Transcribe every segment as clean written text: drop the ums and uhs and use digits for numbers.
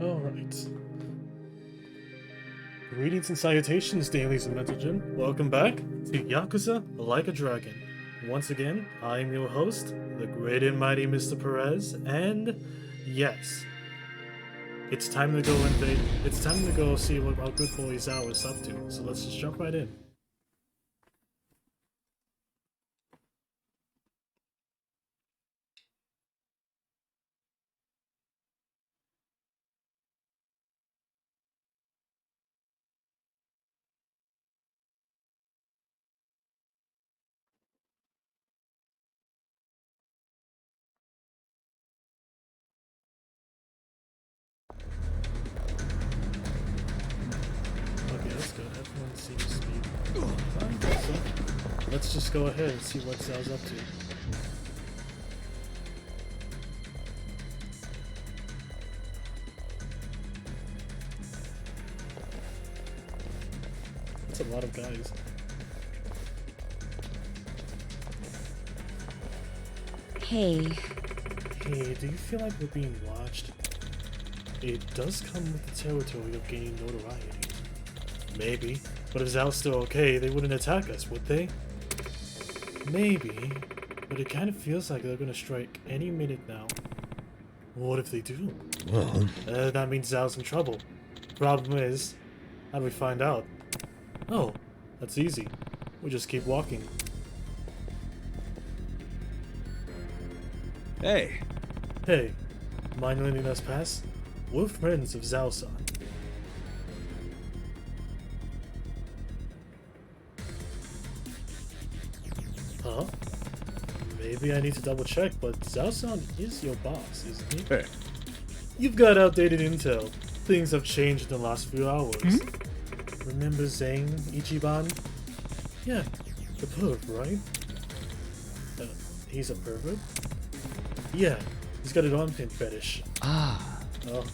Alright. Greetings and salutations, dailies and Metagen. Welcome back to Yakuza Like a Dragon. Once again, I am your host, the great and mighty Mr. Perez, and yes, it's time to go invade. It's time to go see what our good boy Zhao is up to. So let's just jump right in. Okay, that's good. Everyone seems to be fine. So let's just go ahead and see what Zhao's up to. That's a lot of guys. Hey. Hey, do you feel like we're being watched? It does come with the territory of gaining notoriety. Maybe, but if Zhao's still okay, they wouldn't attack us, would they? Maybe, but it kind of feels like they're gonna strike any minute now. What if they do? Well, That means Zhao's in trouble. Problem is, how do we find out? Oh, that's easy. We just keep walking. hey, Hey, mind letting us pass? We're friends of Zhao-san. Huh? Maybe I need to double check, but Zhao-san is your boss, isn't he? hey. You've got outdated intel. Things have changed in the last few hours. Remember Zhang, Ichiban? Yeah, the perv, right? He's a pervert? Yeah, he's got an armpit fetish. Ah, Oh.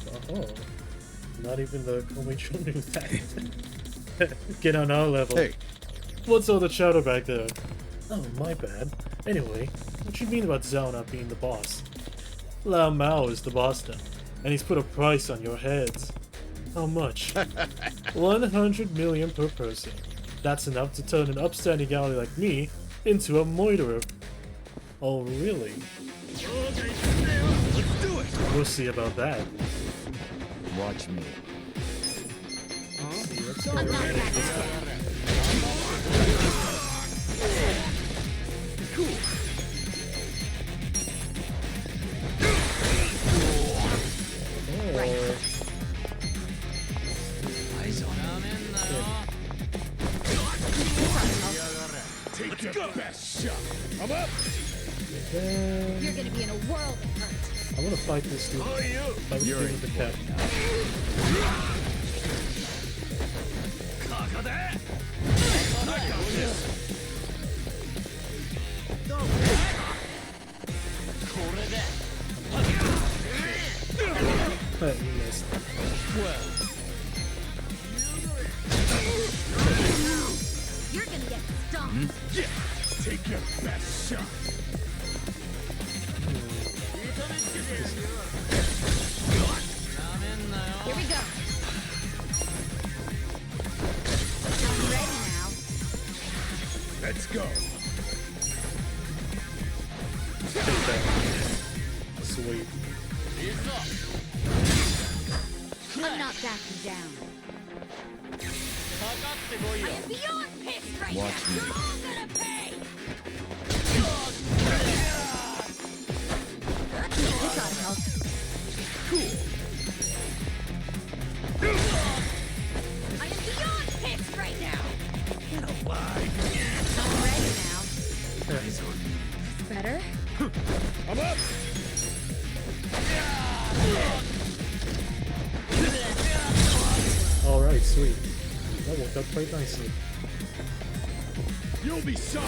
Not even the Komicho knew that. Get on our level. hey. What's all the chatter back there? Oh, my bad. Anyway, what you mean about Zhao not being the boss? Lao Mao is the boss now, and he's put a price on your heads. How much? 100 million per person. That's enough to turn an upstanding ally like me into a moiterer. Oh, really? Let's do it. We'll see about that. Watch me. See, let's go. Cool. Oh. Eyes on Take your best shot. I'm up. Then You're gonna be in a world of hurt. I want to fight this dude. Fight You're with the cat. But he missed. You're gonna get stomped. Take your best shot. Here we go. I'm ready now. Let's go. Take that. Sweet. I'm not backing down. I am beyond pissed right Watch now. me. You're all gonna pay. This ought to help. Cool. I am beyond pissed right now. Get alive. I'm ready now. Better? I'm up. Alright, sweet. That worked out quite nicely. You'll be sorry.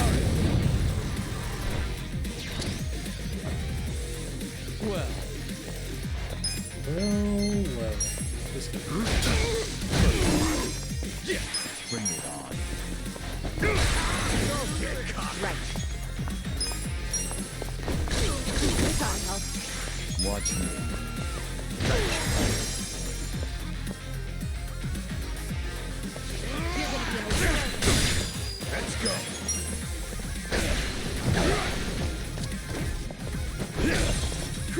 Well. Well. This guy. Yeah. Bring it on. Right. This ought to help. Watch me.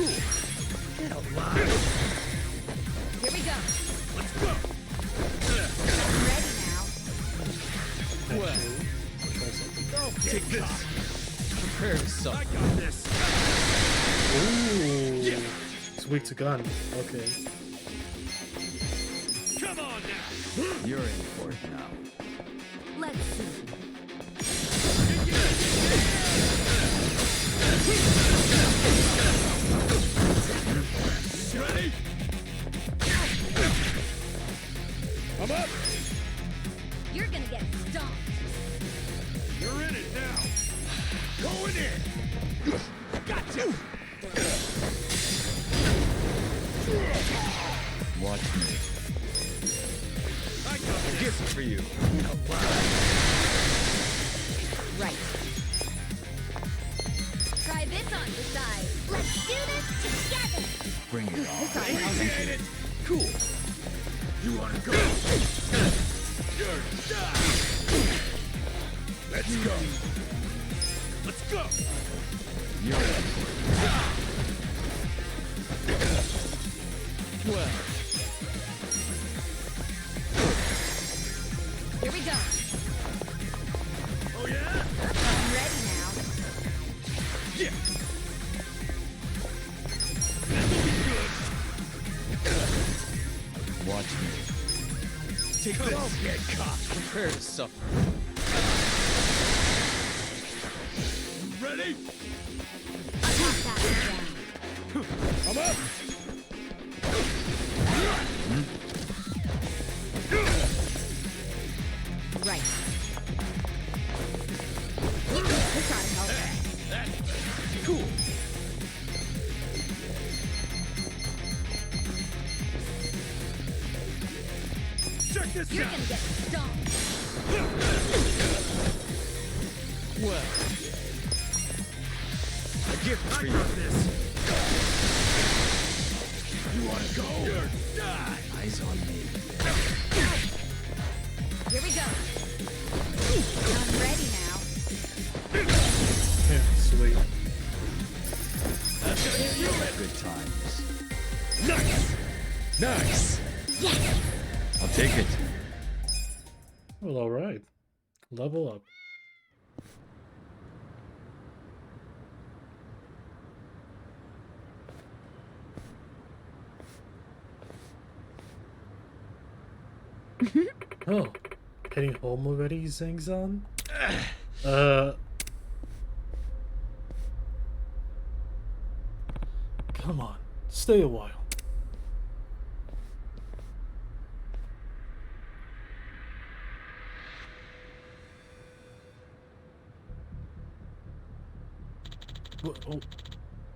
Cool. Get alive. Here we go. Let's go. I'm ready now. Well, Try something. don't take this. Prepare yourself. I got this. Ooh. It's weak to gun. Okay. Come on now. You're in for it now. Let's see. Ready? I'm up. You're gonna get stomped. You're in it now. Going in. Gotcha. Watch me. I got a gift for you. Right. Try this on the side. Let's do this together. Bring it on. This on. Appreciate it. Cool. You wanna go? You're done. Let's go. Let's go. You're in for it. Well. Here we go. Oh yeah? I'm ready now. Yeah. This'll be good. Watch me. Take this. Don't get caught. Prepare to suffer. Ready? I got that one down. I'm up. Right. This ought to help. That's cool. Check this You're out. gonna get stomped. Well, a gift for you. This. You wanna go? You're die. Eyes on me. Here we go. I'm ready now. Yeah, sweet. That's gonna give you good times. Nice. Nice. Yes. I'll take it. Well, alright. Level up. Oh. Heading home already, Zhang-san? Come on. Stay a while.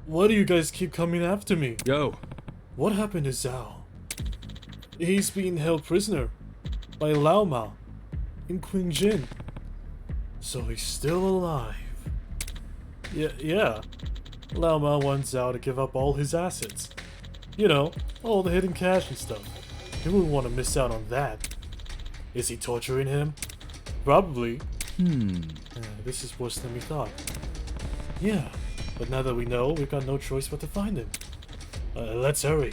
Why do you guys keep coming after me? Yo. What happened to Zhao? He's being held prisoner by Liumang in Qingjin. So he's still alive. Yeah. Liumang wants Zhao to give up all his assets. You know, all the hidden cash and stuff. He wouldn't want to miss out on that. Is he torturing him? Probably. This is worse than we thought. Yeah, but now that we know, we've got no choice but to find him. Let's hurry.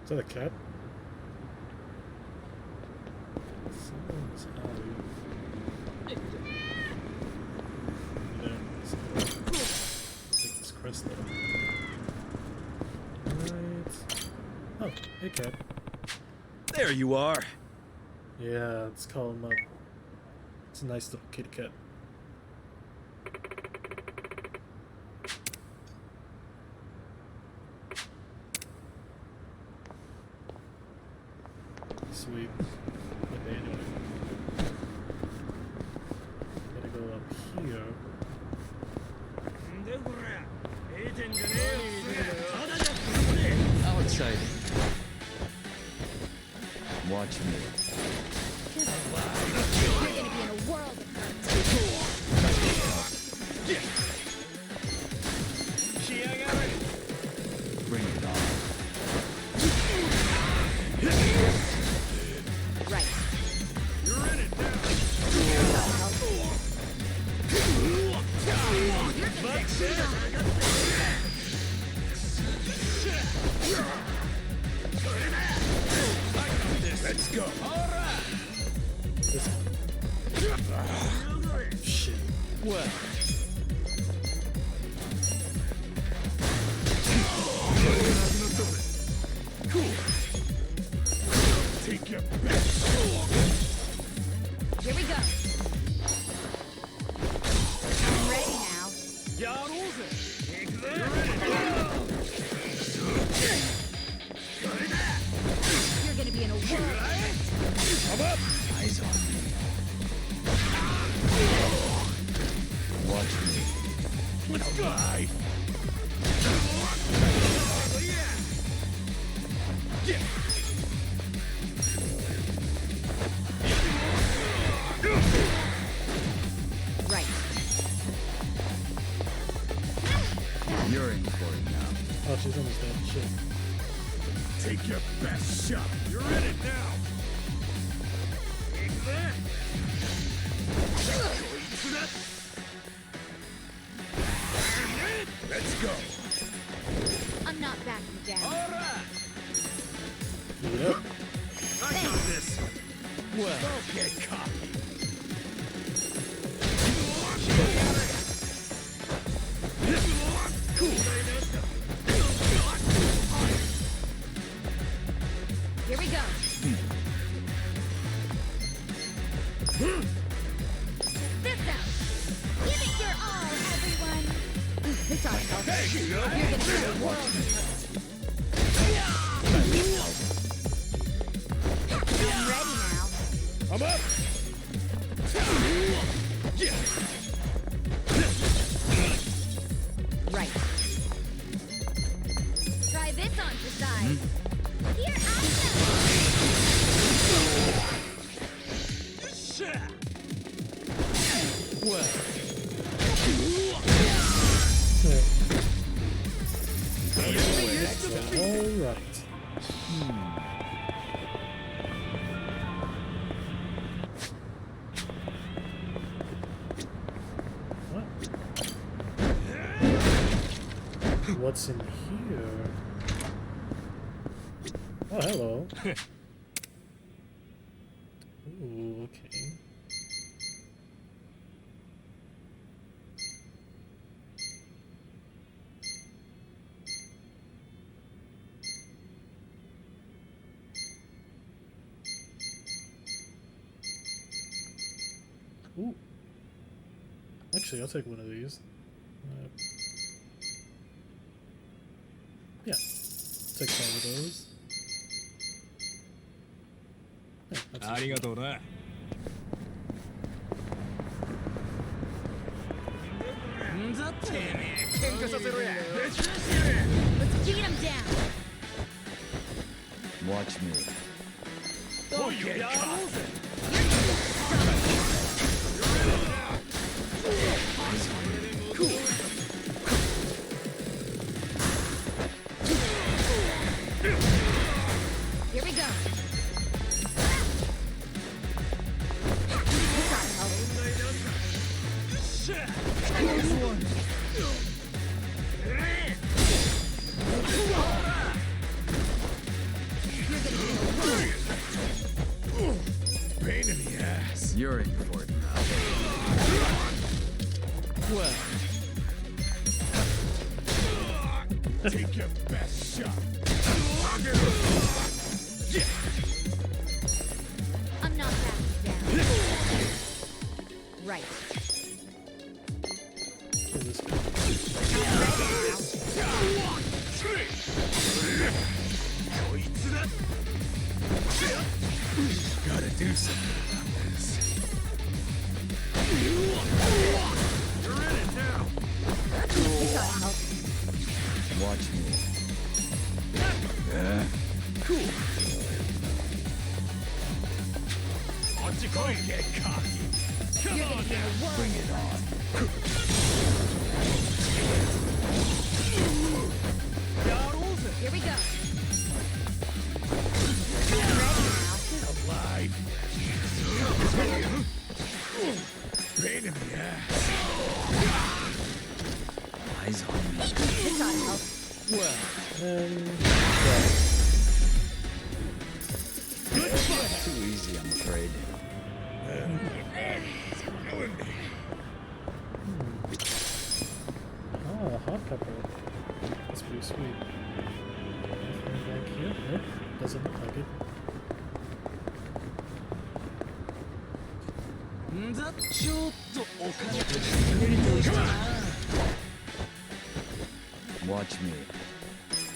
Is that a cat? Someone's howling. There, take this crest though. Right. Oh, hey cat. There you are. Yeah, let's call him up. It's a nice little kitty cat. Sweet. Okay, anyway. Gotta go up here. How exciting. Watch me. You're gonna be in a world of hurt. Bring it on. Right. You're in it now. Let's go. All right. This one. Shit. Well. Cool. Take your best. Here we go. I'm ready now. Yakuza. You're gonna be in a world. Come up. Eyes on me. Watch me. Let's go. Yeah. Right. You're in for it now. Oh, she's almost dead. Shit. Take your best shot. You're in it now. Take that. Let's go. I'm not backing down. All right. Yep. I got this. Well, don't get cocky. Cool. Here we go. This out. Give it your all, everyone. This ought to help. You're gonna be in a world. I'm ready now. I'm up. Yeah. Right. Try this on for size. Here I Well. Alright. What? What's in here? Oh, hello. Ooh, okay. Ooh. Actually, I'll take one of these. Yeah. Take 5 of those. Yeah, that's it. ありがとうな。んざってめえ、喧嘩させろや。Let's beat him down. Watch me. Don't get caught. Cool. Here we go. This ought to help. Here's one. Pain in the ass. You're in for it now. Well. Take your best shot. Yeah. I'm not backing down. Right. Get this guy. Gotta do something about this. You're in it now. This ought to help. Watch me. Cool. Don't get cocky. Come You're on gonna be in now. a world. Bring it on. Here we go. I'm ready now. Alive. Well, Yeah. too easy, I'm afraid. Ah, hot pepper. That's pretty sweet. Anything back here? Nope. Doesn't look like it. Watch me.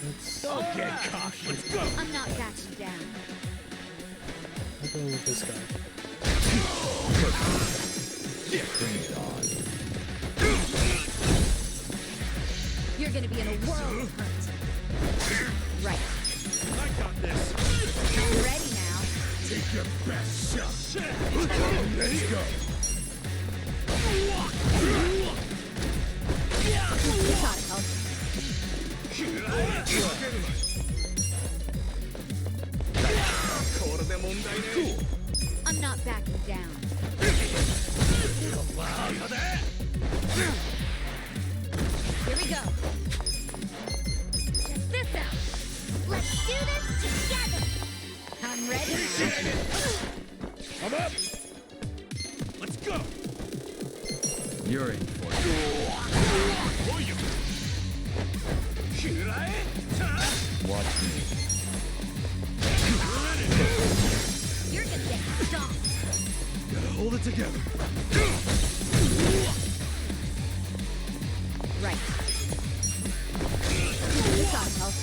Let's Don't get cocky. Let's go. I'm not backing down. I'll go with this guy. Bring it on. You're gonna be in a world of hurt. Right. I got this. I'm ready now. Take your best shot. Let's go. You gotta help. I'm not backing down. Here we go. Check this out. Let's do this together. I'm ready now. I'm up. Let's go. You're in for it. Watch me. You're gonna get stomped. Gotta hold it together. Right. You gotta help.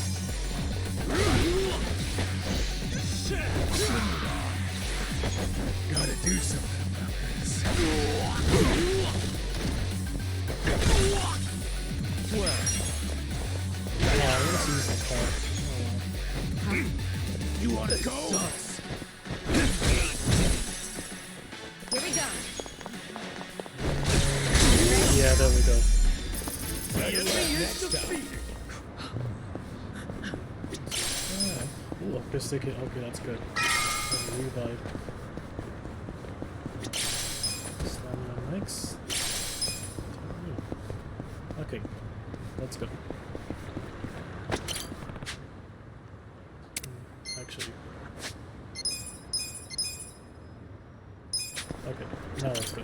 Gotta do something about this. Well, Yeah, let's use this card. Oh, You wanna go? Here we go. yeah, there we go. Ooh, upgrade ticket. Okay, that's good. Revive. Slam on next. Okay, let's go. Actually. Okay, now let's go.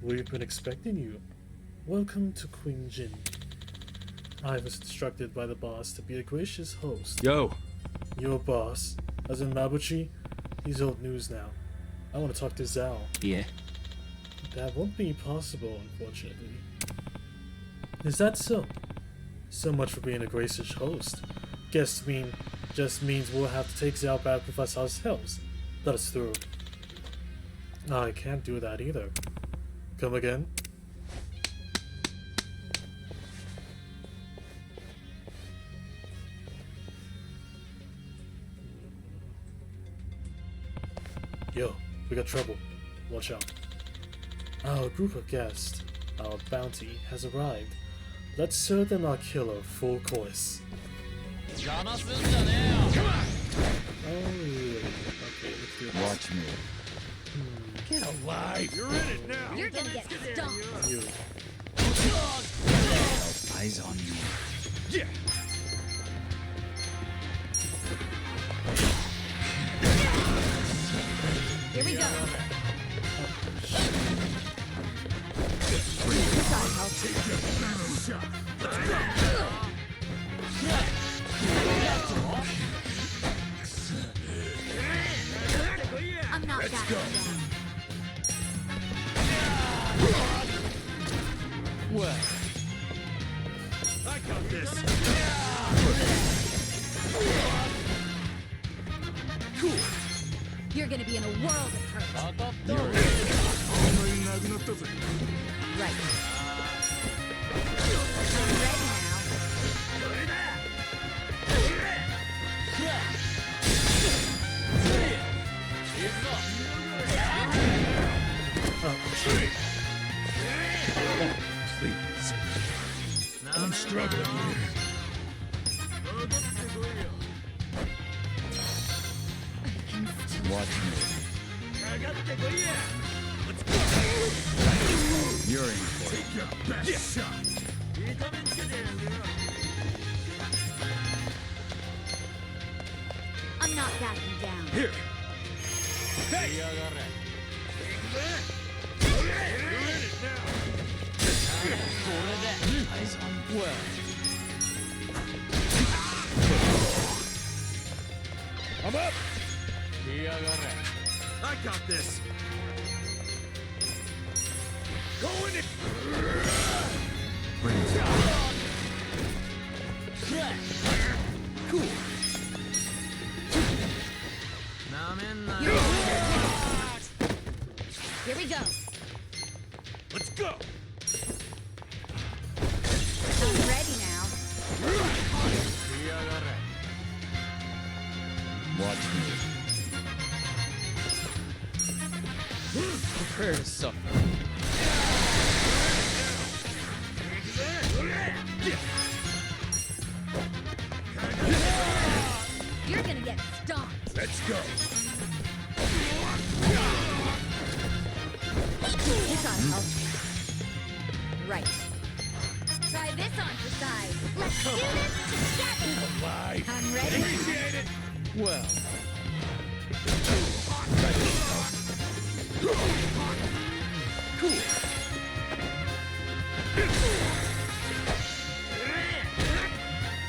We've been expecting you. Welcome to Queen Jin. I was instructed by the boss to be a gracious host. yo. Your boss, as in Mabuchi, he's old news now. I want to talk to Zhao. Yeah. That won't be possible, unfortunately. Is that so? So much for being a gracious host. Just means we'll have to take Zhao back with us ourselves. Let us through. I can't do that either. Come again? Yo, we got trouble. Watch out. Our group of guests, our bounty, has arrived. Let's serve them our killer full course. Oh, really? Okay, let's do this. Watch me. Get alive. You're in it now. You're gonna get stomped. You. Eyes on me. Yeah. Here we go. I'm not backing down. Well, I got this. Cool. You're gonna be in a world of hurt. Right. I'm ready now. Please. I'm struggling here. Watch me. You're in for it. Take your best shot. I'm not backing down. Here. Eyes on well. I'm up. I got this. Going in. Bring it on. Cool. Here we go. Let's go. I'm ready now. Watch me. Prepare to suffer. You're gonna get stomped. Let's go. This ought to help. Right. Try this on for size. Let's do this together. Bye. I'm ready. Appreciate it. Well. Cool.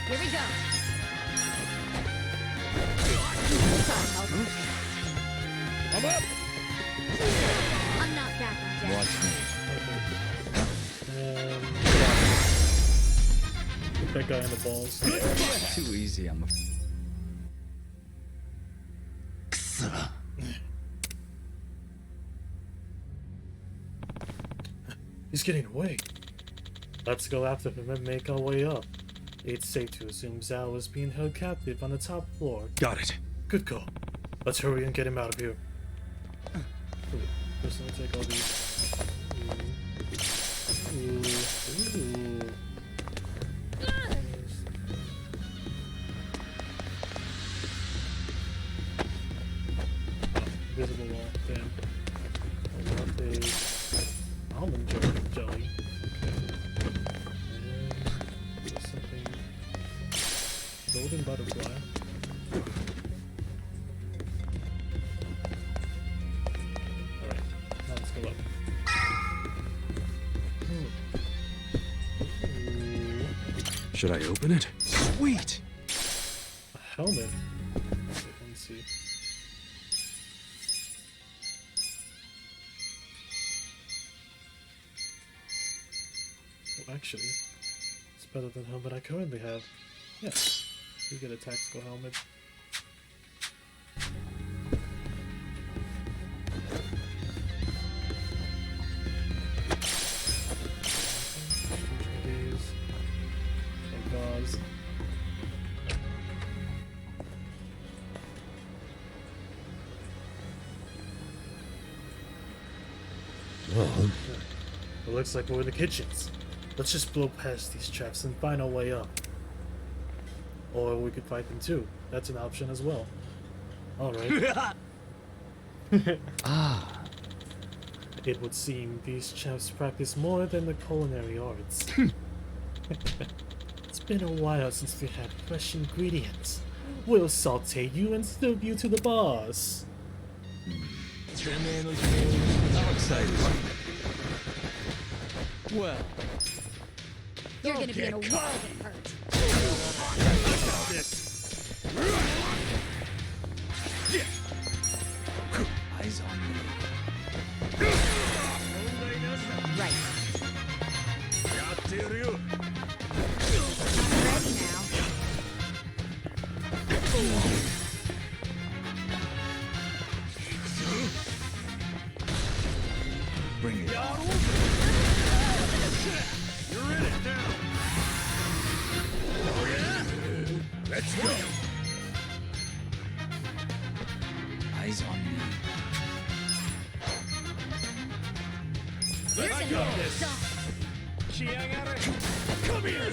Here we go. This ought to help. I'm up. I'm not backing down. Watch me. Hit that guy in the balls. Too easy, I'm afraid. He's getting away. Let's go after him and make our way up. It's safe to assume Zhao is being held captive on the top floor. Got it. Good call. Let's hurry and get him out of here. Ooh, just gonna take all these. Ooh. Visible wall. Damn. I want a almond jelly. Okay. And something. Golden butterfly. Alright, now let's go up. Ooh. Should I open it? Sweet. A helmet. Let's see. Oh, actually, it's better than the helmet I currently have. Yeah, you get a tactical helmet. These. Oh, gauze. It looks like we're in the kitchens. Let's just blow past these traps and find our way up. Or we could fight them too. That's an option as well. Alright. Ah. It would seem these chefs practice more than the culinary arts. It's been a while since we had fresh ingredients. We'll saute you and serve you to the boss. How excited. Well. You're gonna be in a world of hurt. This. Eyes on me. Right. Got you. I'm ready now. Bring it on. You're in it now. Oh yeah. Let's go. Eyes on me. You're I gonna got get this. stomped. Come here.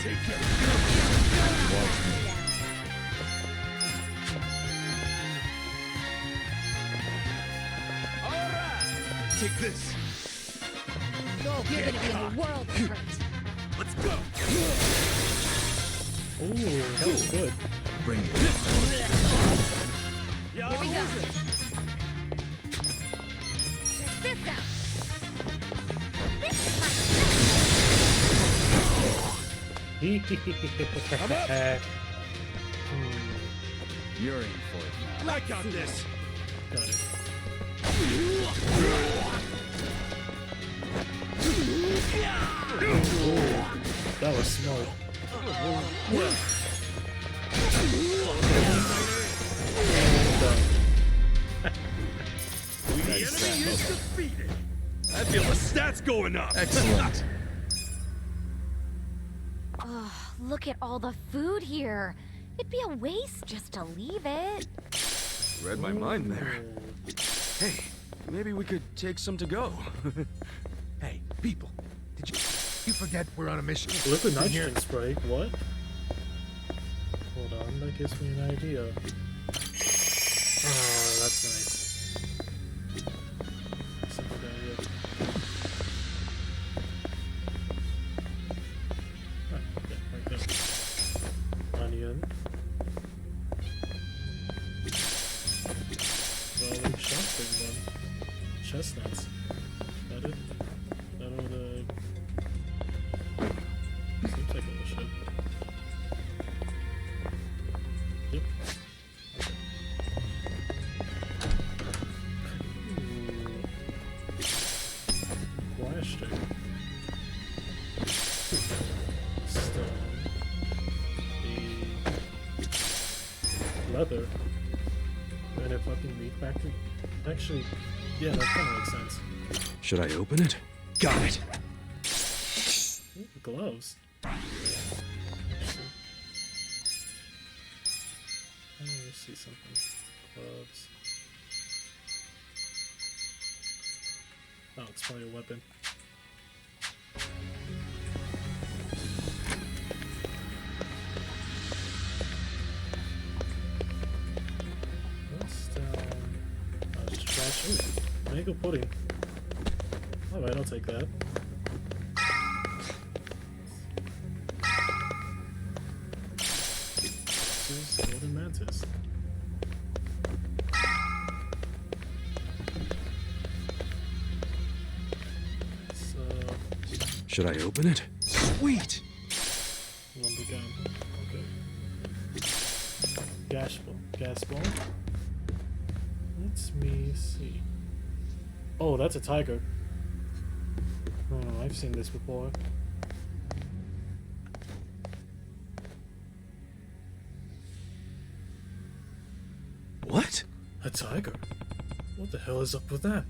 Take that. Watch me. Take this. You're gonna be in a world of hurt. Let's go. Ooh, that was good. Bring it. Here we go. Check this out. This is my You're in for it now. I got this. Got it. That was smart. The enemy is defeated. I feel the stats going up. Excellent. Oh, look at all the food here. It'd be a waste just to leave it. Read my mind there. Hey, maybe we could take some to go. Hey, people. Did you forget we're on a mission? Liquid nitrogen spray. What? Hold on, that gives me an idea. Oh, that's nice. That's a good idea. Ah, yeah, right there. Onion. Rolling shot, big one. Chestnuts. That it? That all the... Seems like it should. Yep. Ooh. Plastic. Stone. The leather. And a fucking meat factory. Actually, yeah, that kind of makes sense. Should I open it? Got it. Ooh, gloves. Let me see something. Gloves. Oh, it's probably a weapon. What's down? Oh, just trash. Ooh, mango pudding. Alright, I'll take that. This is golden mantis. Should I open it? Sweet. Lumber gun. Okay. Gas ball. Gas ball. Let me see. Oh, that's a tiger. Oh, I've seen this before. What? A tiger? What the hell is up with that?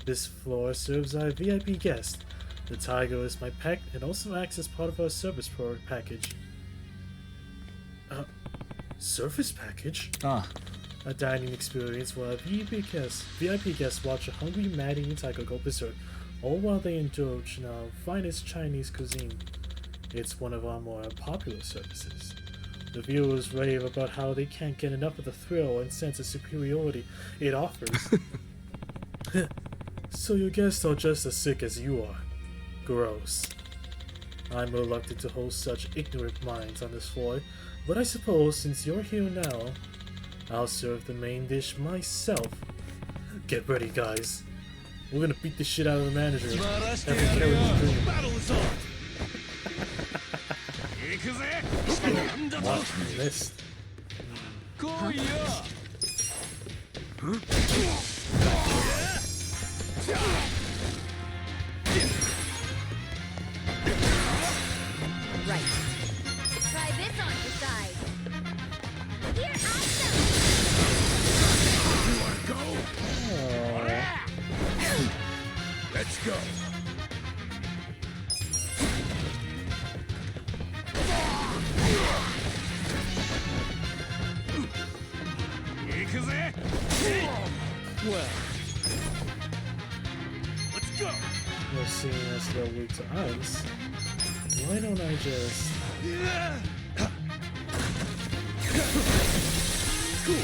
This floor serves our VIP guest. The tiger is my pet and also acts as part of our service package. Service package? Ah, A dining experience where VIP guests watch a hungry mad-eating tiger go berserk, all while they indulge in our finest Chinese cuisine. It's one of our more popular services. The viewers rave about how they can't get enough of the thrill and sense of superiority it offers. So your guests are just as sick as you are. Gross. I'm reluctant to host such ignorant minds on this floor, but I suppose since you're here now, I'll serve the main dish myself. Get ready, guys. We're gonna beat the shit out of the manager. Every carriage dream. Battle is on. watch me. Missed. Right. Try this on your side. Here I You wanna go? Aww. Let's go. Well, seeing as they're weak to ice, why don't I just... Cool.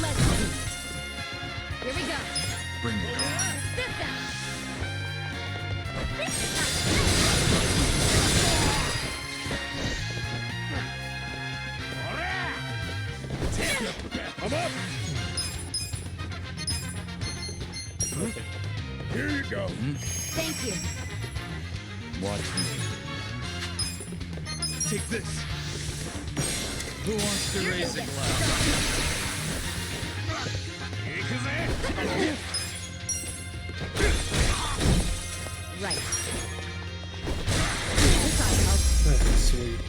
Let's see. Here we go. Bring it on. This out. This is I'm up! Here you go. Thank you. Watch me. Take this. Who wants to raise a glass? Right. This ought to help. That's sweet.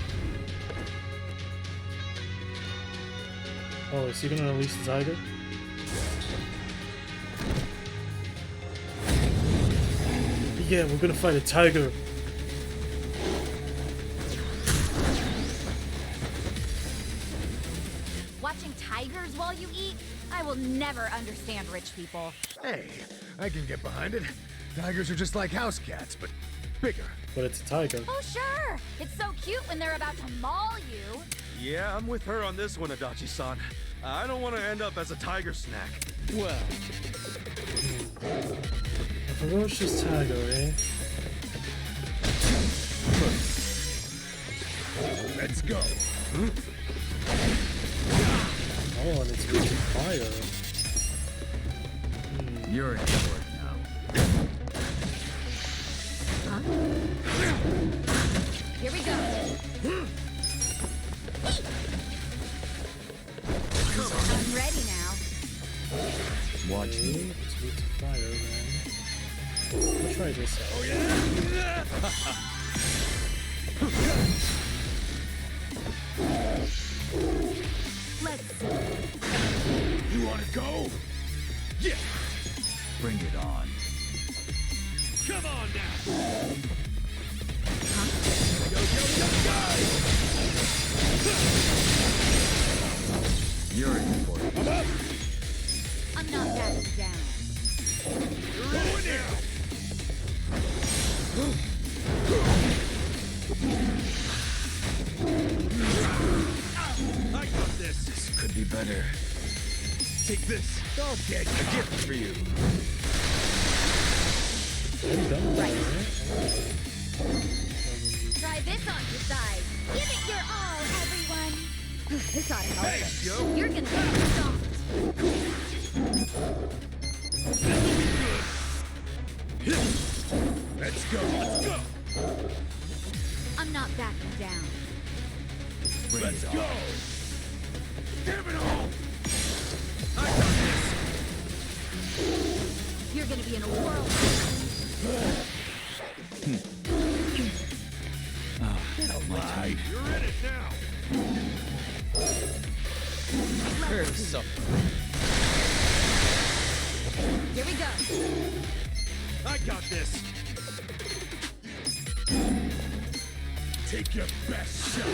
Oh, is he gonna release the tiger? Yeah, we're gonna fight a tiger. Watching tigers while you eat? I will never understand rich people. Hey, I can get behind it. Tigers are just like house cats, but bigger. But it's a tiger. Oh, sure. It's so cute when they're about to maul you. Yeah, I'm with her on this one, Adachi-san. I don't want to end up as a tiger snack. Well, A ferocious tiger, eh? Let's go. Oh, and it's breathing fire. you're in for it now. Huh? Here we go. I'm ready now. Watch me. Okay, it's breathing fire, then. I'll try this out. Oh, yeah? Let's see. You wanna go? Yeah! Bring it on. Come on now! Huh? Yo, guys! You're in for it. I'm up! I'm not backing down. Going in! I got this! This could be better. Take this! Don't get a gift for you! I'm done with Right. that, Try this on your side. Give it your all, everyone. This ought to help. Hey, yo! You're gonna be soft. Let's go! Let's go! I'm not backing down. Bring Let's it go! on. Give it all! I got this! You're gonna be in a whirl. My turn. You're in it now! Perez suffer. Here we go. I got this! Take your best shot!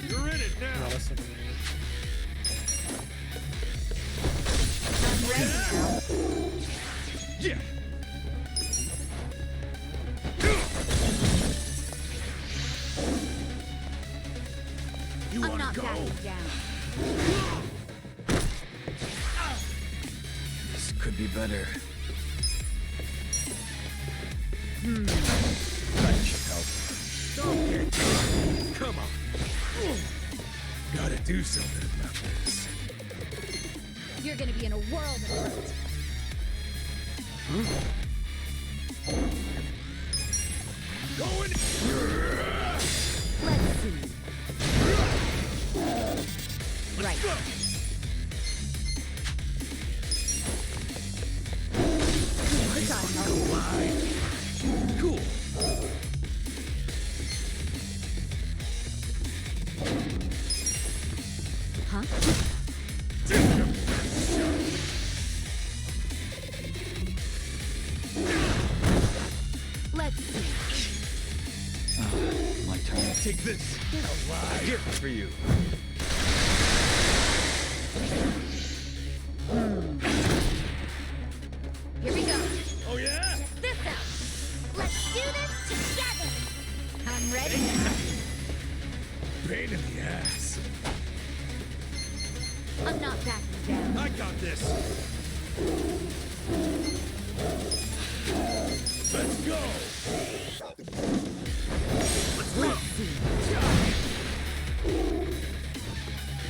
You're in it No, now! that's not gonna work. I'm ready now. Yeah! You I'm wanna not go? backing down. This could be better. That should help. Don't get Come on! Gotta do something about this. You're gonna be in a world of hurt. Going! Let's see. Right. Go! This ought to help. Cool! Huh? Take your best shot! Let's see. My turn. Take this! Get alive! Gift for you. ass. I'm not backing down. I got this. Let's go. Let's see.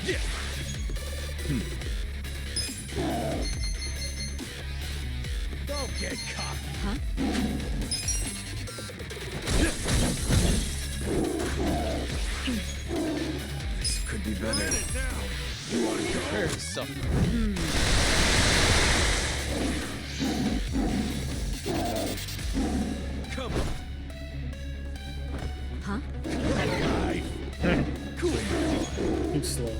Yeah. Don't get cocky. Huh? This could be better. Get it now. You want to go? Prepare to suffer. Come on. Huh? Right. Cool. Too slow.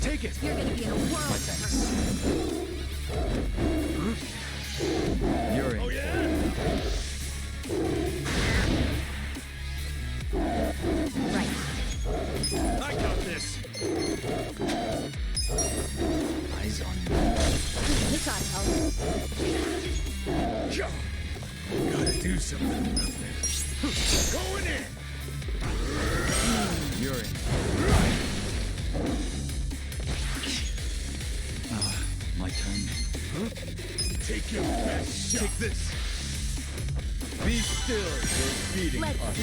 Take it. You're gonna be in a world. My thanks. You're in. Oh yeah. Right. I got this. Eyes on you. This ought to help. Yeah. Gotta do something about this. Going in. You're in. My turn. Take your best shot. Take this. Be still. You're beating Let's us. see.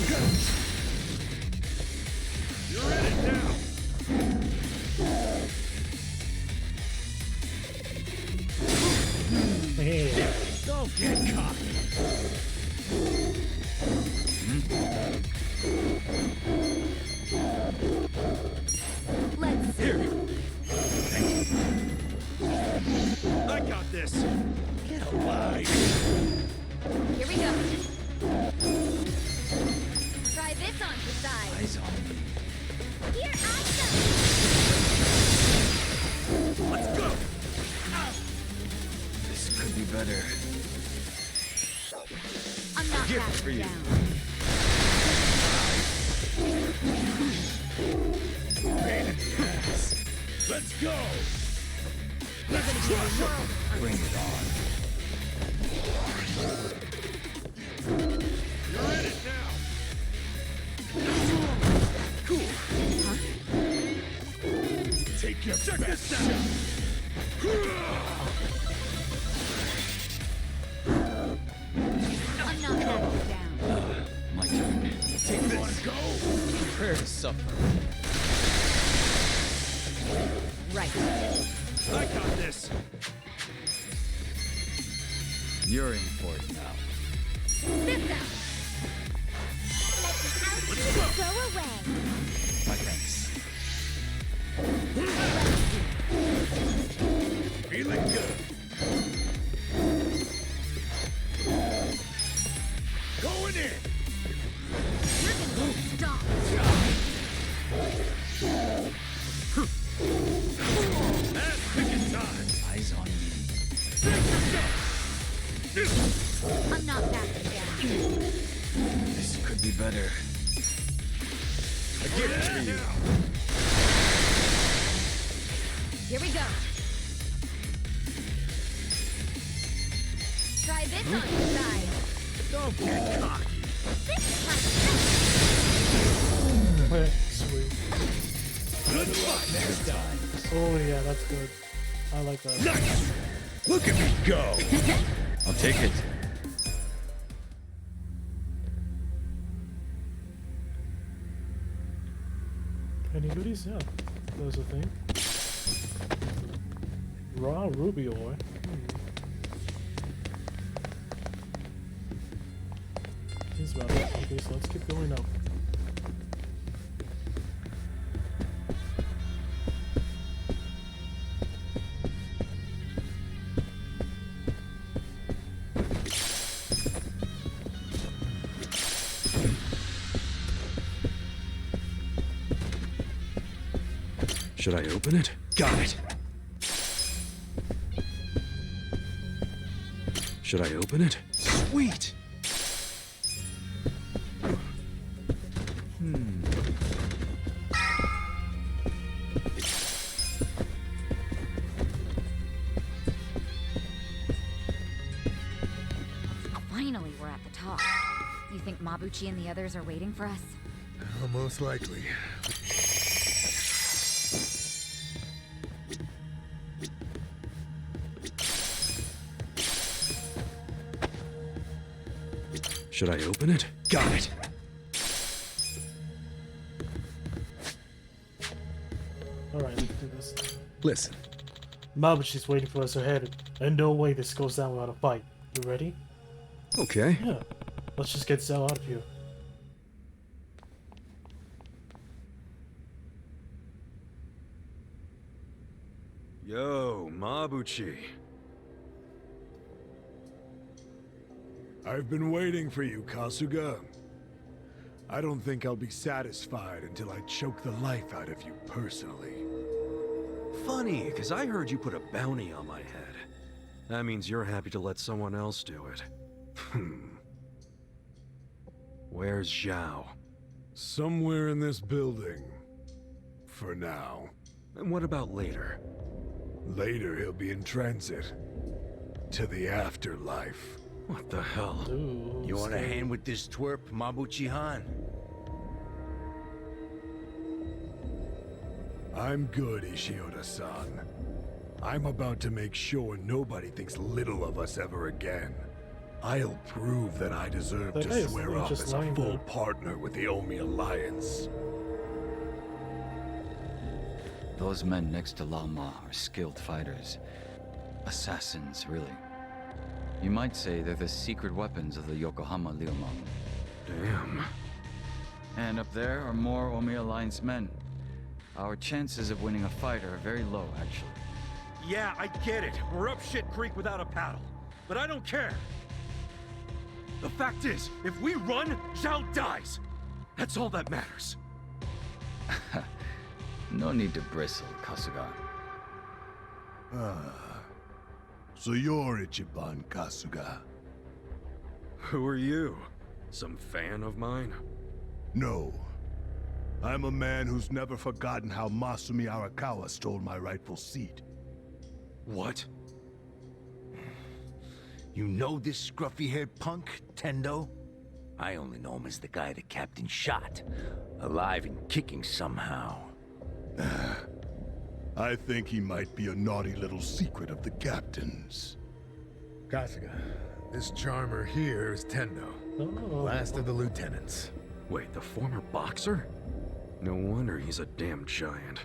You're in it now. Hey. Don't get cocky. Let's see. Here. I got this. Get alive. Here we go. Try this on the side. Eyes on me. Here I Let's go. This could be better. go. I'm not Gift backing for you. down. Pain in the ass. Let's go. You're gonna be in a world. Bring it on. You're in it now. Cool. Huh? Take your best shot. I'm not backing down. My turn. Take this. Wanna go? Prepare to suffer. Right. I got this. You're in for it now. This out. Let the house go away. My thanks. Feeling good. Going in. You're gonna get stomped. That's picking time. Eyes on me. I'm not backing down. This could be better. I get it to you. Here we go. Try this on the side. Don't get cocky. This is my Sweet. Good luck next time. Oh yeah, that's good. I like that. Nice. Look at me go. I'll take it. Any goodies? Yeah, that was a thing. Raw ruby ore. Seems about it. Okay, so let's keep going up. Should I open it? Got it. Should I open it? Sweet. Finally. we're at the top. You think Mabuchi and the others are waiting for us? Most likely. Should I open it? Got it. Alright, let's do this. Listen, Mabuchi's waiting for us ahead, and no way this goes down without a fight. You ready? Okay. Yeah. Let's just get Zhao out of here. Yo, Mabuchi. I've been waiting for you, Kasuga. I don't think I'll be satisfied until I choke the life out of you personally. Funny, because I heard you put a bounty on my head. That means you're happy to let someone else do it. Where's Zhao? Somewhere in this building. For now. And what about later? Later, he'll be in transit. To the afterlife. What the hell? Ooh, You want a hand with this twerp, Mabuchi-han? I'm good, Ishioda-san. I'm about to make sure nobody thinks little of us ever again. I'll prove that I deserve That guy to is swear literally up just as a lying full there. partner with the Omi Alliance. Those men next to Lama are skilled fighters. Assassins, really. You might say they're the secret weapons of the Yokohama Liumang. Damn. And up there are more Omi Alliance men. Our chances of winning a fight are very low, actually. Yeah, I get it. We're up shit creek without a paddle. But I don't care. The fact is, if we run, Zhao dies. That's all that matters. No need to bristle, Kasuga. So you're Ichiban, Kasuga? Who are you? Some fan of mine? No. I'm a man who's never forgotten how Masumi Arakawa stole my rightful seat. What? You know this scruffy-haired punk, Tendo? I only know him as the guy the captain shot. Alive and kicking somehow. I think he might be a naughty little secret of the captain's. Kasuga, this charmer here is Tendo, Oh, last of the lieutenants. Wait, the former boxer? No wonder he's a damn giant.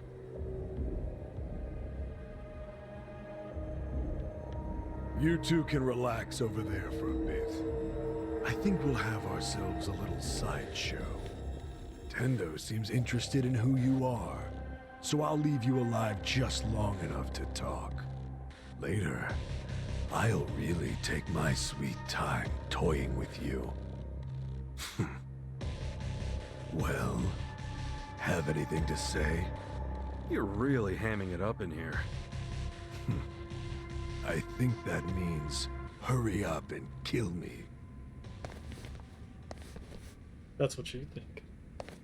You two can relax over there for a bit. I think we'll have ourselves a little sideshow. Tendo seems interested in who you are, so I'll leave you alive just long enough to talk. Later, I'll really take my sweet time toying with you. Well, have anything to say? You're really hamming it up in here. I think that means hurry up and kill me. that's what you think.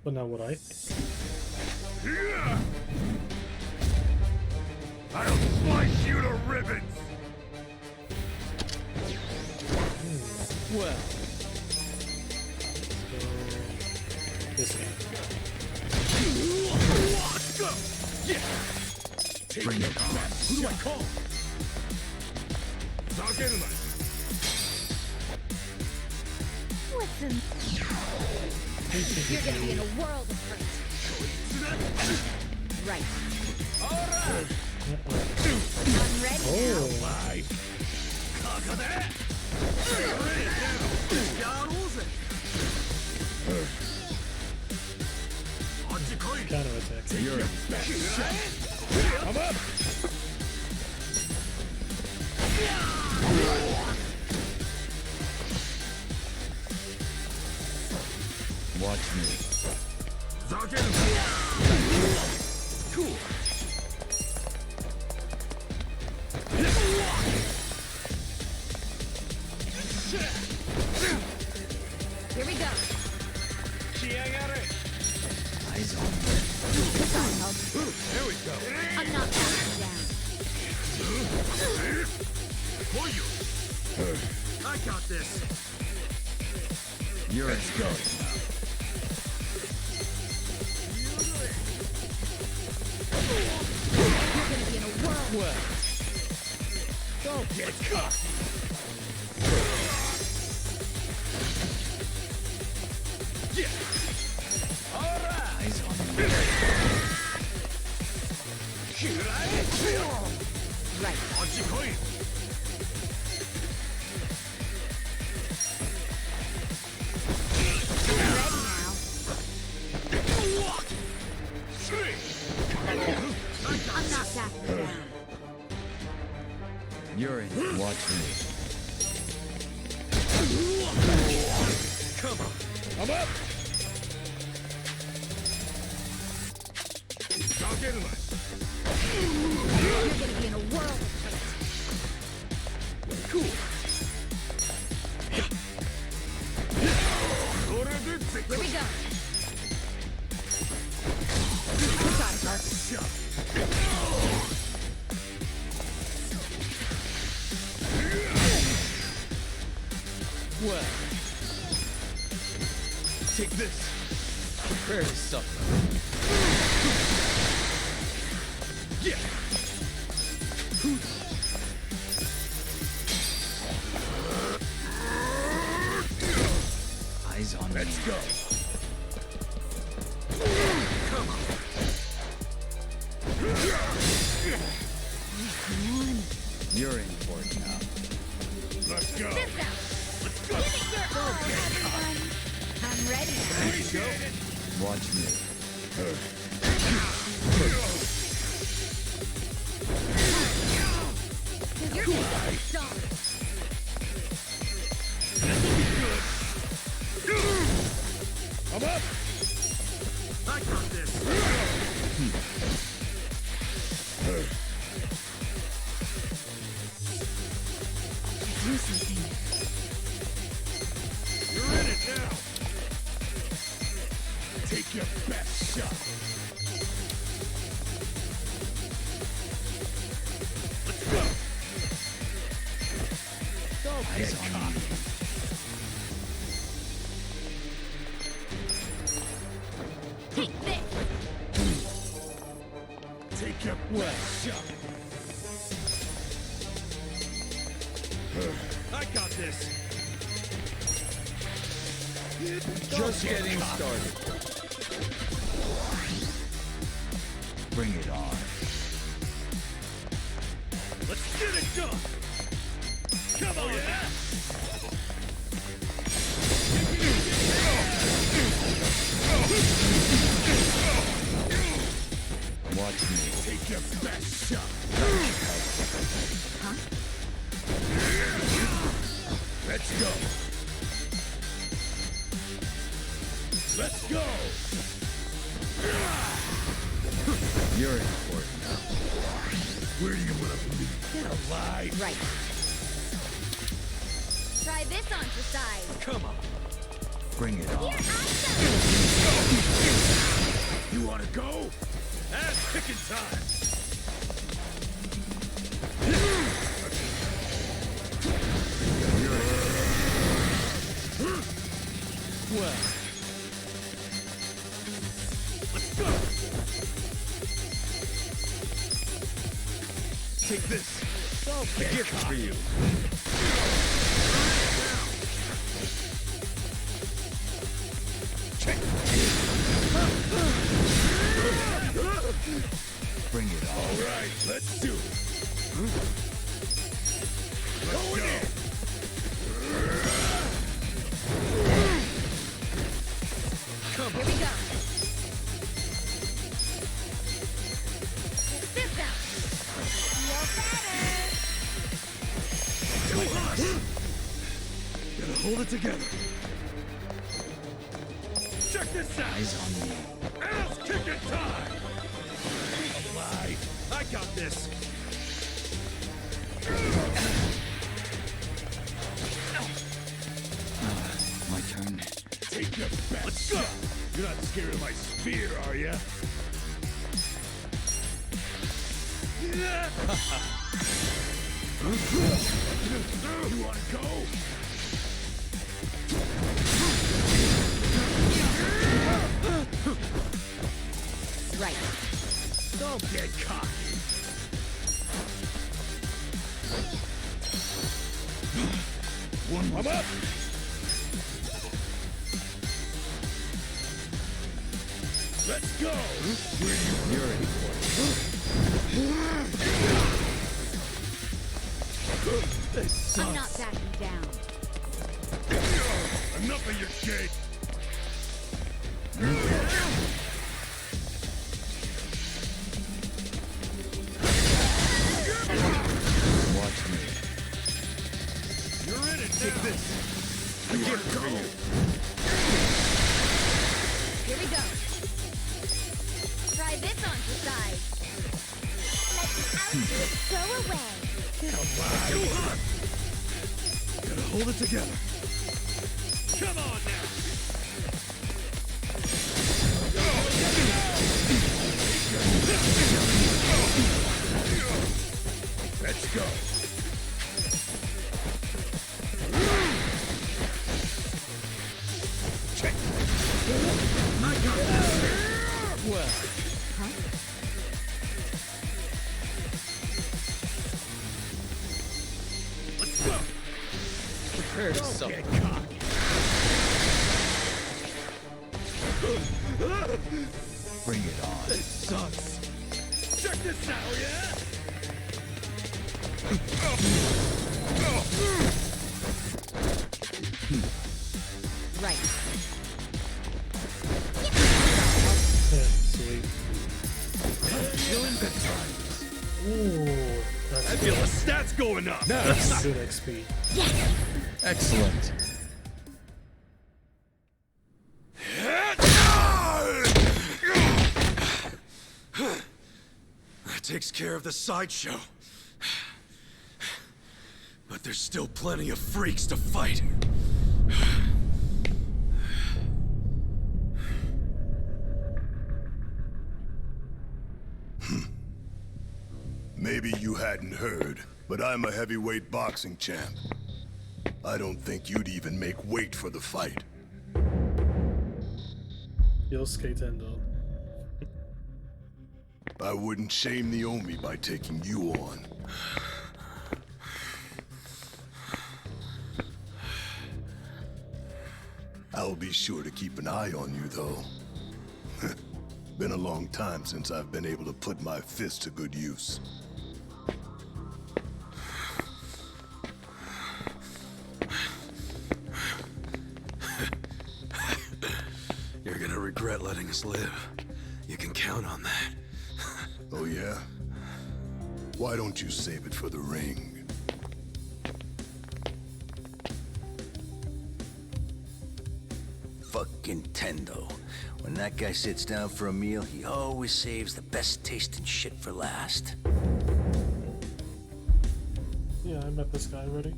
But not what I think. I'll slice you to ribbons! Well, This guy. bring it on. Who do I call? Listen, you're gonna be in a world of hurt. Right. I'm ready now. Counterattack. You're Watch me. Cool. Here we go. Eyes on me. This ought to help. There we go. I'm not backing down. I got this. You're in. You're gonna be in a whirlwind. Don't get cocky. Eyes on me. Right. Ready now. I'm not backing down. You're in. Watch me. Come on. I'm up! You're gonna be in a whirlwind. Cool. Here we go. Got it, Well, take this. Prepare to suffer. Yeah. Eyes on me. Let's go. Come on. You're in for it now. Let's go! This out. Give it your all, everyone. I'm ready. Watch me. You're gonna get stomped. I'm up! I got this. Do something. You're in it now! Take your best shot! Let's go. Eyes on me. Take this. Take your best shot! I got this. Just getting started. Bring it on. Let's get it done. Come on. Yeah. Watch me. Take your best shot! Huh? Let's go! Let's go! You're in for it now. Where do you want to be? Alive? Right. Try this on for size. Come on. Bring it on. Here I You want to go? Ass kicking time. Well, Let's go. Take this! A gift for you. bring it on. Alright, let's do it! Going in! Come Here on. we go. Check this out. Feel better. Too hot. Gotta hold it together. Check this out. Eyes on me. Ass kicking time. Alive. I got this. My turn. Take your best Let's go. shot! You're not scared of my spear, are ya? Yeah. You wanna go? Right. Don't get cocky. I'm up! Let's go! I'm not backing down. Enough of your shit! Watch me. You're in it, take this! I get it for you! Here we go. Try this on for size. Let the outfit go away. Too hot! Gotta hold it together. Come on now! Let's go! Check! I got this! Well... Let's go! Prepare to suffer. Get cocky! Bring it on. This sucks! Check this out, yeah? Right. Sweet. Feeling good times. Ooh, I that's feel good. the stats going up. That's good XP. Excellent. That takes care of the sideshow. But there's still plenty of freaks to fight. Maybe you hadn't heard, but I'm a heavyweight boxing champ. I don't think you'd even make weight for the fight. Yosuke Tendo. I wouldn't shame the Omi by taking you on. I'll be sure to keep an eye on you, though. Been a long time since I've been able to put my fist to good use. You're gonna regret letting us live. You can count on that. Oh yeah? Why don't you save it for the ring? Fucking Tendo. When that guy sits down for a meal, he always saves the best tasting shit for last. Yeah, I met this guy already.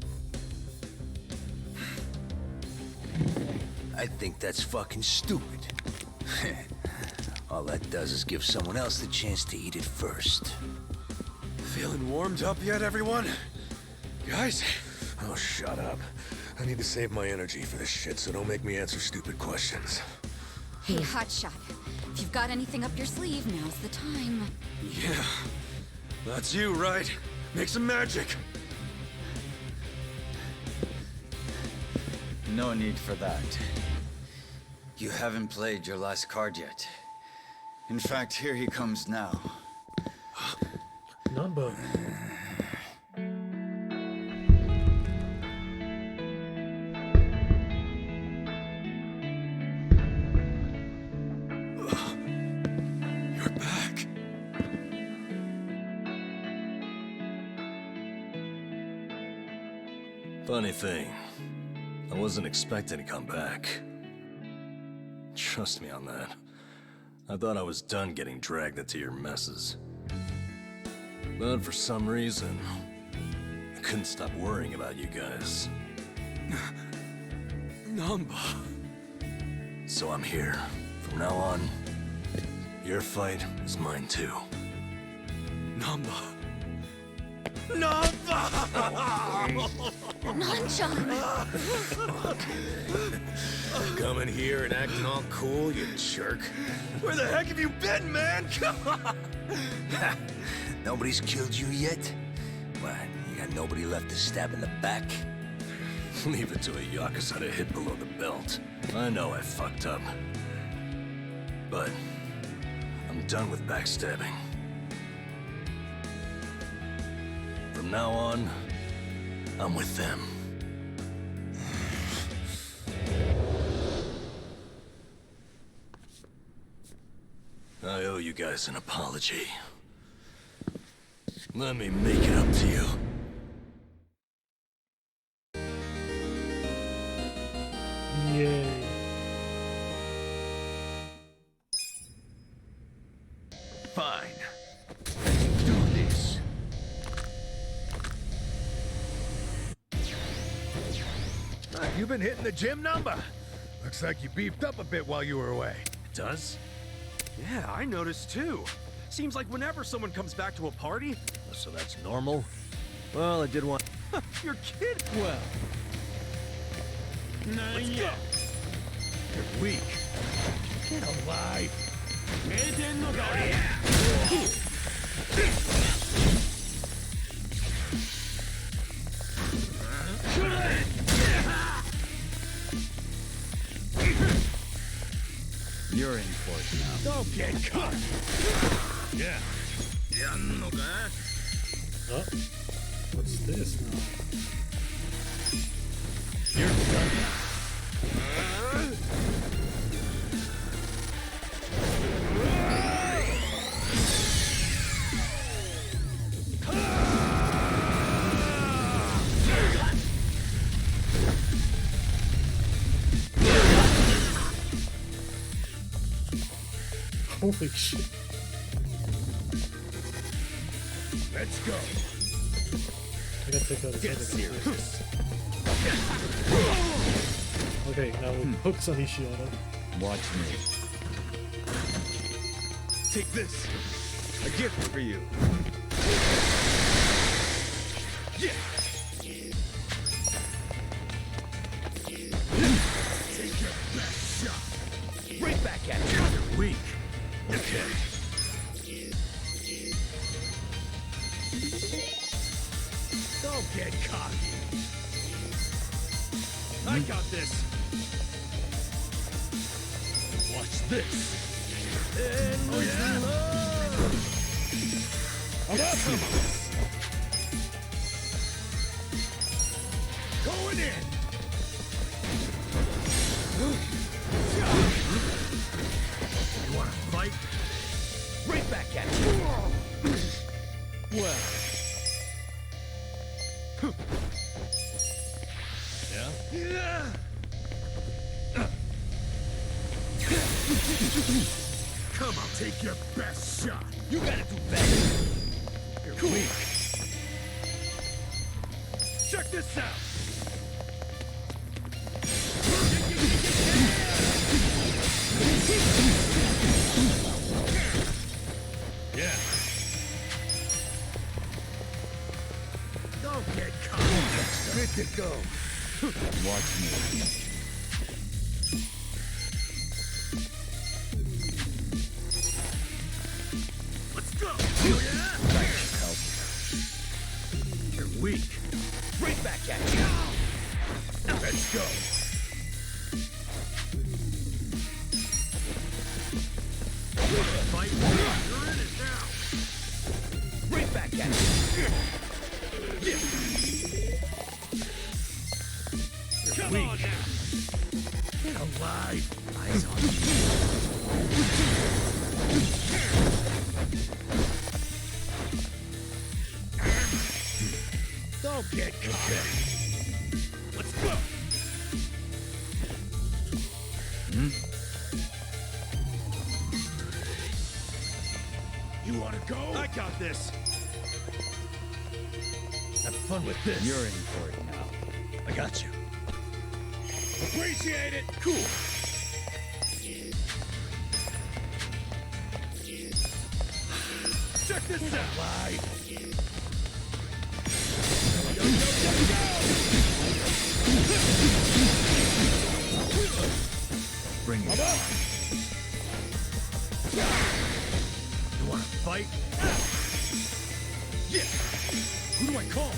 I think that's fucking stupid. All that does is give someone else the chance to eat it first. Feeling warmed up yet, everyone? Guys? Oh, shut up. I need to save my energy for this shit, so don't make me answer stupid questions. Hey, hotshot. If you've got anything up your sleeve, now's the time. Yeah. That's you, right? Make some magic. No need for that. You haven't played your last card yet. In fact, here he comes now. Number. You're back. Funny thing, I wasn't expecting to come back. Trust me on that. I thought I was done getting dragged into your messes. But for some reason, I couldn't stop worrying about you guys. Namba. So I'm here. From now on, your fight is mine too. Namba. Namba! Nanchan! Coming here and acting all cool, you jerk. Where the heck have you been, man? Come on! Nobody's killed you yet? What, you got nobody left to stab in the back? Leave it to a Yakuza to hit below the belt. I know I fucked up. But I'm done with backstabbing. From now on, I'm with them. I owe you guys an apology. Let me make it up to you. Yay. Fine. Let's do this. You've been hitting the gym number. Looks like you beefed up a bit while you were away. It does? Yeah, I noticed too. Seems like whenever someone comes back to a party, So that's normal? Well, I did want... you're kidding. Well... Let's go. You're weak. Get alive. You're in for it now. Don't get caught. Yeah. Oh, what's this now? You're done. Holy shit. Let's go. I gotta take out his head. Serious. Okay, now we hook Sanishi on him. Watch me. Take this. A gift for you. Yeah. Take your best shot. Right back at you. You're weak. Okay. Don't get cocky. I got this. Watch this. Oh yeah. I'm up. Going in. You want to fight? Right back at you. Well. Yeah? Come on, take your best shot. You gotta do better. You're weak. Check this out. Yeah. Don't get caught. Good to go. Watch me. Let's go. Oh, yeah? You're weak. Right back at you. Let's go. Fight. You're in it now. Right back at you. Yeah. Come on now. Get alive. Eyes on you. Don't get caught. Okay. Let's go. You wanna go? I got this. Have fun with this. You're in for it now. I got you. Appreciate it. Cool. Check this out. Live. Go, go, go, go. Who do I call?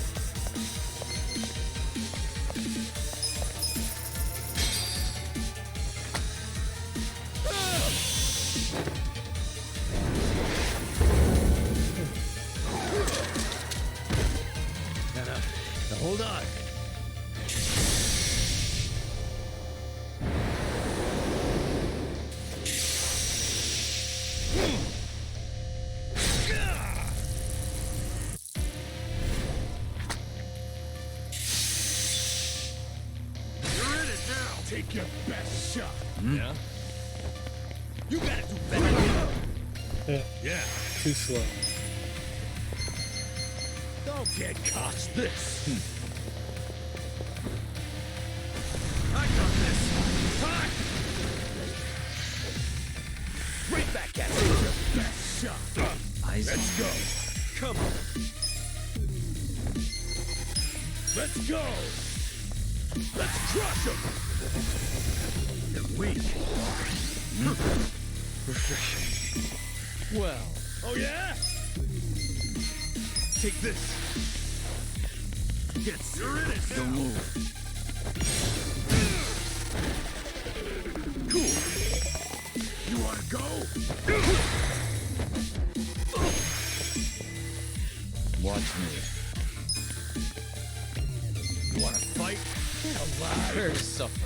Now hold on. You're in it now. Take your best shot. Yeah? You gotta do better. Yeah. Too slow. Don't get caught. This. I got this. Time. Right back at you. Best shot. Eyes on Let's go. Come on. Let's go. Let's crush him. You're weak. Well, Oh yeah? Take this. Get serious. Don't move. Cool. You wanna go? Watch me. you wanna fight? Prepare to suffer.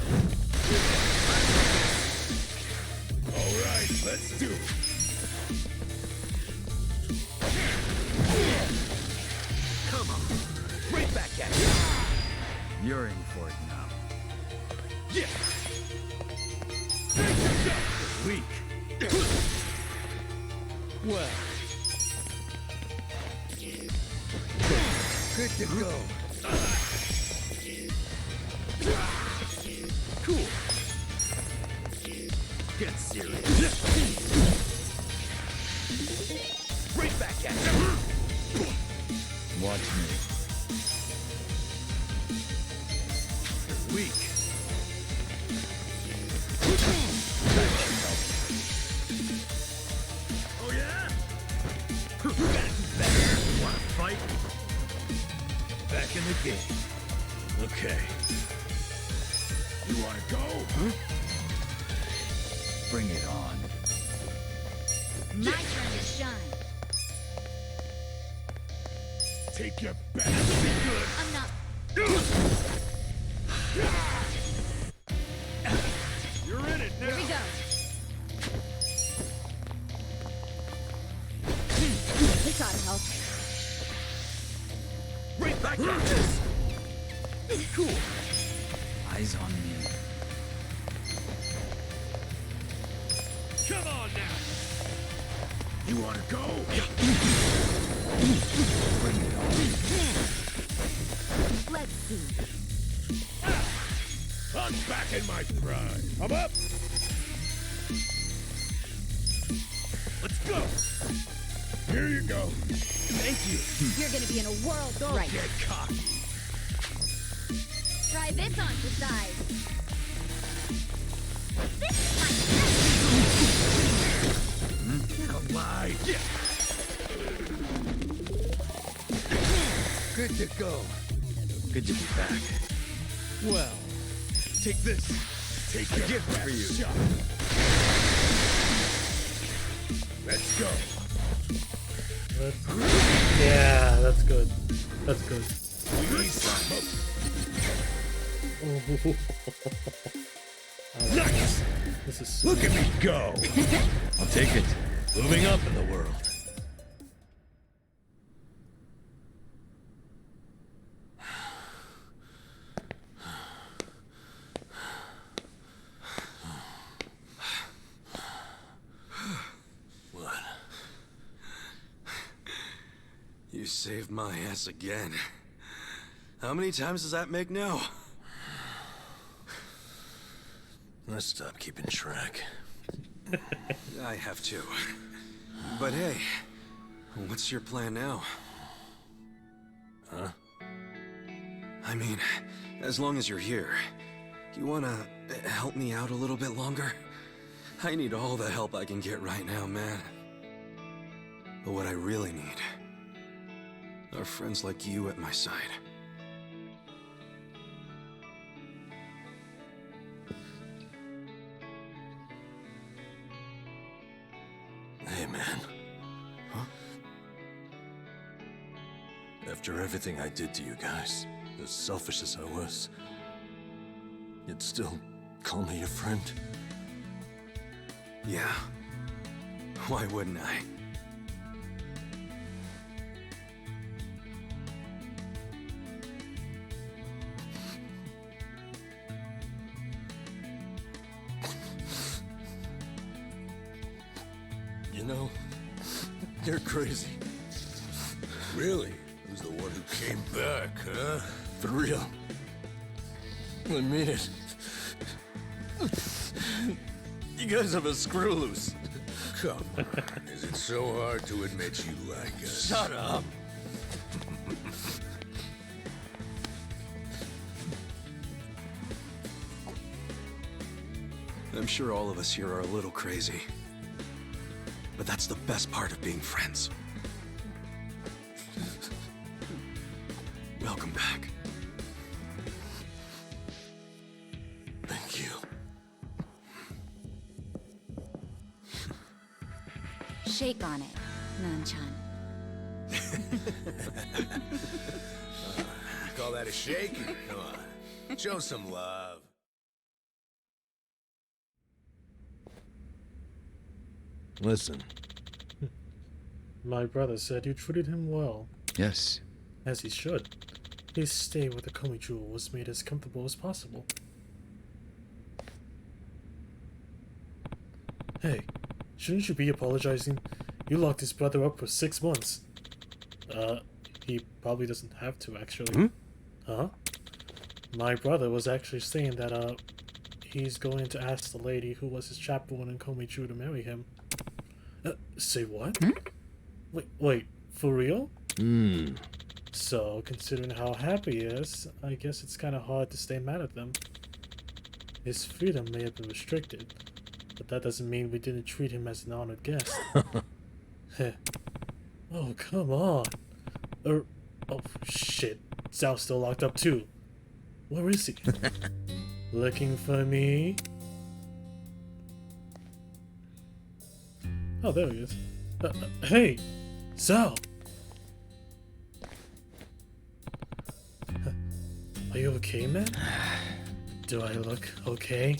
All right, let's do it. Come on. Right back at you. You're in for it now. Yeah. Weak. Well. Good to go. Cool. Get serious. Right back at you. Watch me. You're weak. Oh yeah? You gotta do better. Wanna fight? Back in the game. Okay. You wanna go? Bring it on. My turn to shine. Take your best. I'm not. You're in it now. Here we go. This ought to help. Right back at this. Cool. Eyes on me. Come on now. You wanna go? Bring it on. Let's see. I'm back in my pride. I'm up. Let's go. Here you go. Thank you. You're gonna be in a world right. Get cocky. Try this on for size. This is Not lie. Yeah. Good to go. Good to be back. Well, Take this. Take your gift best for you. shot. Let's go. Yeah, that's good. That's good. We need some. Nice. This is Look at me go. I'll take it. Moving up in the world. What? You saved my ass again. How many times does that make now? Let's stop keeping track. I have to. But hey, what's your plan now? Huh? I mean, as long as you're here, you wanna help me out a little bit longer? I need all the help I can get right now, man. But what I really need are friends like you at my side. Hey, man. Huh? After everything I did to you guys, as selfish as I was, you'd still call me your friend? Yeah. Why wouldn't I? You know, you're crazy. Really? Who's the one who came back, huh? For real. I mean it. You guys have a screw loose. Come on. Is it so hard to admit you like us? Shut up. I'm sure all of us here are a little crazy. But that's the best part of being friends. Welcome back. Thank you. Shake on it, Nan-chan. Call that a shake? Come on. Show some love. Listen, My brother said you treated him well, Yes. as he should. His stay with the Komi was made as comfortable as possible. Hey, shouldn't you be apologizing? You locked his brother up for 6 months. He probably doesn't have to, actually. Huh? My brother was actually saying that, he's going to ask the lady who was his chaperone in Komi to marry him. Say what? Wait, for real? So, considering how happy he is, I guess it's kind of hard to stay mad at them. His freedom may have been restricted, but that doesn't mean we didn't treat him as an honored guest. Heh. Oh, come on. Oh, shit. Zhao's still locked up too. Where is he? Looking for me? Oh, there he is. Hey! Zhao! Are you okay, man? Do I look okay?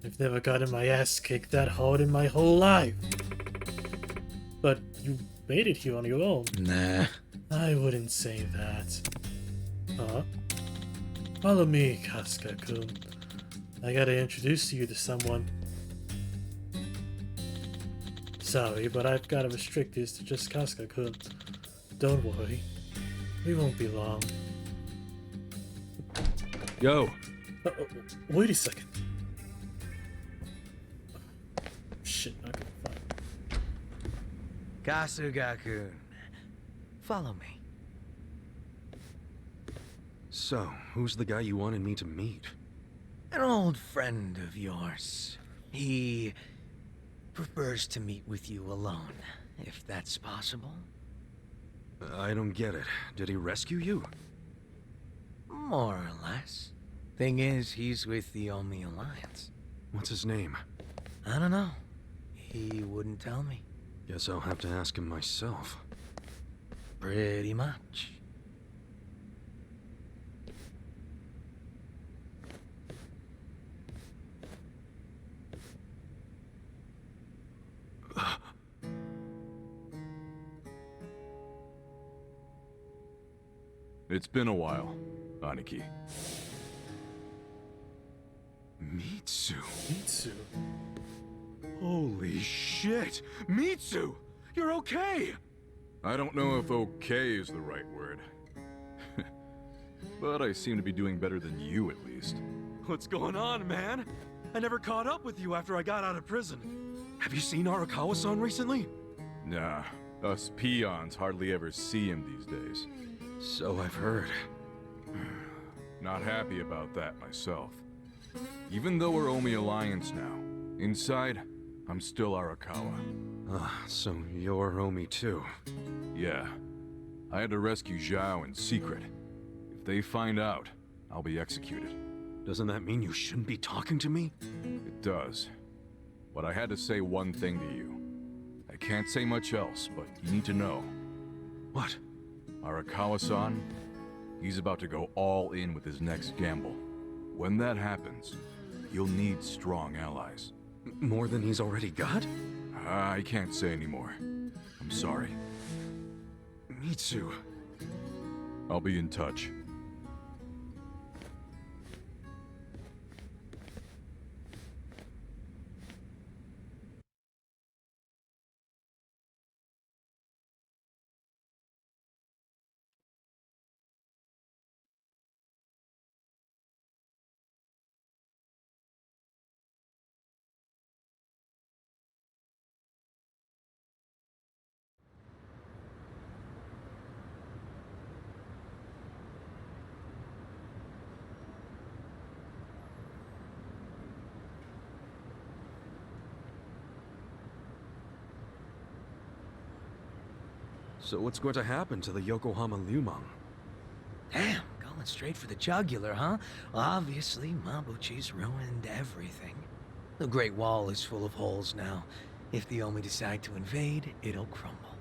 I've never gotten my ass kicked that hard in my whole life. But you made it here on your own. Nah. I wouldn't say that. Huh? Follow me, Kasuga-kun. I gotta introduce you to someone. Sorry, but I've gotta restrict this to just Kasuga-kun. Don't worry. We won't be long. Yo. Wait a second. Shit, not gonna find. Kasuga-kun, follow me. So, who's the guy you wanted me to meet? An old friend of yours. He prefers to meet with you alone, if that's possible. I don't get it. Did he rescue you? More or less. Thing is, he's with the Omi Alliance. What's his name? I don't know. He wouldn't tell me. Guess I'll have to ask him myself. Pretty much. It's been a while, Aniki. Mitsu. Mitsu. Holy shit! Mitsu! You're okay! I don't know if okay is the right word. But I seem to be doing better than you, at least. What's going on, man? I never caught up with you after I got out of prison. Have you seen Arakawa-san recently? Nah, us peons hardly ever see him these days. So I've heard. Not happy about that myself. Even though we're Omi Alliance now, inside, I'm still Arakawa. So you're Omi too. Yeah, I had to rescue Zhao in secret. If they find out, I'll be executed. Doesn't that mean you shouldn't be talking to me? It does. But I had to say one thing to you. I can't say much else, but you need to know. What? Arakawa-san, he's about to go all in with his next gamble. When that happens, you'll need strong allies. More than he's already got? I can't say anymore. I'm sorry. Mitsu. I'll be in touch. So what's going to happen to the Yokohama Liumang? Damn, going straight for the jugular, huh? Obviously, Mabuchi's ruined everything. The Great Wall is full of holes now. If the Omi decide to invade, it'll crumble.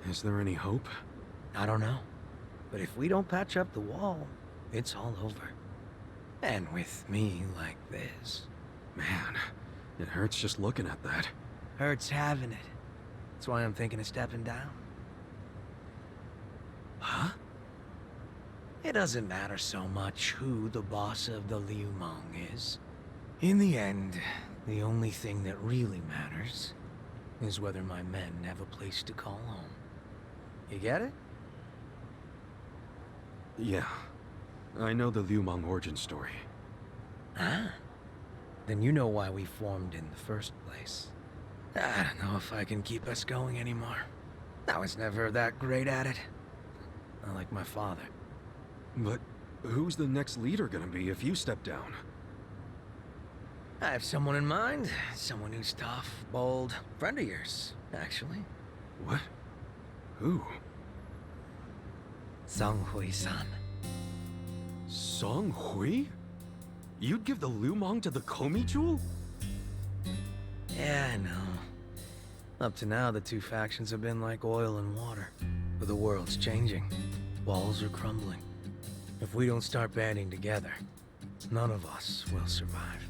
Is there any hope? I don't know. But if we don't patch up the wall, it's all over. And with me like this. Man, it hurts just looking at that. Hurts having it. That's why I'm thinking of stepping down. Huh? It doesn't matter so much who the boss of the Liumang is. In the end, the only thing that really matters is whether my men have a place to call home. You get it? Yeah. I know the Liumang origin story. Ah. Then you know why we formed in the first place. I don't know if I can keep us going anymore. I was never that great at it. Not like my father. But who's the next leader gonna be if you step down? I have someone in mind. Someone who's tough, bold. Friend of yours, actually. What? Who? Zhang Hui-san. Song Hui? You'd give the Liumang to the Komi Jewel? Yeah, I know. Up to now, the two factions have been like oil and water. But the world's changing. Walls are crumbling. If we don't start banding together, none of us will survive.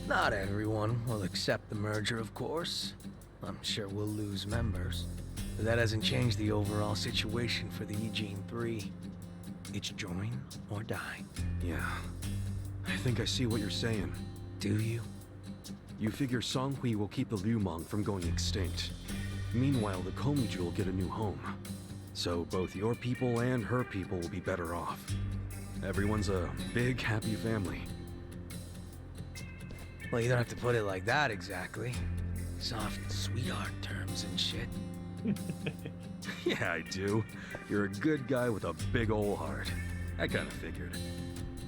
Not everyone will accept the merger, of course. I'm sure we'll lose members. But that hasn't changed the overall situation for the Ijin 3. It's join or die. Yeah. I think I see what you're saying. Do you? You figure Song Hui will keep the Liumang from going extinct. Meanwhile, the Komi Jewel get a new home. So both your people and her people will be better off. Everyone's a big, happy family. Well, you don't have to put it like that exactly. Soft sweetheart terms and shit. Yeah, I do. You're a good guy with a big ol' heart. I kinda figured.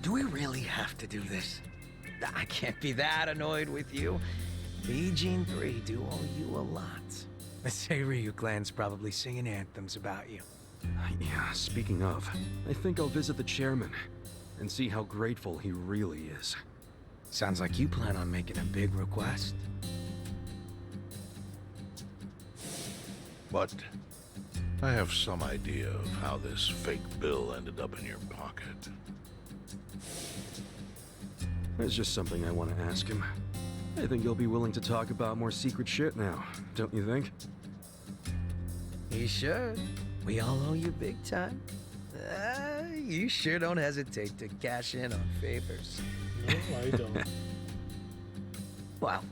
Do we really have to do this? I can't be that annoyed with you. The Ijin 3 do owe you a lot. The Seiryu clan's probably singing anthems about you. Yeah, speaking of, I think I'll visit the chairman and see how grateful he really is. Sounds like you plan on making a big request. But I have some idea of how this fake bill ended up in your pocket. There's just something I want to ask him. I think he'll be willing to talk about more secret shit now, don't you think? He should. We all owe you big time. You sure don't hesitate to cash in on favors. No, I don't. Well,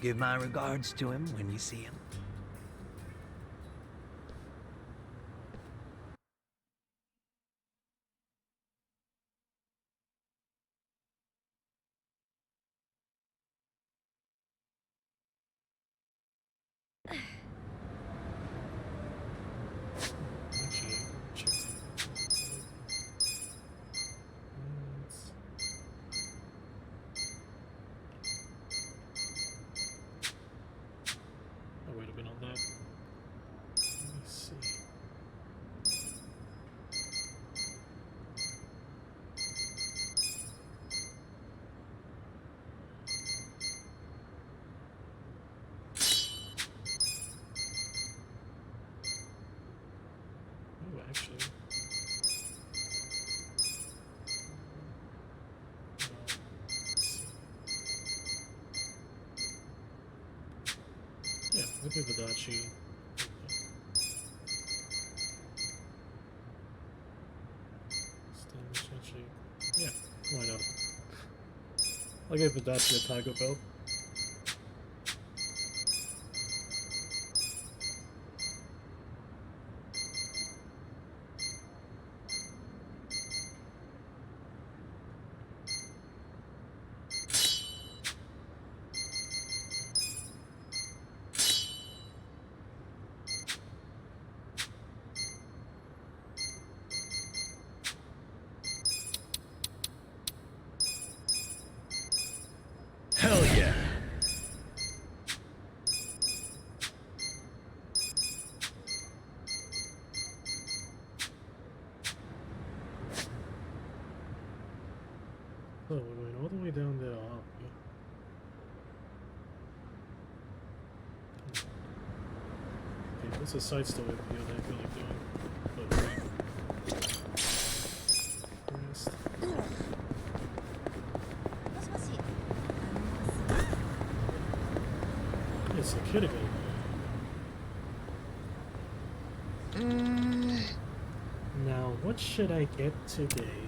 give my regards to him when you see him. actually. Yeah, look at Badachi. Yeah, why not? I'll give Badachi a Tiger Belt. Hell yeah! Oh, we're going all the way down there. Oh, yeah. Okay, there's a side story up here that I feel like doing. Rest. It's a kid again. Now, what should I get today?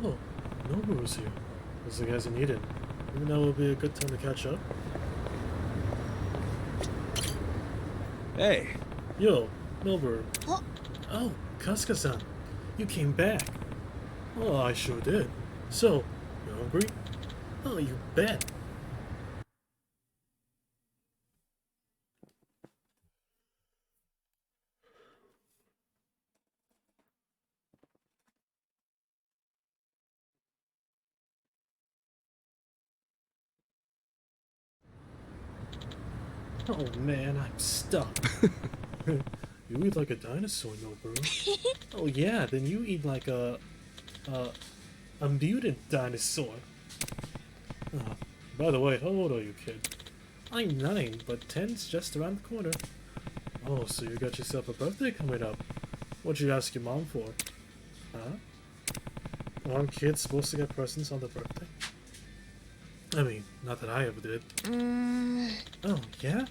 Oh, Noburu's here. Looks like he hasn't eaten. Maybe now will be a good time to catch up. Hey, Yo, Noboru. Oh, Kasuga-san. You came back. Oh, I sure did. So, you hungry? Oh, you bet. Oh man, I'm stuck. You eat like a dinosaur, Noboru. Oh yeah, then you eat like a mutant dinosaur. By the way, how old are you, kid? I'm 9, but 10's just around the corner. Oh, so you got yourself a birthday coming up. What'd you ask your mom for? Huh? Aren't kids supposed to get presents on their birthday? I mean, not that I ever did. Oh, yeah?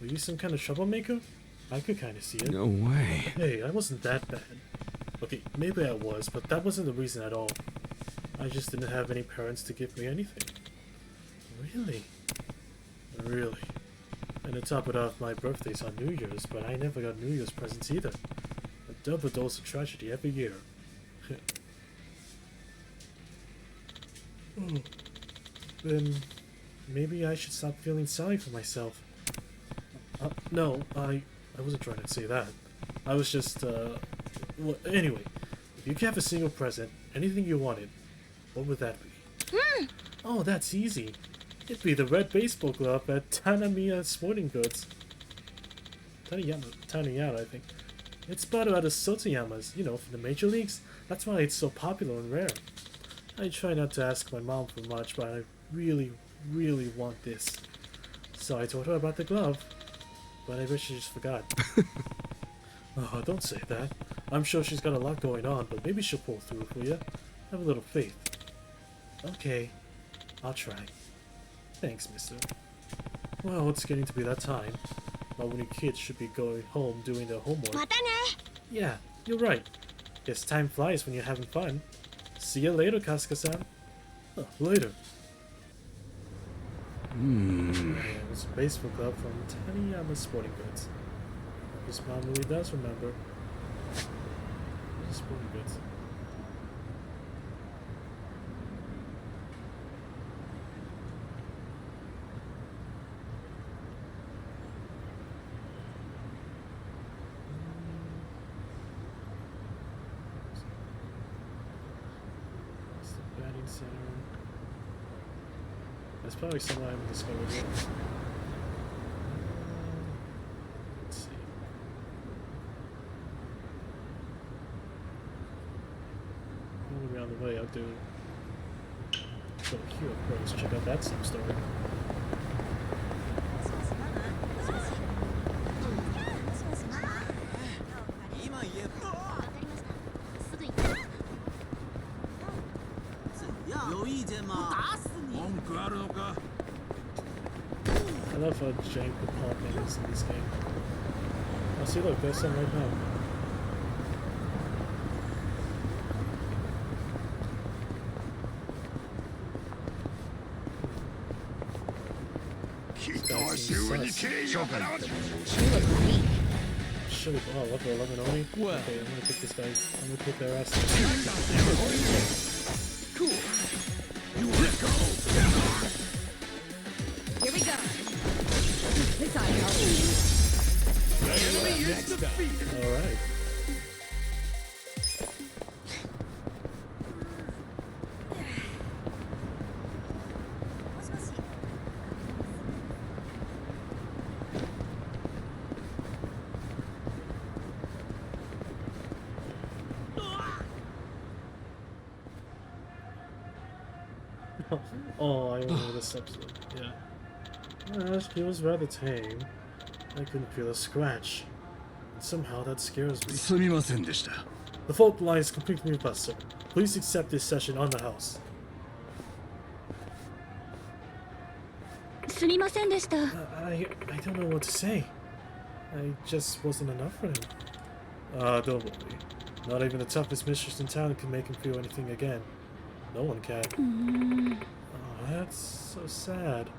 Were you some kind of troublemaker? I could kind of see it. no way. Hey, I wasn't that bad. Okay, maybe I was, but that wasn't the reason at all. I just didn't have any parents to give me anything. Really? Really? And to top it off, my birthday's on New Year's, but I never got New Year's presents either. A double dose of tragedy every year. Then maybe I should stop feeling sorry for myself. No, I wasn't trying to say that. I was just, well, anyway, if you could have a single present, anything you wanted, what would that be? Oh, that's easy. It'd be the red baseball glove at Tanamiya Sporting Goods. Taniyama, I think. It's bought out of Sotoyamas, you know, from the major leagues. That's why it's so popular and rare. I try not to ask my mom for much, but I really, really want this. So I told her about the glove, but I wish she just forgot. Oh, don't say that. I'm sure she's got a lot going on, but maybe she'll pull through for you. Have a little faith. Okay, I'll try. Thanks, mister. Well, it's getting to be that time. But when you kids should be going home doing their homework. Yeah, you're right. Guess time flies when you're having fun. See you later, Kasuga-san. Oh, later. Yeah, it was a baseball glove from Taniyama Sporting Goods. His mom really does remember. Sporting Goods. It's the batting center. That's probably somewhere I haven't discovered yet. Let's see. All around the way, I'll do. So here, let's check out that same story. すぐ行く。I love how jank the pumping is in this game. Oh, see, look, there's some right now. Shoot, oh, level 11 only? Okay, I'm gonna pick this guy. I'm gonna pick their ass. Here we go. This ought to help. Alright. Oh, I remember this episode. Yeah. He was rather tame. I couldn't feel a scratch. And somehow that scares me. The fault lies completely with us, sir. Please accept this session on the house. すみませんでした。 I don't know what to say. I just wasn't enough for him. Don't worry. Not even the toughest mistress in town can make him feel anything again. No one can. Oh, that's so sad.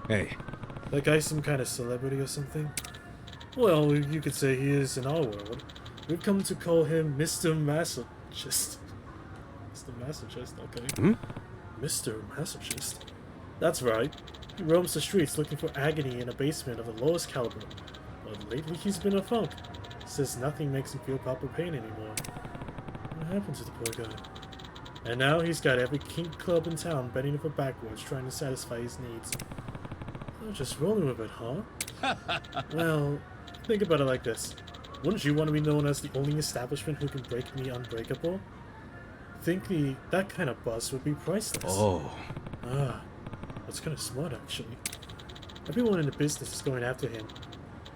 Hey. That guy's some kind of celebrity or something? Well, you could say he is in our world. We've come to call him Mr. Masochist. Mr. Masochist, okay. Mr. Masochist. That's right. He roams the streets looking for agony in a basement of the lowest caliber. But lately he's been a funk. Says nothing makes him feel proper pain anymore. What happened to the poor guy? And now he's got every kink club in town bending over backwards trying to satisfy his needs. Oh, just rolling with it, huh? Well, think about it like this. Wouldn't you want to be known as the only establishment who can break me unbreakable? Think that kind of buzz would be priceless. Oh. Ah, that's kind of smart, actually. Everyone in the business is going after him.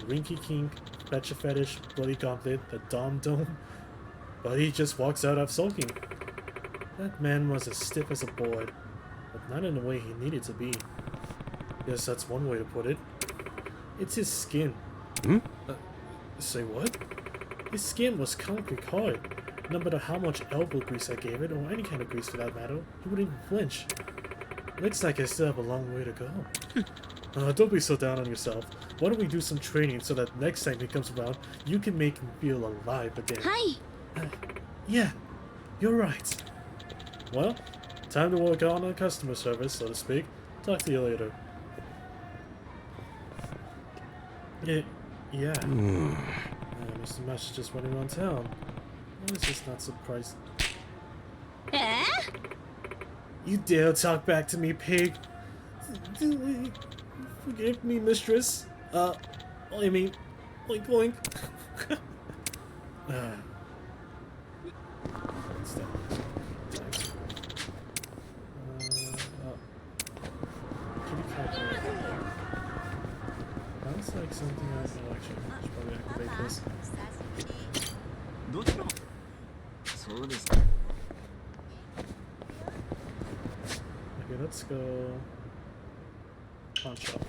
Rinky Kink, Betcha Fetish, Bloody Gauntlet, the Dom Dome. But he just walks out sulking. That man was as stiff as a board, but not in the way he needed to be. Yes, that's one way to put it. It's his skin. Say what? His skin was concrete hard. No matter how much elbow grease I gave it, or any kind of grease for that matter, he wouldn't even flinch. Looks like I still have a long way to go. Don't be so down on yourself. Why don't we do some training so that next time he comes around, you can make him feel alive again. Hi. Yeah, you're right. Well, time to work on customer service, so to speak. Talk to you later. Yeah. Mr. Mash is just running around town. Why is this not surprising? Eh? You dare talk back to me, pig? Forgive me, mistress. I mean, oink oink. What's that? Thanks. Kitty cat. Sounds like something I know actually. I should probably activate this. Okay, let's go pawn shop.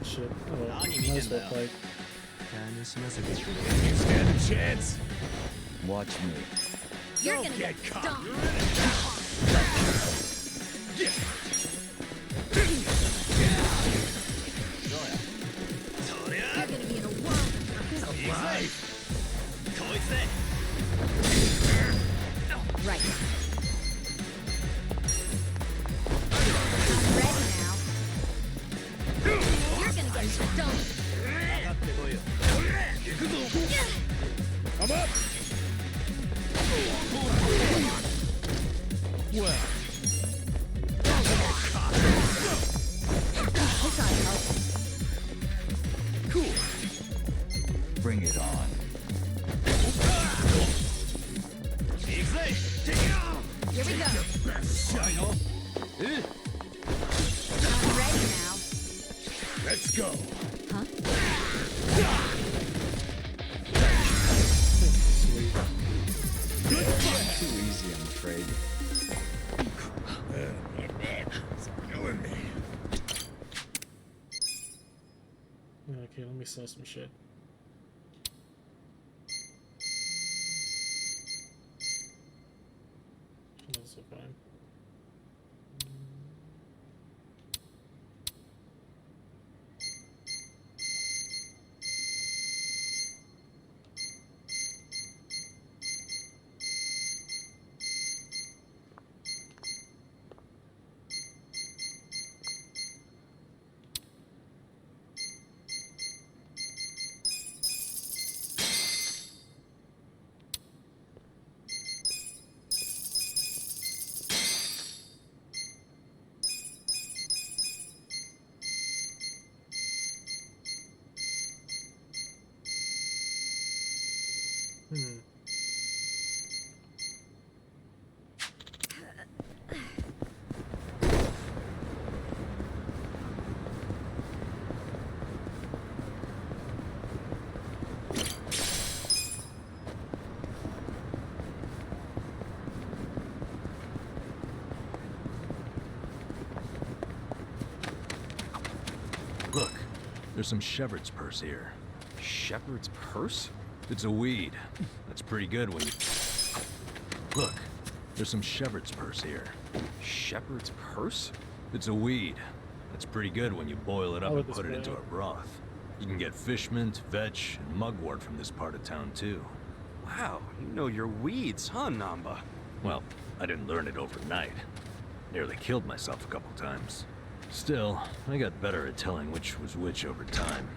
Shit. Oh, well, might as well play. You stand a chance. Watch me. You're gonna get stomped. You're gonna be in a world of right. I'm ready now. You're gonna get stomped. I'm up. well. Cool. Bring it on. Here we go. I'm ready now. Let's go. Huh? Sweet. Too easy, I'm afraid. It's killing me. Okay, let me sell some shit. That's so fine. Look, there's some shepherd's purse here. Shepherd's purse? It's a weed. That's pretty good when you... Look, there's some shepherd's purse here. Shepherd's purse? It's a weed. That's pretty good when you boil it up Oh, and this put it way. into a broth. You can get fish mint, vetch, and mugwort from this part of town too. Wow, you know your weeds, huh, Namba? Well, I didn't learn it overnight. Nearly killed myself a couple times. Still, I got better at telling which was which over time.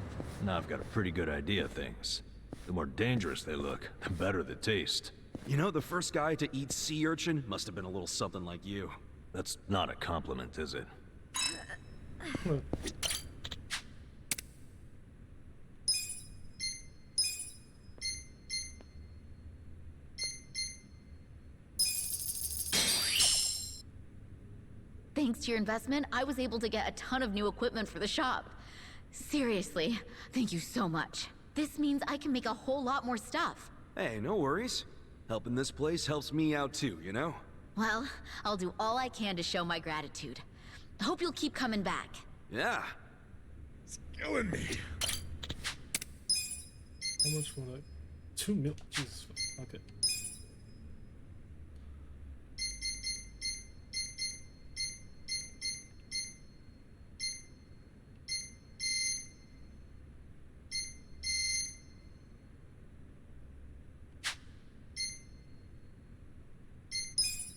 Now I've got a pretty good idea of things. The more dangerous they look, the better the taste. You know, the first guy to eat sea urchin must have been a little something like you. That's not a compliment, is it? Thanks to your investment, I was able to get a ton of new equipment for the shop. Seriously, thank you so much. This means I can make a whole lot more stuff. Hey, no worries. Helping this place helps me out too, you know? Well, I'll do all I can to show my gratitude. Hope you'll keep coming back. Yeah. It's killing me. How much for that? 2 mil. Jesus. Okay.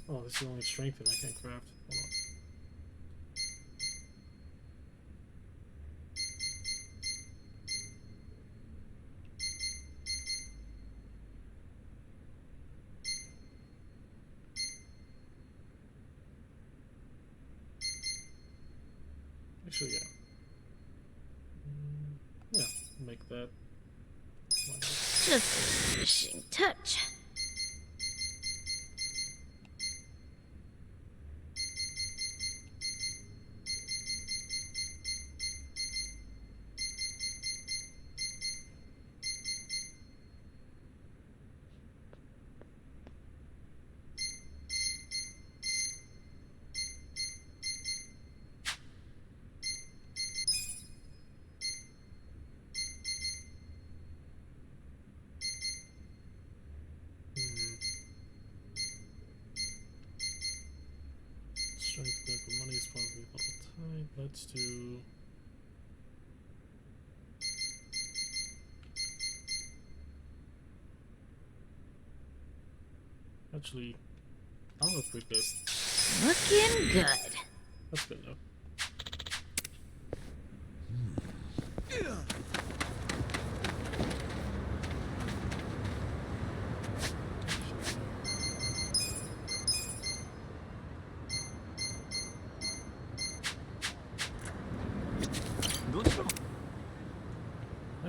Oh, this is only strengthened. I can't craft. Hold on. Actually, yeah. Yeah, make that. Just a finishing touch. Strength, but money is probably a little tight. Let's do. Actually, I'll upgrade this. Looking good. That's good though.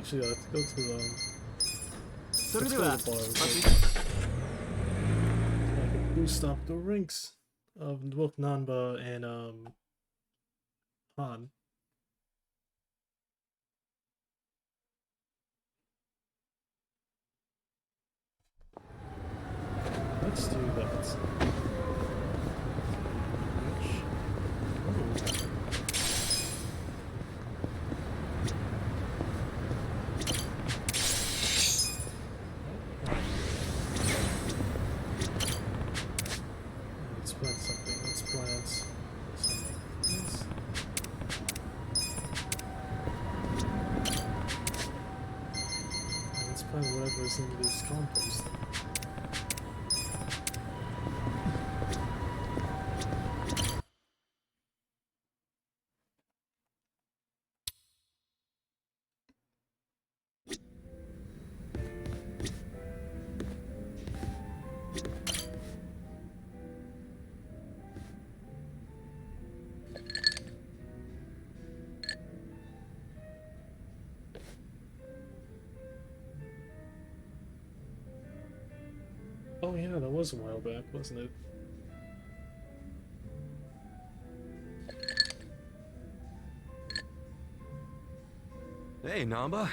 Actually, let's go to let's go to the bar. I can boost up the ranks of both Nanba and Han. Let's do that. Let's plant something. Let's plant some things. Let's plant whatever is in this compost. Oh yeah, that was a while back, wasn't it? Hey, Namba.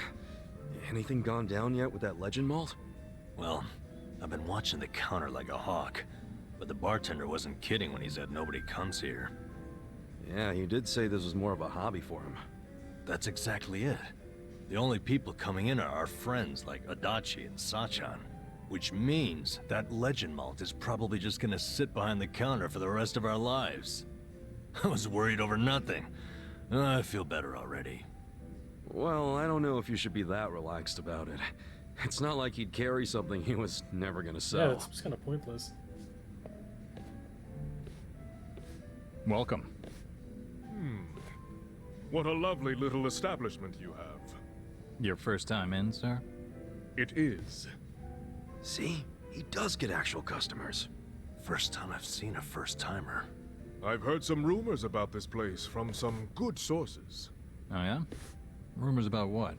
Anything gone down yet with that legend malt? Well, I've been watching the counter like a hawk, but the bartender wasn't kidding when he said nobody comes here. Yeah, you did say this was more of a hobby for him. That's exactly it. The only people coming in are our friends like Adachi and Sachan, which means that legend malt is probably just gonna sit behind the counter for the rest of our lives. I was worried over nothing. I feel better already. Well, I don't know if you should be that relaxed about it. It's not like he'd carry something he was never gonna sell. Yeah, it's kind of pointless. Welcome. What a lovely little establishment you have. Your first time in, sir? It is. See? He does get actual customers. First time I've seen a first-timer. I've heard some rumors about this place from some good sources. Oh yeah? Rumors about what?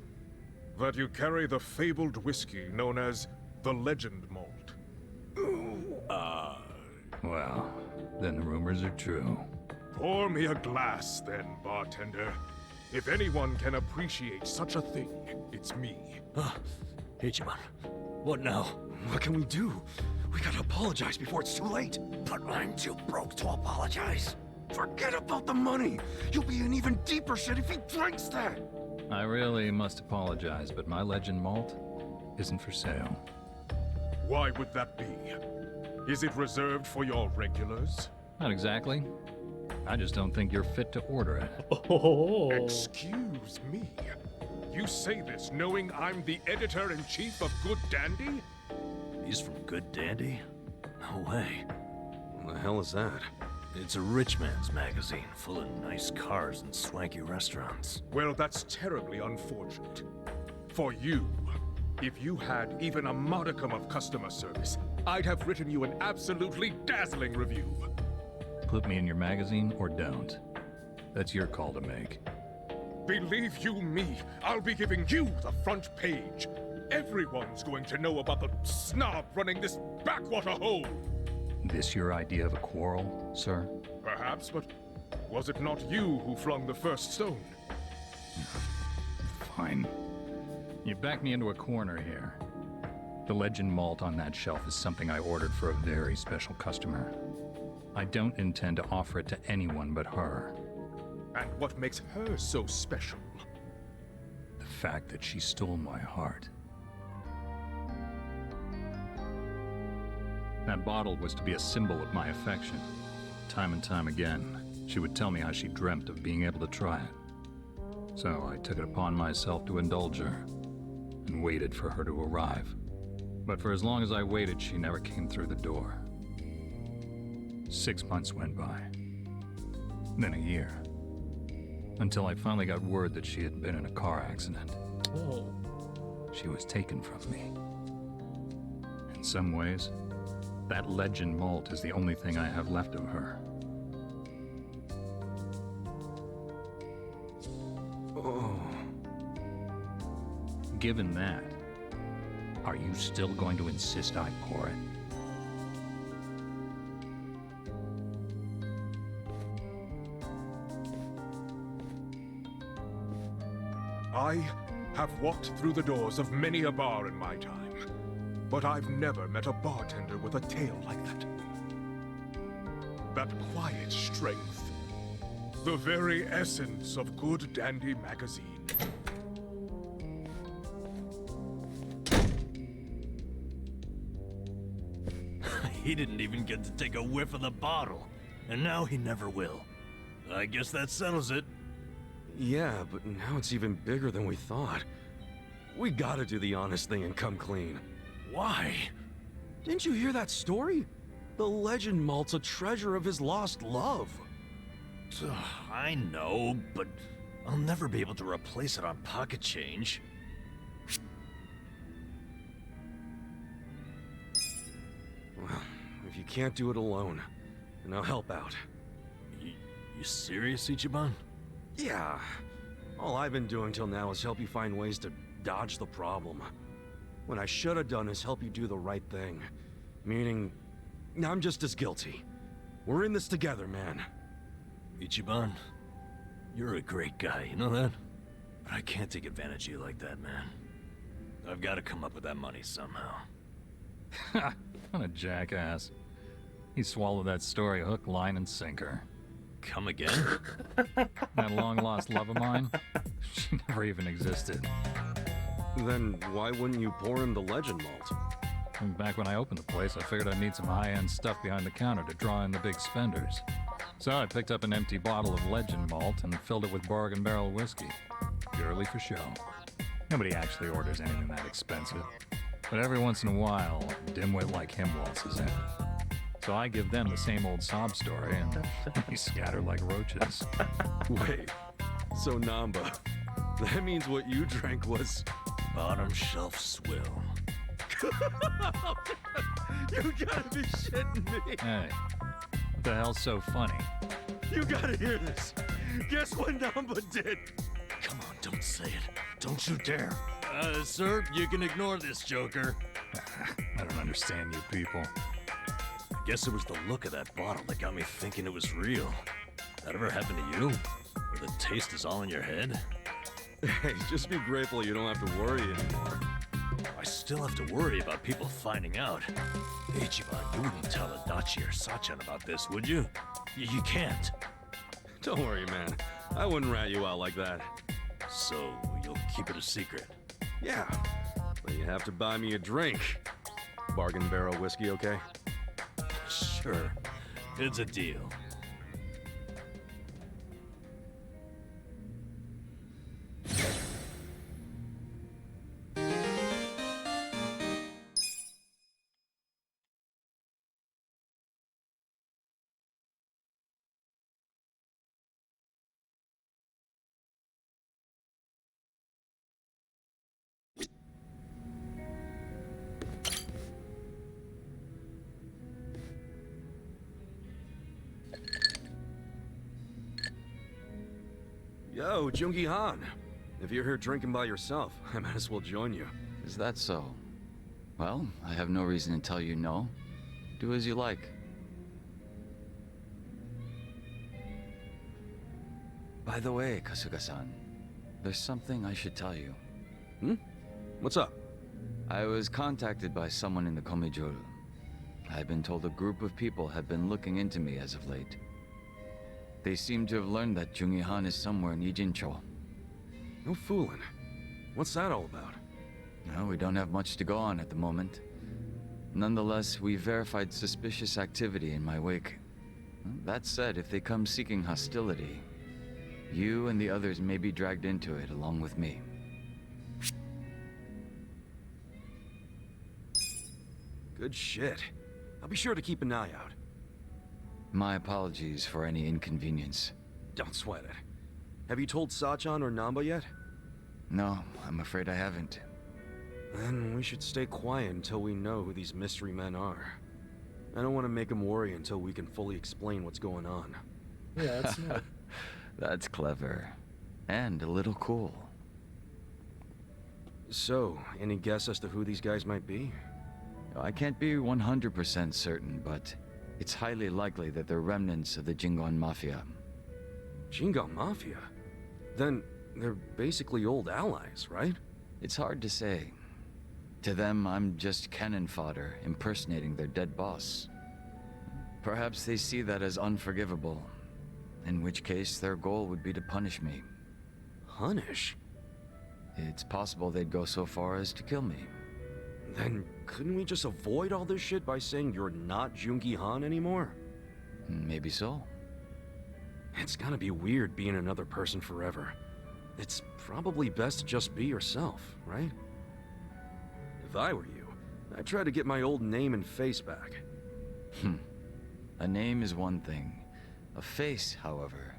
That you carry the fabled whiskey known as the Legend Malt. Well, then the rumors are true. Pour me a glass, then, bartender. If anyone can appreciate such a thing, it's me. Ichiban, what now? What can we do? We gotta apologize before it's too late. But I'm too broke to apologize. Forget about the money! You'll be in even deeper shit if he drinks that! I really must apologize, but my legend malt isn't for sale. Why would that be? Is it reserved for your regulars? Not exactly. I just don't think you're fit to order it. Oh. Excuse me. You say this knowing I'm the editor-in-chief of Good Dandy? He's from Good Dandy? No way. What the hell is that? It's a rich man's magazine, full of nice cars and swanky restaurants. Well, that's terribly unfortunate. For you, if you had even a modicum of customer service, I'd have written you an absolutely dazzling review. Put me in your magazine or don't. That's your call to make. Believe you me, I'll be giving you the front page. Everyone's going to know about the snob running this backwater hole. This your idea of a quarrel, sir? Perhaps, but was it not you who flung the first stone? Fine. You backed me into a corner here. The legend malt on that shelf is something I ordered for a very special customer. I don't intend to offer it to anyone but her. And what makes her so special? The fact that she stole my heart. That bottle was to be a symbol of my affection. Time and time again, she would tell me how she dreamt of being able to try it. So I took it upon myself to indulge her, and waited for her to arrive. But for as long as I waited, she never came through the door. 6 months went by. Then a year. Until I finally got word that she had been in a car accident. Oh. She was taken from me. In some ways, that legend malt is the only thing I have left of her. Oh. Given that, are you still going to insist I pour it? I have walked through the doors of many a bar in my time, but I've never met a bartender with a tale like that. That quiet strength. The very essence of good dandy magazine. He didn't even get to take a whiff of the bottle, and now he never will. I guess that settles it. Yeah, but now it's even bigger than we thought. We gotta do the honest thing and come clean. Why? Didn't you hear that story? The legend malt's a treasure of his lost love. I know, but I'll never be able to replace it on pocket change. Well, if you can't do it alone, then I'll help out. You serious, Ichiban? Yeah. All I've been doing till now is help you find ways to dodge the problem. What I should have done is help you do the right thing. Meaning, I'm just as guilty. We're in this together, man. Ichiban, you're a great guy, you know that? But I can't take advantage of you like that, man. I've got to come up with that money somehow. Ha! What a jackass. He swallowed that story hook, line, and sinker. Come again? That long-lost love of mine? She never even existed. Then why wouldn't you pour him the legend malt? Back when I opened the place, I figured I'd need some high-end stuff behind the counter to draw in the big spenders. So I picked up an empty bottle of legend malt and filled it with bargain barrel whiskey. Purely for show. Nobody actually orders anything that expensive. But every once in a while, a dimwit like him waltzes in. So I give them the same old sob story, and we scatter like roaches. Wait, so Namba, that means what you drank was... Bottom shelf swill. You gotta be shitting me! Hey, what the hell's so funny? You gotta hear this! Guess what Namba did? Come on, don't say it. Don't you dare. Sir, you can ignore this, Joker. I don't understand you people. I guess it was the look of that bottle that got me thinking it was real. That ever happened to you? Where the taste is all in your head? Hey, just be grateful you don't have to worry anymore. I still have to worry about people finding out. Ichiban, you wouldn't tell Adachi or Sachan about this, would you? You can't. Don't worry, man. I wouldn't rat you out like that. So, you'll keep it a secret? Yeah, but you have to buy me a drink. Bargain barrel whiskey, okay? Sure. It's a deal. Yo, Jungi Han. If you're here drinking by yourself, I might as well join you. Is that so? Well, I have no reason to tell you no. Do as you like. By the way, Kasuga-san, there's something I should tell you. What's up? I was contacted by someone in the Komijuru. I've been told a group of people have been looking into me as of late. They seem to have learned that Jungi Han is somewhere in Ijincho. No fooling. What's that all about? No, we don't have much to go on at the moment. Nonetheless, we verified suspicious activity in my wake. That said, if they come seeking hostility, you and the others may be dragged into it along with me. Good shit. I'll be sure to keep an eye out. My apologies for any inconvenience. Don't sweat it. Have you told Sachan or Namba yet? No, I'm afraid I haven't. Then we should stay quiet until we know who these mystery men are. I don't want to make them worry until we can fully explain what's going on. Yeah, that's smart. That's clever. And a little cool. So, any guess as to who these guys might be? I can't be 100% certain, but it's highly likely that they're remnants of the Jingon Mafia. Jingon Mafia? Then they're basically old allies, right? It's hard to say. To them, I'm just cannon fodder, impersonating their dead boss. Perhaps they see that as unforgivable, in which case their goal would be to punish me. Punish? It's possible they'd go so far as to kill me. Then couldn't we just avoid all this shit by saying you're not Jungi Han anymore? Maybe so. It's gotta be weird being another person forever. It's probably best to just be yourself, right? If I were you, I'd try to get my old name and face back. A name is one thing. A face, however,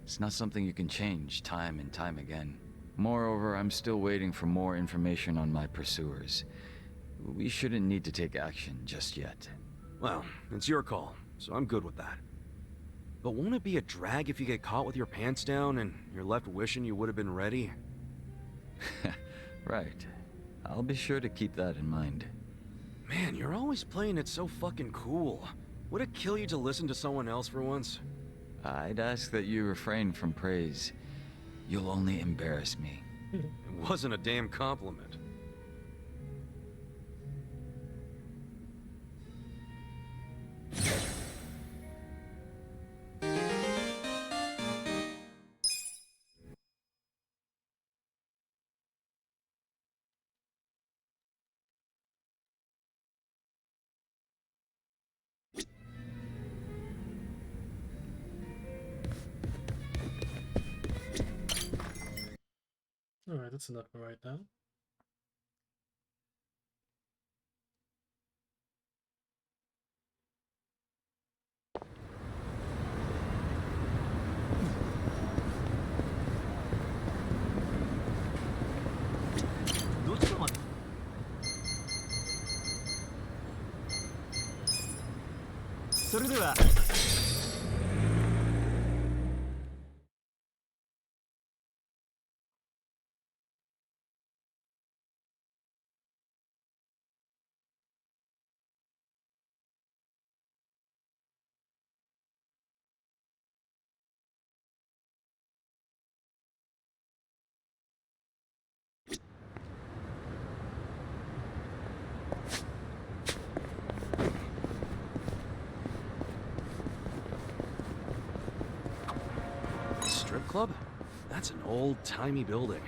it's not something you can change time and time again. Moreover, I'm still waiting for more information on my pursuers. We shouldn't need to take action just yet. Well, it's your call, so I'm good with that. But won't it be a drag if you get caught with your pants down and you're left wishing you would have been ready? Right. I'll be sure to keep that in mind. Man, you're always playing it so fucking cool. Would it kill you to listen to someone else for once? I'd ask that you refrain from praise. You'll only embarrass me. It wasn't a damn compliment. Alright, that's enough for right now. Strip club? That's an old-timey building.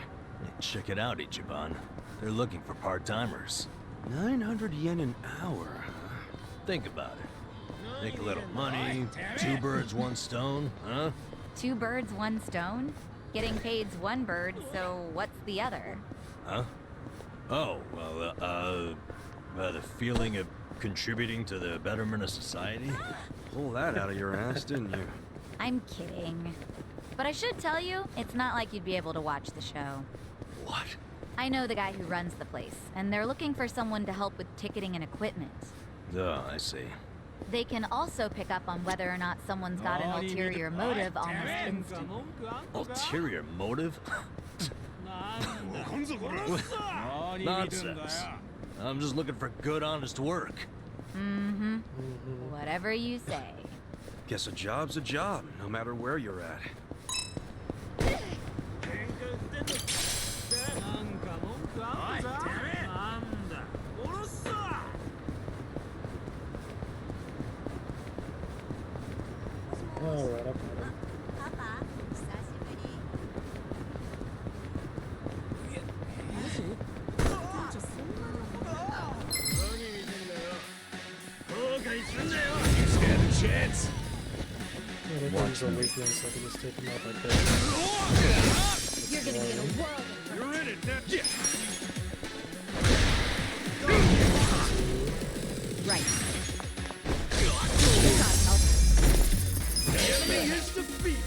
Hey, check it out, Ichiban. They're looking for part-timers. 900 yen an hour, huh? Think about it. Make a little money, two birds, one stone, huh? Two birds, one stone? Getting paid's one bird, so what's the other? Huh? Oh, well, the feeling of contributing to the betterment of society? Pull that out of your ass, didn't you? I'm kidding. But I should tell you, it's not like you'd be able to watch the show. What? I know the guy who runs the place, and they're looking for someone to help with ticketing and equipment. Oh, I see. They can also pick up on whether or not someone's got an ulterior motive almost instantly. Ulterior motive? Nonsense. I'm just looking for good, honest work. Mm-hmm. Whatever you say. Guess a job's a job, no matter where you're at. Alright, up. Stand a chance. Watch a weak link, so I can just take him out like that. You're gonna be in a whirl. You're in it now. Right. The enemy is defeated.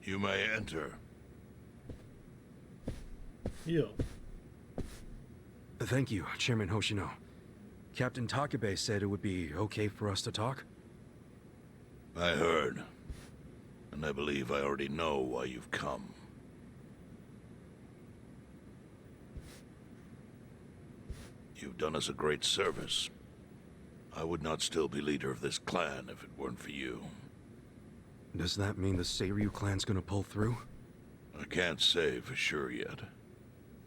You may enter. Yo. Thank you, Chairman Hoshino. Captain Takabe said it would be okay for us to talk? I heard. And I believe I already know why you've come. You've done us a great service. I would not still be leader of this clan if it weren't for you. Does that mean the Seiryu clan's gonna pull through? I can't say for sure yet.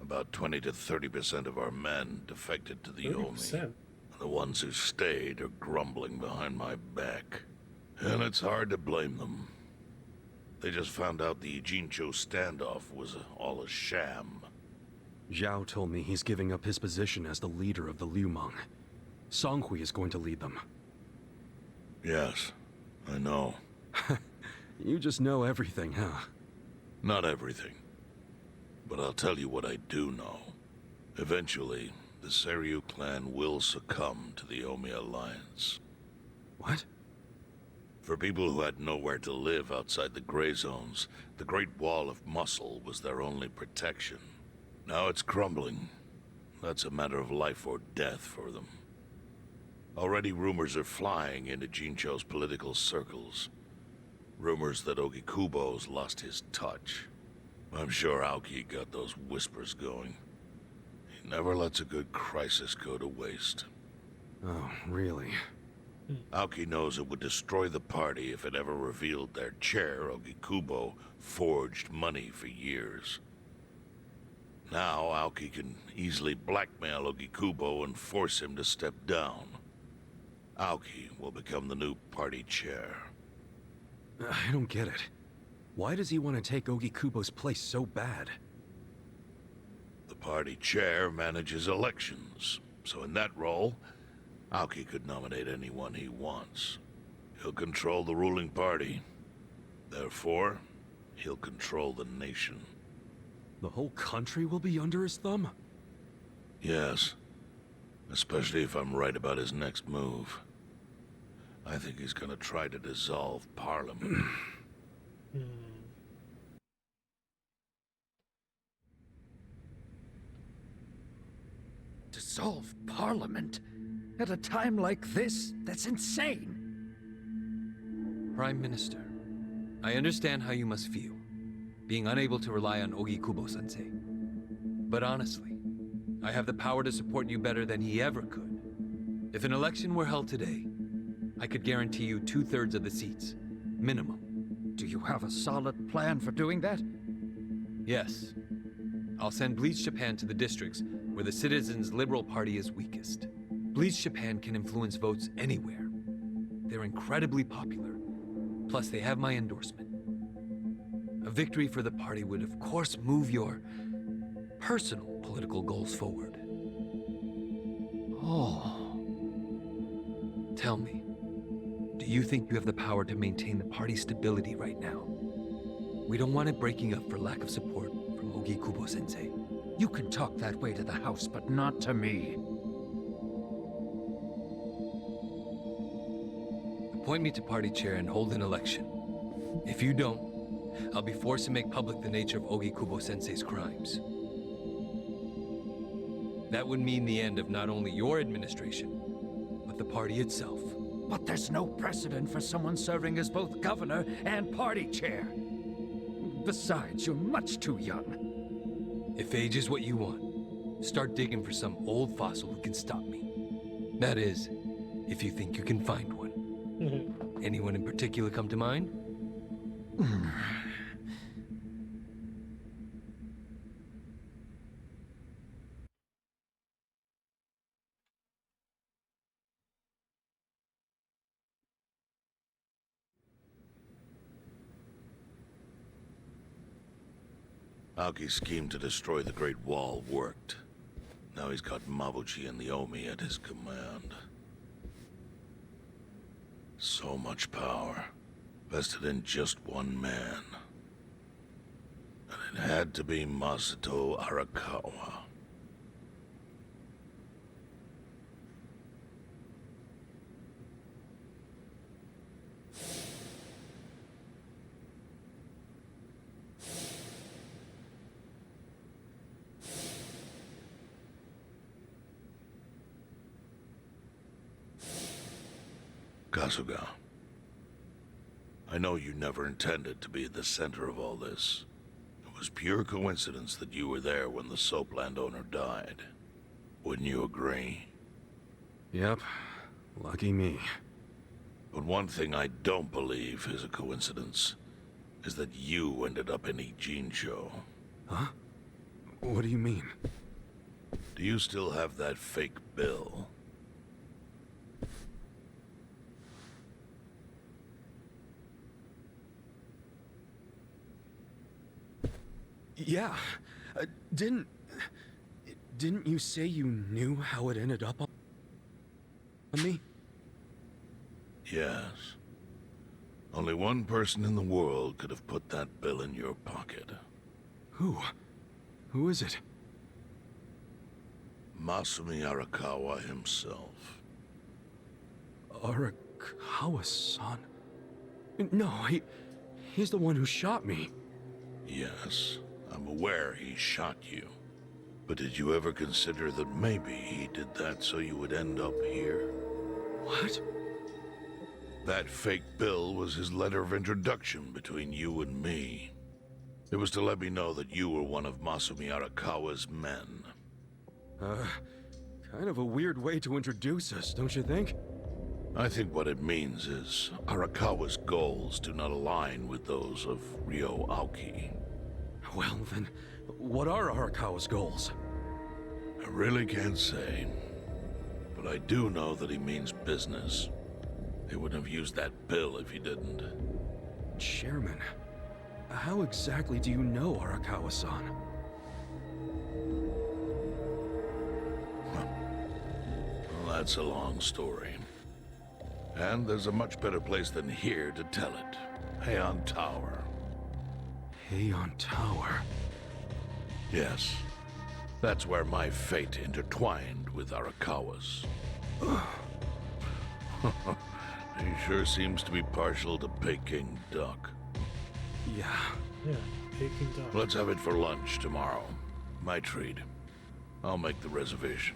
About 20 to 30% of our men defected to the Omi. 30%? The ones who stayed are grumbling behind my back. And it's hard to blame them. They just found out the Ijincho standoff was all a sham. Zhao told me he's giving up his position as the leader of the Liumang. Songhui is going to lead them. Yes, I know. You just know everything, huh? Not everything. But I'll tell you what I do know. Eventually, the Seiryu clan will succumb to the Omi Alliance. What? For people who had nowhere to live outside the gray zones, the Great Wall of Muscle was their only protection. Now it's crumbling. That's a matter of life or death for them. Already rumors are flying into Ijincho's political circles. Rumors that Ogikubo's lost his touch. I'm sure Aoki got those whispers going. He never lets a good crisis go to waste. Oh, really? Aoki knows it would destroy the party if it ever revealed their chair, Ogikubo, forged money for years. Now, Aoki can easily blackmail Ogikubo and force him to step down. Aoki will become the new party chair. I don't get it. Why does he want to take Ogikubo's place so bad? The party chair manages elections, so in that role, Aoki could nominate anyone he wants. He'll control the ruling party. Therefore, he'll control the nation. The whole country will be under his thumb? Yes. Especially if I'm right about his next move. I think he's gonna try to dissolve Parliament. Dissolve Parliament? At a time like this? That's insane! Prime Minister, I understand how you must feel, being unable to rely on Ogikubo-sensei. But honestly, I have the power to support you better than he ever could. If an election were held today, I could guarantee you 2/3 of the seats, minimum. Do you have a solid plan for doing that? Yes. I'll send Bleach Japan to the districts where the Citizens' Liberal Party is weakest. Bleach Japan can influence votes anywhere. They're incredibly popular. Plus, they have my endorsement. A victory for the party would, of course, move your personal political goals forward. Oh. Tell me, do you think you have the power to maintain the party's stability right now? We don't want it breaking up for lack of support from Ogikubo-sensei. You can talk that way to the house, but not to me. Appoint me to party chair and hold an election. If you don't, I'll be forced to make public the nature of Ogikubo-sensei's crimes. That would mean the end of not only your administration, but the party itself. But there's no precedent for someone serving as both governor and party chair. Besides, you're much too young. If age is what you want, start digging for some old fossil who can stop me. That is, if you think you can find one. Anyone in particular come to mind? Aoki's scheme to destroy the Great Wall worked. Now he's got Mabuchi and the Omi at his command. So much power, vested in just one man. And it had to be Masato Arakawa. Kasuga, I know you never intended to be at the center of all this. It was pure coincidence that you were there when the soap landowner died. Wouldn't you agree? Yep. Lucky me. But one thing I don't believe is a coincidence is that you ended up in Ijincho. Huh? What do you mean? Do you still have that fake bill? Yeah. Didn't you say you knew how it ended up on me? Yes. Only one person in the world could have put that bill in your pocket. Who? Who is it? Masumi Arakawa himself. Arakawa-san? No, he's the one who shot me. Yes, I'm aware he shot you. But did you ever consider that maybe he did that so you would end up here? What? That fake bill was his letter of introduction between you and me. It was to let me know that you were one of Masumi Arakawa's men. Kind of a weird way to introduce us, don't you think? I think what it means is Arakawa's goals do not align with those of Ryo Aoki. Well, then, what are Arakawa's goals? I really can't say. But I do know that he means business. He wouldn't have used that bill if he didn't. Chairman, how exactly do you know Arakawa-san? Well, that's a long story. And there's a much better place than here to tell it. Heian Tower. Heian Tower? Yes. That's where my fate intertwined with Arakawa's. He sure seems to be partial to Peking duck. Yeah. Yeah, Peking duck. Let's have it for lunch tomorrow. My treat. I'll make the reservation.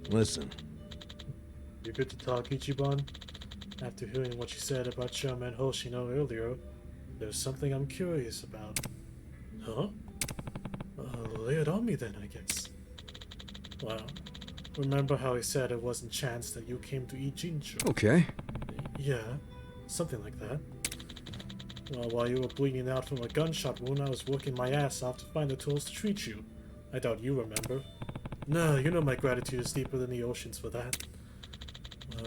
Listen. You're good to talk, Ichiban? After hearing what you said about Chairman Hoshino earlier, there's something I'm curious about. Huh? Lay it on me then, I guess. Well, remember how he said it wasn't chance that you came to Ijincho? Okay. Yeah, something like that. Well, while you were bleeding out from a gunshot wound, I was working my ass off to find the tools to treat you. I doubt you remember. No, you know my gratitude is deeper than the oceans for that.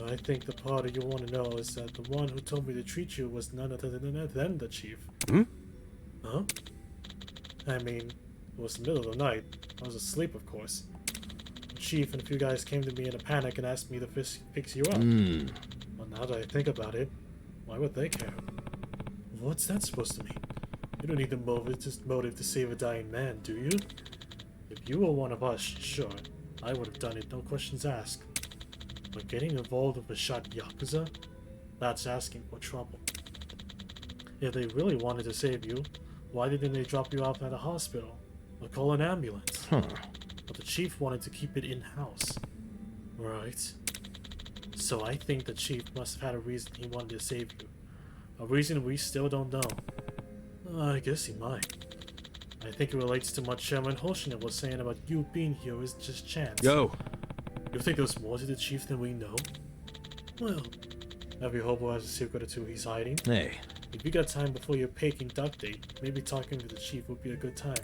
I think the part you want to know is that the one who told me to treat you was none other than the chief. Hmm? Huh? I mean, it was the middle of the night. I was asleep, of course. The chief and a few guys came to me in a panic and asked me to fix you up. Well, now that I think about it, why would they care? What's that supposed to mean? You don't need the motive to save a dying man, do you? If you were one of us, sure, I would have done it, no questions asked. But getting involved with a shot Yakuza? That's asking for trouble. If they really wanted to save you, why didn't they drop you off at a hospital? Or call an ambulance? Huh. But the chief wanted to keep it in-house. Right. So I think the chief must have had a reason he wanted to save you. A reason we still don't know. I guess he might. I think it relates to what Chairman Hoshino was saying about you being here is just chance. Yo! You think there's more to the chief than we know? Well, Every hobo has a secret or two he's hiding. Hey. If you got time before your Peking duck date, maybe talking to the chief would be a good time.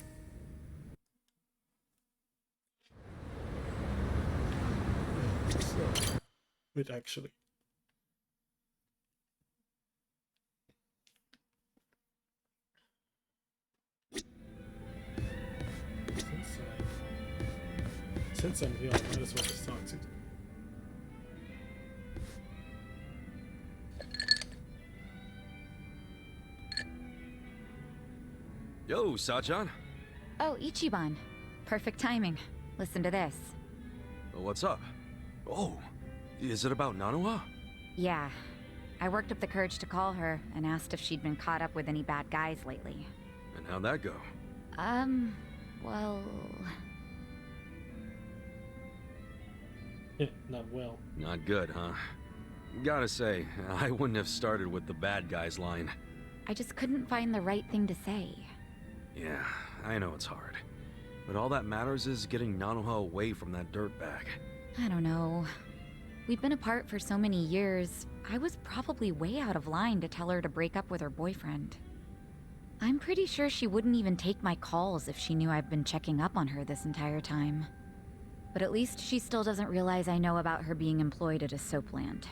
Wait, actually. Since I'm here, I might as well just talk to. Yo, Sachan. Oh, Ichiban. Perfect timing. Listen to this. What's up? Oh, is it about Nanoha? Yeah. I worked up the courage to call her and asked if she'd been caught up with any bad guys lately. And how'd that go? Well... Not well. Not good, huh? Gotta say, I wouldn't have started with the bad guys line. I just couldn't find the right thing to say. Yeah, I know it's hard. But all that matters is getting Nanoha away from that dirtbag. I don't know. We'd been apart for so many years, I was probably way out of line to tell her to break up with her boyfriend. I'm pretty sure she wouldn't even take my calls if she knew I've been checking up on her this entire time. But at least she still doesn't realize I know about her being employed at a soapland.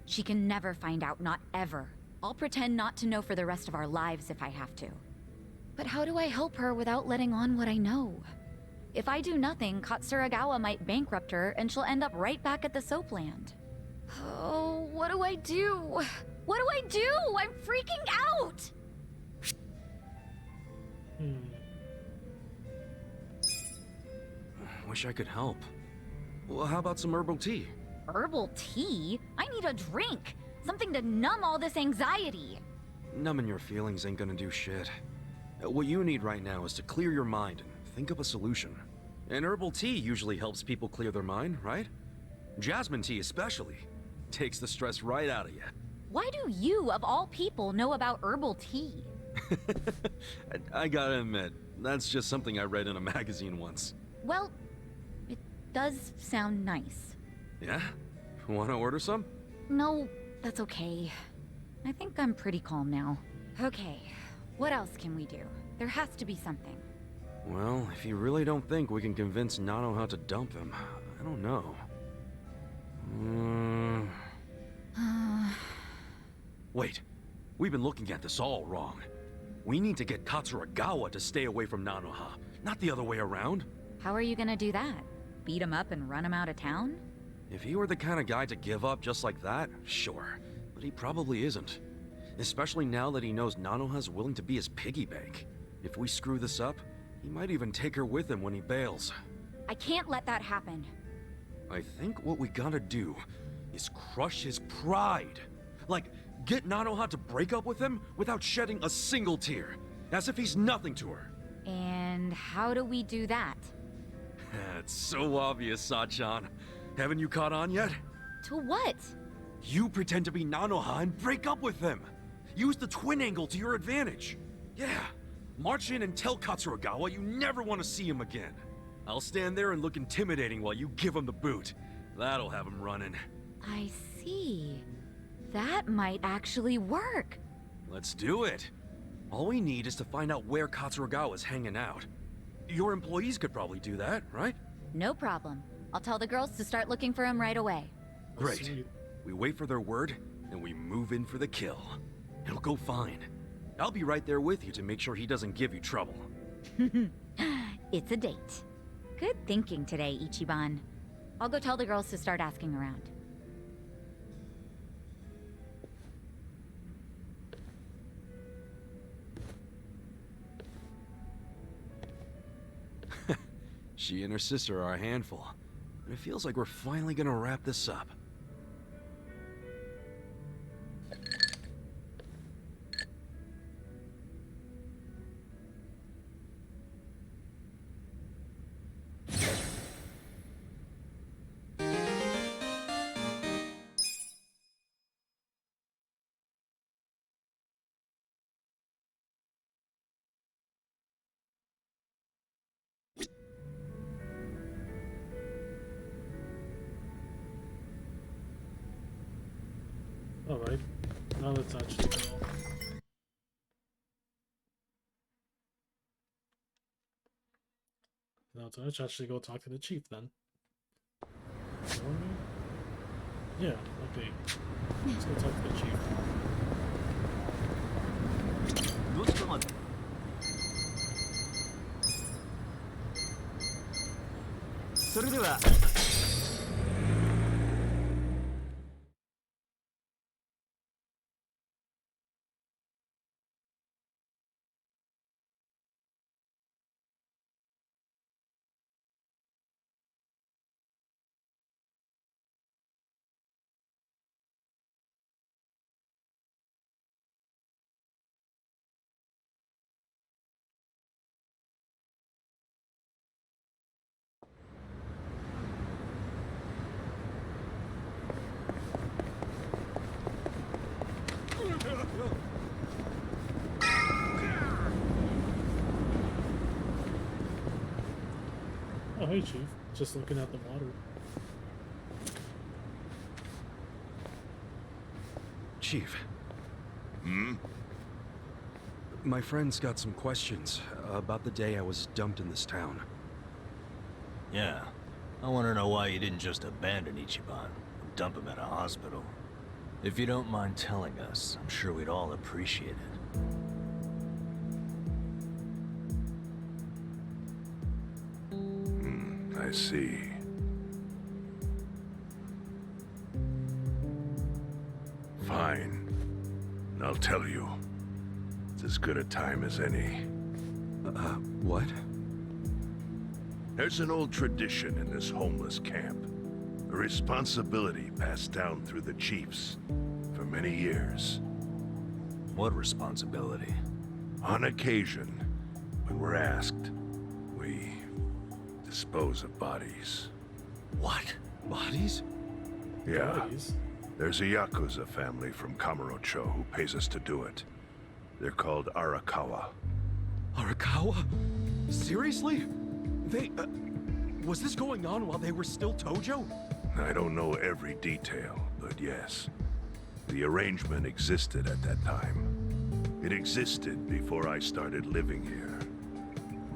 She can never find out, not ever. I'll pretend not to know for the rest of our lives if I have to. But how do I help her without letting on what I know? If I do nothing, Katsuragawa might bankrupt her and she'll end up right back at the soapland. Oh, what do I do? What do I do? I'm freaking out! Wish I could help. Well, how about some herbal tea? Herbal tea? I need a drink! Something to numb all this anxiety! Numbing your feelings ain't gonna do shit. What you need right now is to clear your mind and think of a solution. And herbal tea usually helps people clear their mind, right? Jasmine tea especially. Takes the stress right out of you. Why do you, of all people, know about herbal tea? I gotta admit, that's just something I read in a magazine once. Well, it does sound nice. Yeah? Wanna order some? No, that's okay. I think I'm pretty calm now. Okay, what else can we do? There has to be something. Well, if you really don't think we can convince Nanoha to dump him, I don't know. Wait, we've been looking at this all wrong. We need to get Katsuragawa to stay away from Nanoha, not the other way around. How are you gonna do that? Beat him up and run him out of town? If he were the kind of guy to give up just like that, sure. But he probably isn't. Especially now that he knows Nanoha's willing to be his piggy bank. If we screw this up, he might even take her with him when he bails. I can't let that happen. I think what we gotta do is crush his pride. Like, get Nanoha to break up with him without shedding a single tear. As if he's nothing to her. And how do we do that? It's so obvious, Sachan. Haven't you caught on yet? To what? You pretend to be Nanoha and break up with them. Use the twin angle to your advantage. Yeah, march in and tell Katsuragawa you never want to see him again. I'll stand there and look intimidating while you give him the boot. That'll have him running. I see. That might actually work. Let's do it. All we need is to find out where Katsuragawa's hanging out. Your employees could probably do that, right? No problem. I'll tell the girls to start looking for him right away. Great. We wait for their word, and we move in for the kill. It'll go fine. I'll be right there with you to make sure he doesn't give you trouble. It's a date. Good thinking today, Ichiban. I'll go tell the girls to start asking around. She and her sister are a handful. But it feels like we're finally gonna wrap this up. Now let's actually go. Now let's actually go talk to the chief then. Yeah, okay. Let's go talk to the chief. それでは Oh, hey, Chief. Just looking at the water. Chief. Hmm? My friend's got some questions about the day I was dumped in this town. Yeah. I want to know why you didn't just abandon Ichiban and dump him at a hospital. If you don't mind telling us, I'm sure we'd all appreciate it. I see. Fine. I'll tell you. It's as good a time as any. What? There's an old tradition in this homeless camp. A responsibility passed down through the chiefs for many years. What responsibility? On occasion, when we're asked, we dispose of bodies. What? Bodies? Yeah. Bodies? There's a Yakuza family from Kamurocho who pays us to do it. They're called Arakawa. Arakawa? Seriously? They, was this going on while they were still Tojo? I don't know every detail, but yes. The arrangement existed at that time. It existed before I started living here.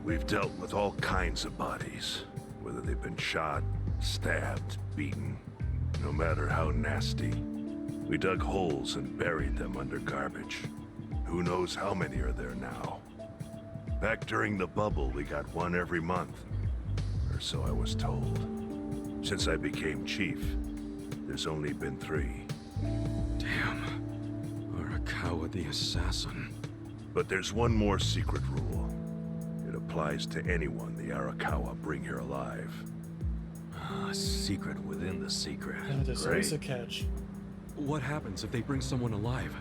We've dealt with all kinds of bodies, whether they've been shot, stabbed, beaten, no matter how nasty. We dug holes and buried them under garbage. Who knows how many are there now? Back during the bubble, we got one every month. Or so I was told. Since I became chief, there's only been 3. Damn. Arakawa the assassin. But there's one more secret rule. It applies to anyone the Arakawa bring here alive. A secret within the secret. Yeah, there's always a catch. What happens if they bring someone alive?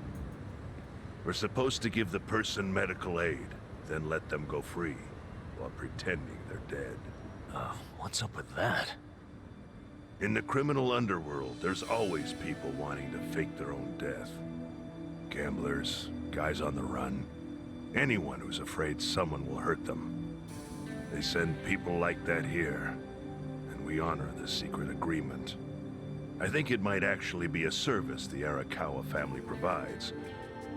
We're supposed to give the person medical aid, then let them go free, while pretending they're dead. What's up with that? In the criminal underworld, there's always people wanting to fake their own death. Gamblers, guys on the run, anyone who's afraid someone will hurt them. They send people like that here, and we honor the secret agreement. I think it might actually be a service the Arakawa family provides,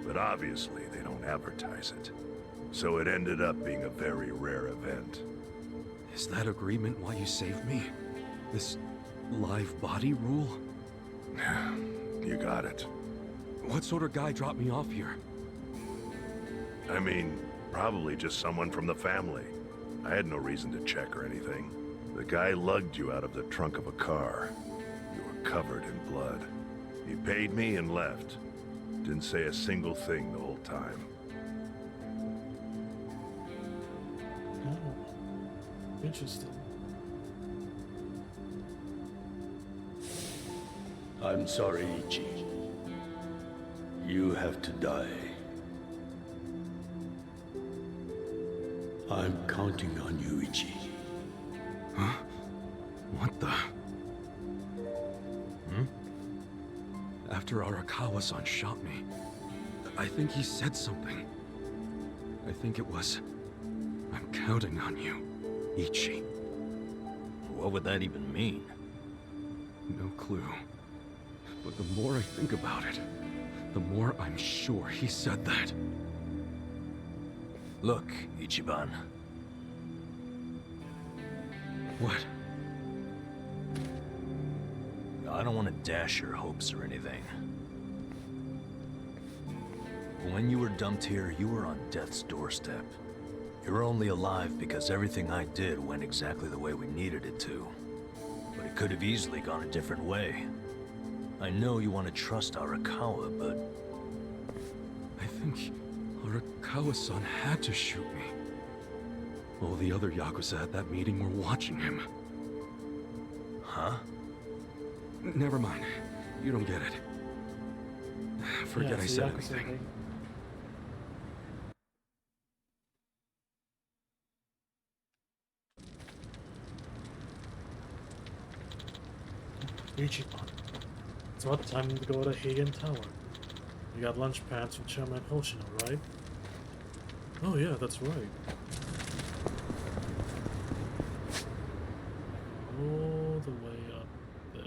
but obviously they don't advertise it. So it ended up being a very rare event. Is that agreement why you saved me? This live body rule? You got it. What sort of guy dropped me off here? I mean, probably just someone from the family. I had no reason to check or anything. The guy lugged you out of the trunk of a car. You were covered in blood. He paid me and left. Didn't say a single thing the whole time. Oh, interesting. I'm sorry, Ichi. You have to die. I'm counting on you, Ichi. Huh? What the? After Arakawa-san shot me, I think he said something. I think it was, I'm counting on you, Ichi. What would that even mean? No clue. But the more I think about it, the more I'm sure he said that. Look, Ichiban. What? I don't want to dash your hopes or anything. When you were dumped here, you were on death's doorstep. You're only alive because everything I did went exactly the way we needed it to. But it could have easily gone a different way. I know you want to trust Arakawa, but... I think Arakawa-san had to shoot me. All the other Yakuza at that meeting were watching him. Huh? Never mind. You don't get it. Forget Yeah, I said anything. Ichiban. It's about time to go to Hagen Tower. You got lunch pants from Chairman Hoshino, right? Oh yeah, that's right. All the way up there.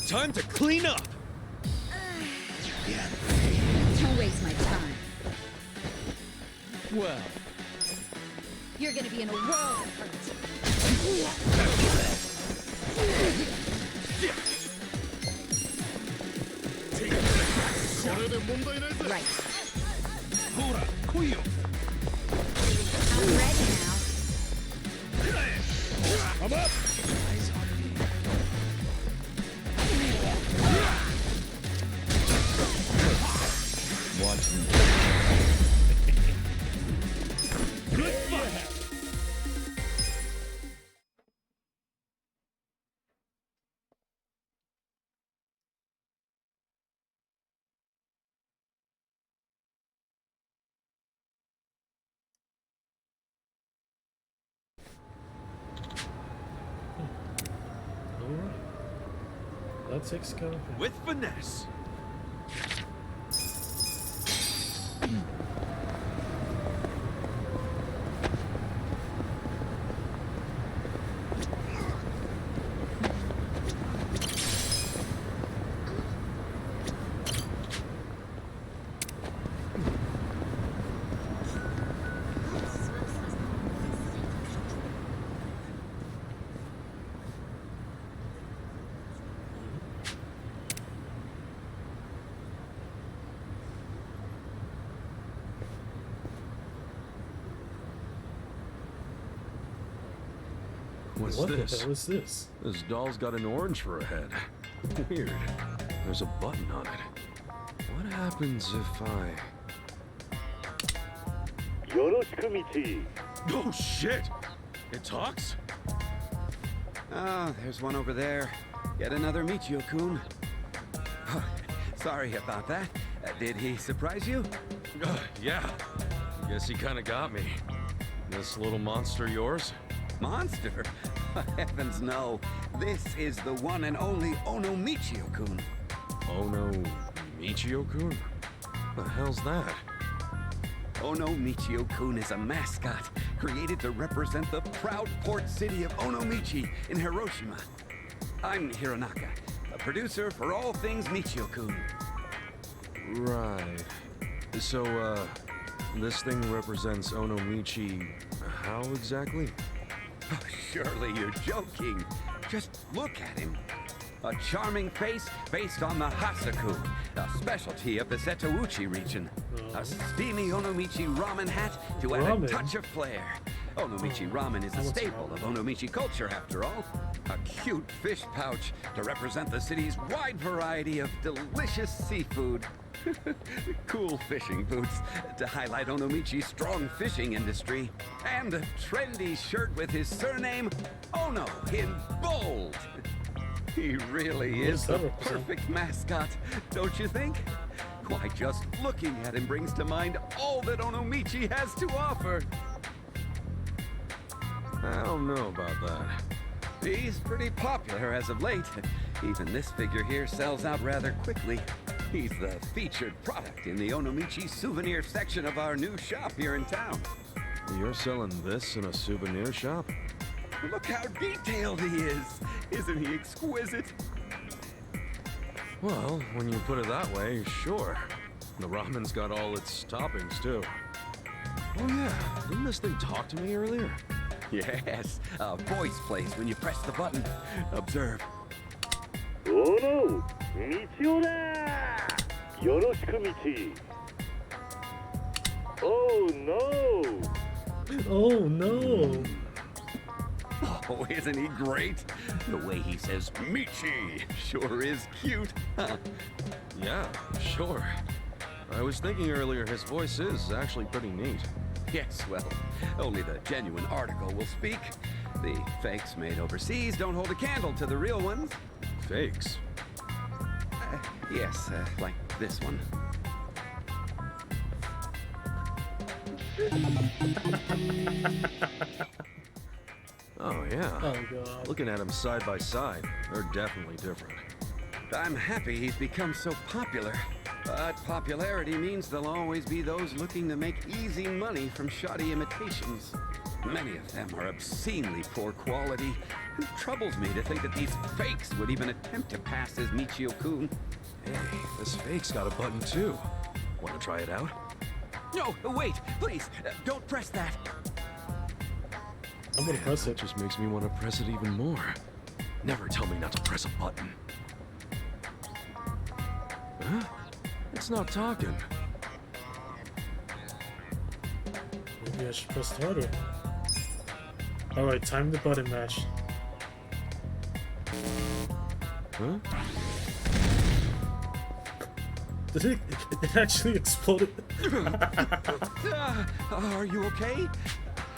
Time to clean up! Don't waste my time. Well, You're gonna be in a world of hurt. Right. I'm ready now. I'm up! Watch me. Good fire! Alright. That takes care of it. with finesse! What's What this? the hell is this? This doll's got an orange for a head. Weird. There's a button on it. What happens if I... Oh shit! It talks? Oh, there's one over there. Yet another Michio-kun. Sorry about that. Did he surprise you? Yeah. Guess he kinda got me. This little monster yours? Monster? Heavens no. This is the one and only Ono Michio-kun. Ono Michio-kun? The hell's that? Ono Michio-kun is a mascot created to represent the proud port city of Onomichi in Hiroshima. I'm Hironaka, producer for all things Michio-kun. Right. So, this thing represents Onomichi how exactly? Oh, surely you're joking. Just look at him. A charming face based on the Hasaku, a specialty of the Setouchi region. A steamy Onomichi ramen hat to add a touch of flair. Onomichi ramen is a staple of Onomichi culture, after all. A cute fish pouch to represent the city's wide variety of delicious seafood. Cool fishing boots to highlight Onomichi's strong fishing industry. And a trendy shirt with his surname, Ono, in bold. He really is the perfect mascot, don't you think? Why, just looking at him brings to mind all that Onomichi has to offer. I don't know about that. He's pretty popular as of late. Even this figure here sells out rather quickly. He's the featured product in the Onomichi souvenir section of our new shop here in town. You're selling this in a souvenir shop? Look how detailed he is! Isn't he exquisite? Well, when you put it that way, sure. The ramen's got all its toppings, too. Oh yeah, didn't this thing talk to me earlier? Yes, a voice plays when you press the button. Observe. Oh no! Michio da! Yoroshiku Michi! Oh no! Oh no! Oh, isn't he great? The way he says Michi sure is cute, huh? Yeah, sure. I was thinking earlier his voice is actually pretty neat. Yes, well, only the genuine article will speak. The fakes made overseas don't hold a candle to the real ones. Fakes? Yes, like this one. Oh, yeah. Oh, God. Looking at them side by side, they're definitely different. I'm happy he's become so popular. But popularity means there'll always be those looking to make easy money from shoddy imitations. Many of them are obscenely poor quality. It troubles me to think that these fakes would even attempt to pass as Michio-kun. Hey, this fake's got a button too. Want to try it out? No, wait, please, don't press that. I'm gonna press it. It just makes me want to press it even more. Never tell me not to press a button. Huh? It's not talking. Maybe I should press it harder. Alright, time the button mash. Huh? Did it actually exploded? Are you okay?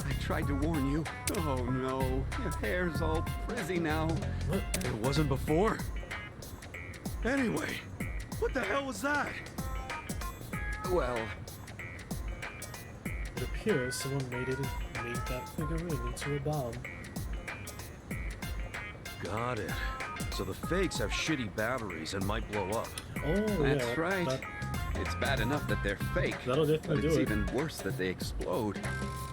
I tried to warn you. Oh no, your hair's all frizzy now. What? It wasn't before? Anyway, what the hell was that? Well, it appears someone made that figurine into a bomb. Got it. So the fakes have shitty batteries and might blow up. Oh, that's yeah, right. It's bad enough that they're fake, that'll definitely but do it's it. even worse that they explode.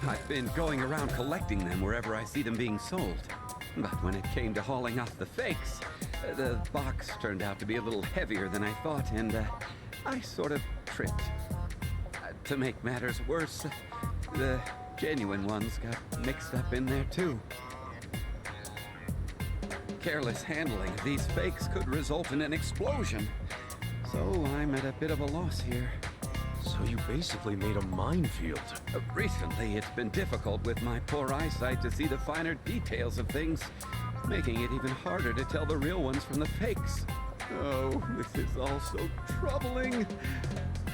I've been going around collecting them wherever I see them being sold. But when it came to hauling off the fakes, the box turned out to be a little heavier than I thought, and I sort of tripped. To make matters worse, the genuine ones got mixed up in there too. Careless handling of these fakes could result in an explosion. So I'm at a bit of a loss here. So you basically made a minefield. Recently, it's been difficult with my poor eyesight to see the finer details of things, making it even harder to tell the real ones from the fakes. Oh, this is all so troubling.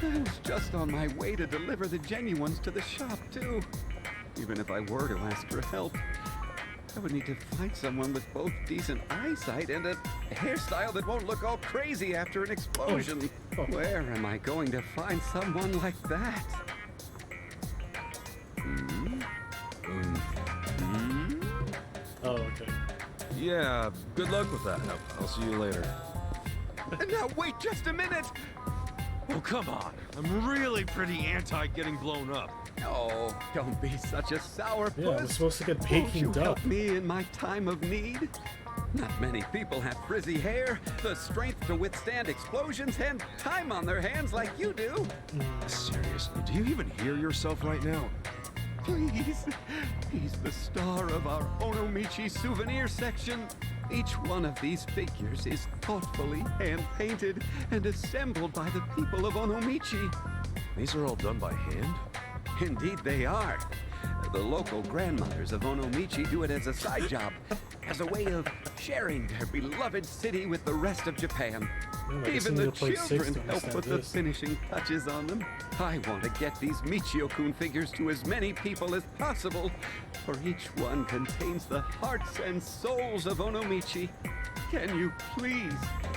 I was just on my way to deliver the genuine ones to the shop, too. Even if I were to ask for help, I would need to find someone with both decent eyesight and a hairstyle that won't look all crazy after an explosion. Oh. Where am I going to find someone like that? Oh, okay. Yeah, good luck with that. I'll see you later. Now wait just a minute! Oh, come on. I'm really pretty anti getting blown up. Oh, don't be such a sourpuss. Yeah, we're supposed to get Won't Peking you duck. help me in my time of need? Not many people have frizzy hair, the strength to withstand explosions, and time on their hands like you do. Seriously, do you even hear yourself right now? Please. He's the star of our Onomichi souvenir section. Each one of these figures is thoughtfully hand-painted and assembled by the people of Onomichi. These are all done by hand? Indeed they are. The local grandmothers of Onomichi do it as a side job, as a way of sharing their beloved city with the rest of Japan. Even the children help put the finishing touches on them. I want to get these Michio-kun figures to as many people as possible, for each one contains the hearts and souls of Onomichi. Can you please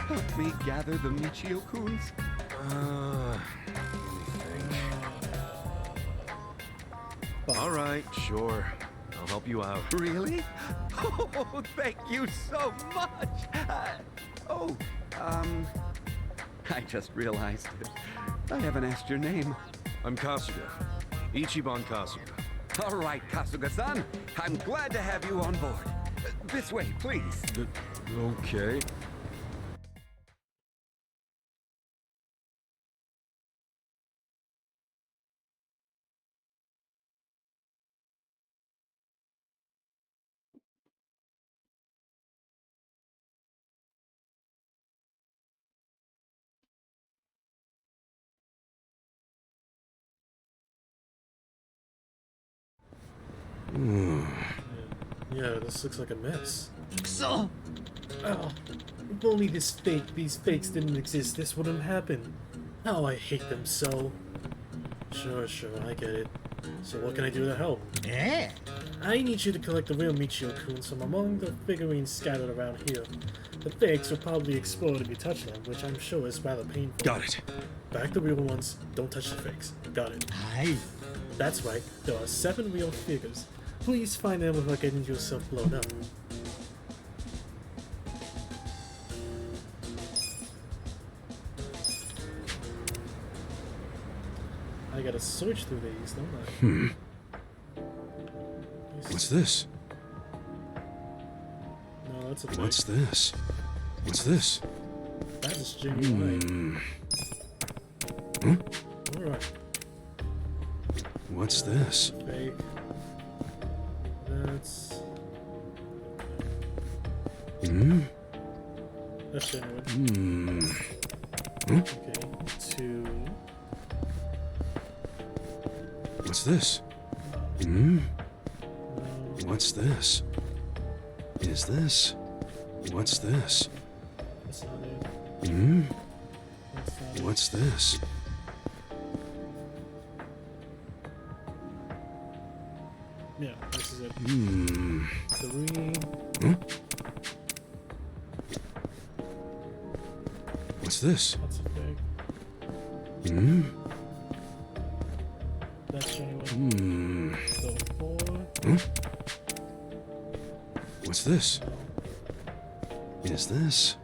help me gather the Michio-kuns? All right, sure. I'll help you out. Really? Oh, thank you so much. I just realized I haven't asked your name. I'm Kasuga. Ichiban Kasuga. All right, Kasuga-san. I'm glad to have you on board. This way, please. Okay. Yeah, this looks like a mess. So, if only these fakes didn't exist, this wouldn't happen. Oh, I hate them so. Sure, I get it. So what can I do to help? Yeah. I need you to collect the real Michio-kun from among the figurines scattered around here. The fakes will probably explode if you touch them, which I'm sure is rather painful. Got it. Back the real ones, don't touch the fakes. Got it. Aye. That's right, there are 7 real figures. Please find them without getting yourself blown up. I gotta search through these, don't I? What's this? No, that's a fake. What's this? What's this? That is genuine. Alright. What's this? Fake. That's... That's genuine. Okay, 2. What's this? What's this? Is this? What's this? That's not it. What's this? Yeah, this is it. 3. What's this? That's a fake. That's genuine. So 4. What's this? Is this?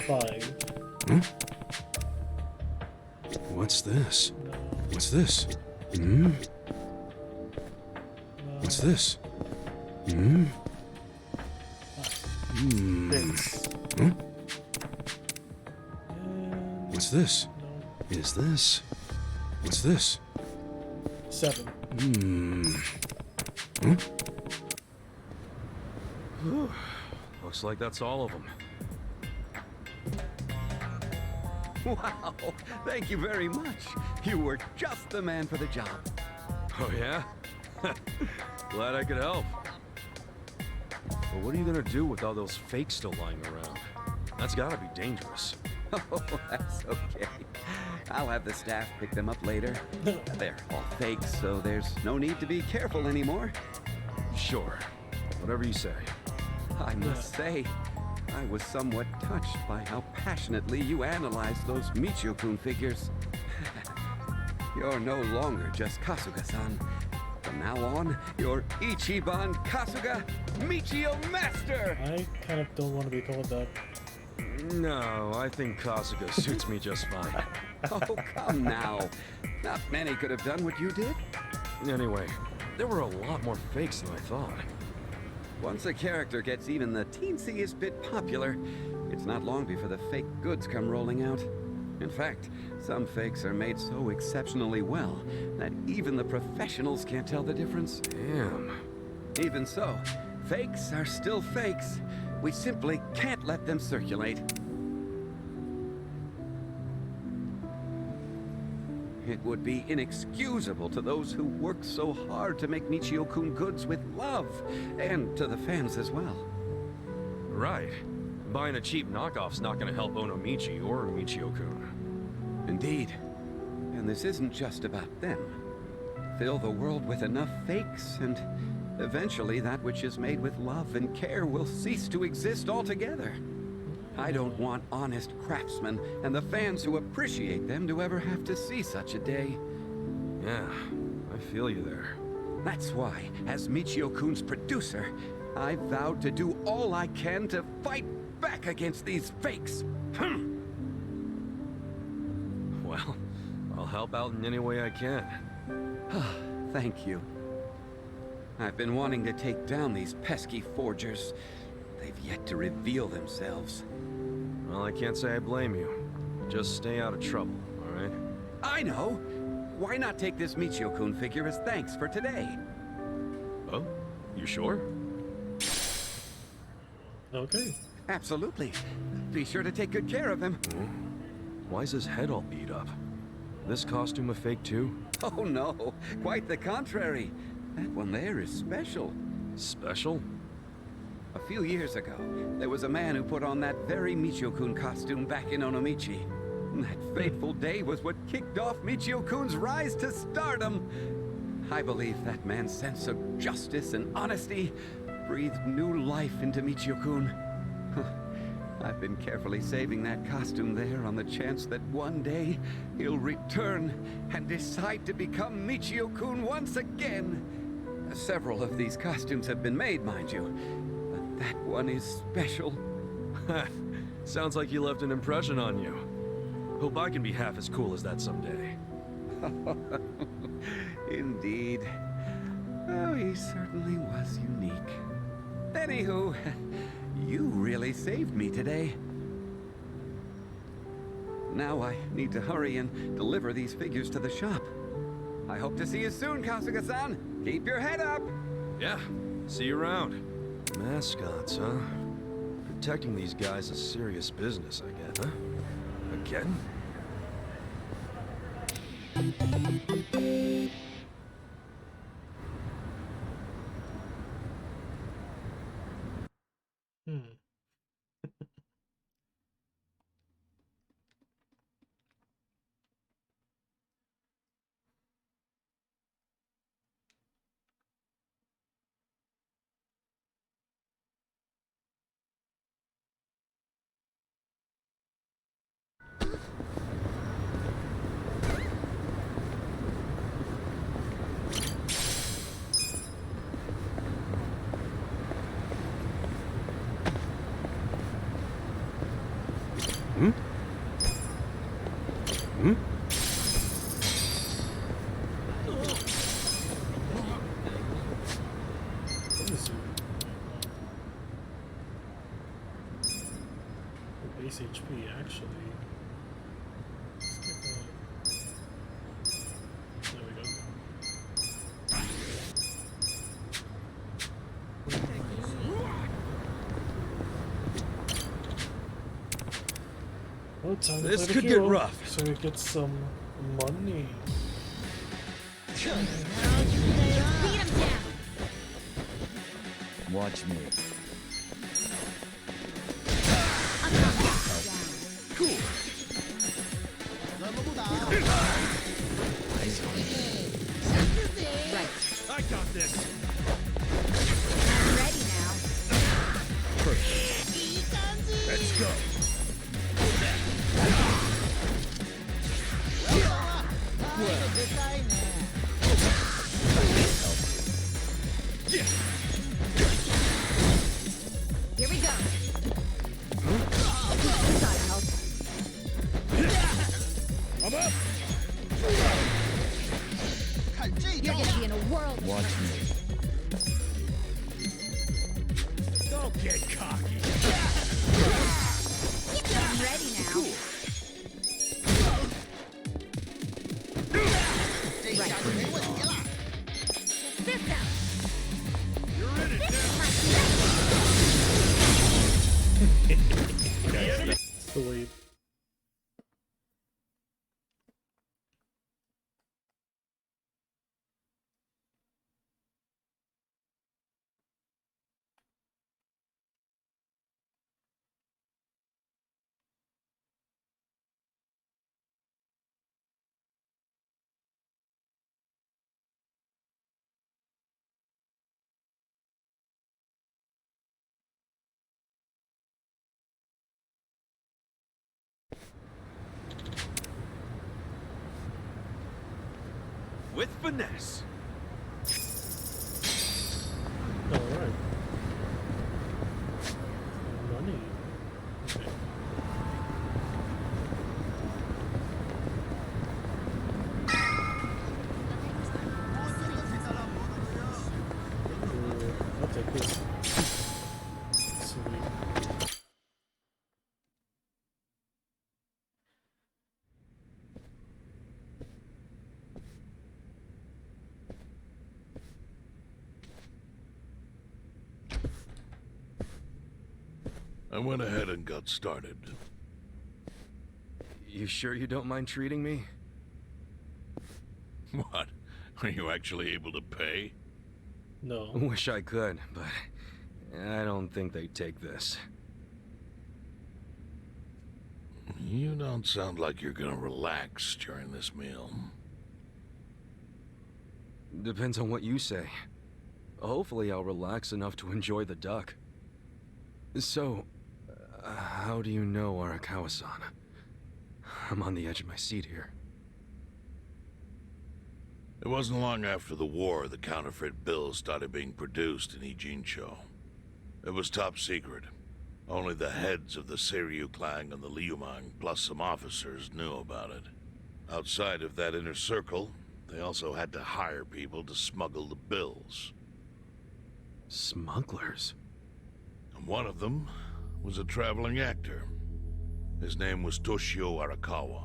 5. What's this? No. What's this? What's this? Six. What's this? No. Is this? What's this? 7. Looks like that's all of them. Wow, thank you very much. You were just the man for the job. Oh yeah? Glad I could help. But what are you gonna do with all those fakes still lying around? That's gotta be dangerous. Oh, that's okay. I'll have the staff pick them up later. They're all fakes, so there's no need to be careful anymore. Sure. Whatever you say. I must say, I was somewhat touched by how passionately you analyzed those Michio-kun figures. You're no longer just Kasuga-san. From now on, you're Ichiban Kasuga Michio Master! I kind of don't want to be called that. No, I think Kasuga suits me just fine. Oh, come now. Not many could have done what you did. Anyway, there were a lot more fakes than I thought. Once a character gets even the teensiest bit popular, it's not long before the fake goods come rolling out. In fact, some fakes are made so exceptionally well that even the professionals can't tell the difference. Damn. Even so, fakes are still fakes. We simply can't let them circulate. It would be inexcusable to those who worked so hard to make Michio-kun goods with love, and to the fans as well. Right. Buying a cheap knockoff's not gonna help Onomichi or Michio-kun. Indeed. And this isn't just about them. Fill the world with enough fakes, and eventually that which is made with love and care will cease to exist altogether. I don't want honest craftsmen and the fans who appreciate them to ever have to see such a day. Yeah, I feel you there. That's why, as Michio-kun's producer, I vowed to do all I can to fight back against these fakes. Well, I'll help out in any way I can. Thank you. I've been wanting to take down these pesky forgers. They've yet to reveal themselves. Well, I can't say I blame you. Just stay out of trouble, all right? I know! Why not take this Michio-kun figure as thanks for today? Oh? You sure? Okay. Absolutely. Be sure to take good care of him. Why is his head all beat up? This costume a fake too? Oh no, quite the contrary. That one there is special. Special? A few years ago, there was a man who put on that very Michio-kun costume back in Onomichi. That fateful day was what kicked off Michio-kun's rise to stardom. I believe that man's sense of justice and honesty breathed new life into Michio-kun. I've been carefully saving that costume there on the chance that one day he'll return and decide to become Michio-kun once again. Several of these costumes have been made, mind you. That one is special. Sounds like he left an impression on you. Hope I can be half as cool as that someday. Indeed. Oh, he certainly was unique. Anywho, you really saved me today. Now I need to hurry and deliver these figures to the shop. I hope to see you soon, Kasuga-san. Keep your head up. Yeah, see you around. Mascots, huh? Protecting these guys is serious business, I guess, huh? Again? Base HP actually. There we go. Well, time This to could get rough. So we get some money. Watch me. Cool. Right. I got this. I'm ready now. Perfect. Let's go. Here we go. Gotta help. I'm up. You're gonna be in a whirl. Watch me. The way. With finesse. Alright. Money. Okay. I'll take this. Sweet. I went ahead and got started. You sure you don't mind treating me? What? Are you actually able to pay? No. Wish I could, but I don't think they'd take this. You don't sound like you're gonna relax during this meal. Depends on what you say. Hopefully I'll relax enough to enjoy the duck. So, how do you know Arakawa-san? I'm on the edge of my seat here. It wasn't long after the war the counterfeit bills started being produced in Ijincho. It was top secret. Only the heads of the Seiryu clan and the Liumang, plus some officers, knew about it. Outside of that inner circle, they also had to hire people to smuggle the bills. Smugglers? And one of them was a traveling actor. His name was Toshio Arakawa.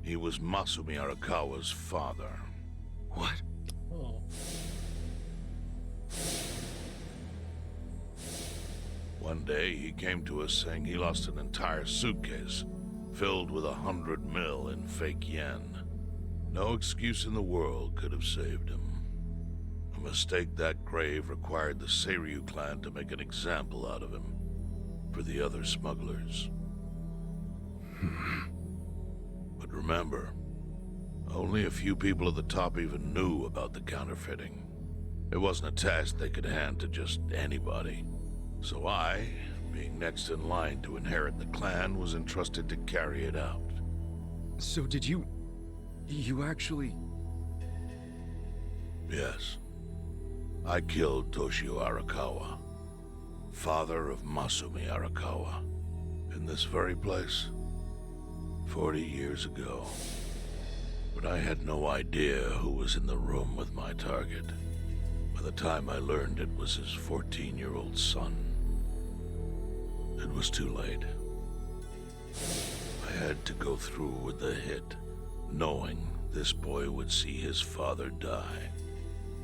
He was Masumi Arakawa's father. What? Oh. One day, he came to us saying he lost an entire suitcase filled with 100 mil in fake yen. No excuse in the world could have saved him. A mistake that grave required the Seiryu clan to make an example out of him for the other smugglers. But remember, only a few people at the top even knew about the counterfeiting. It wasn't a task they could hand to just anybody. So I, being next in line to inherit the clan, was entrusted to carry it out. So did you actually... Yes. I killed Toshio Arakawa, father of Masumi Arakawa, in this very place, 40 years ago. But I had no idea who was in the room with my target. By the time I learned it was his 14-year-old son, it was too late. I had to go through with the hit, knowing this boy would see his father die.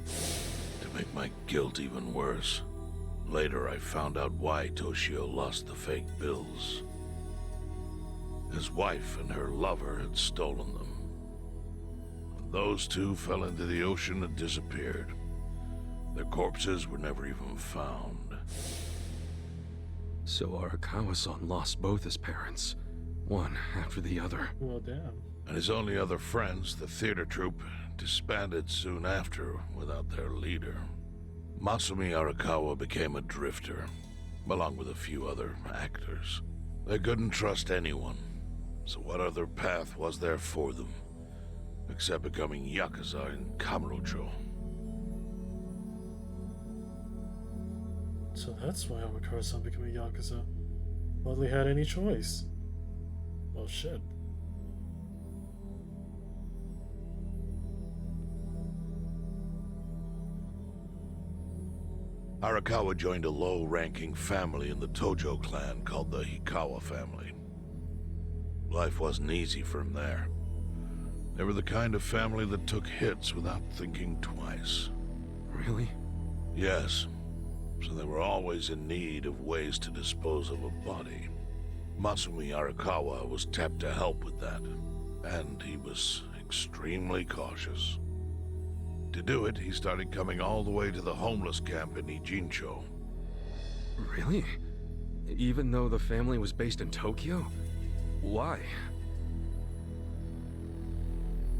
To make my guilt even worse, later I found out why Toshio lost the fake bills. His wife and her lover had stolen them. Those two fell into the ocean and disappeared. Their corpses were never even found. So Arakawa-san lost both his parents, one after the other. Well, damn. And his only other friends, the theater troupe, disbanded soon after without their leader. Masumi Arakawa became a drifter, along with a few other actors. They couldn't trust anyone, so what other path was there for them, except becoming Yakuza in Kamurocho? So that's why Arakawa-san became a Yakuza. Hardly had any choice. Well, shit. Arakawa joined a low-ranking family in the Tojo clan called the Hikawa family. Life wasn't easy for him there. They were the kind of family that took hits without thinking twice. Really? Yes. So they were always in need of ways to dispose of a body. Masumi Arakawa was tapped to help with that, and he was extremely cautious. To do it, he started coming all the way to the homeless camp in Ijincho. Really? Even though the family was based in Tokyo? Why?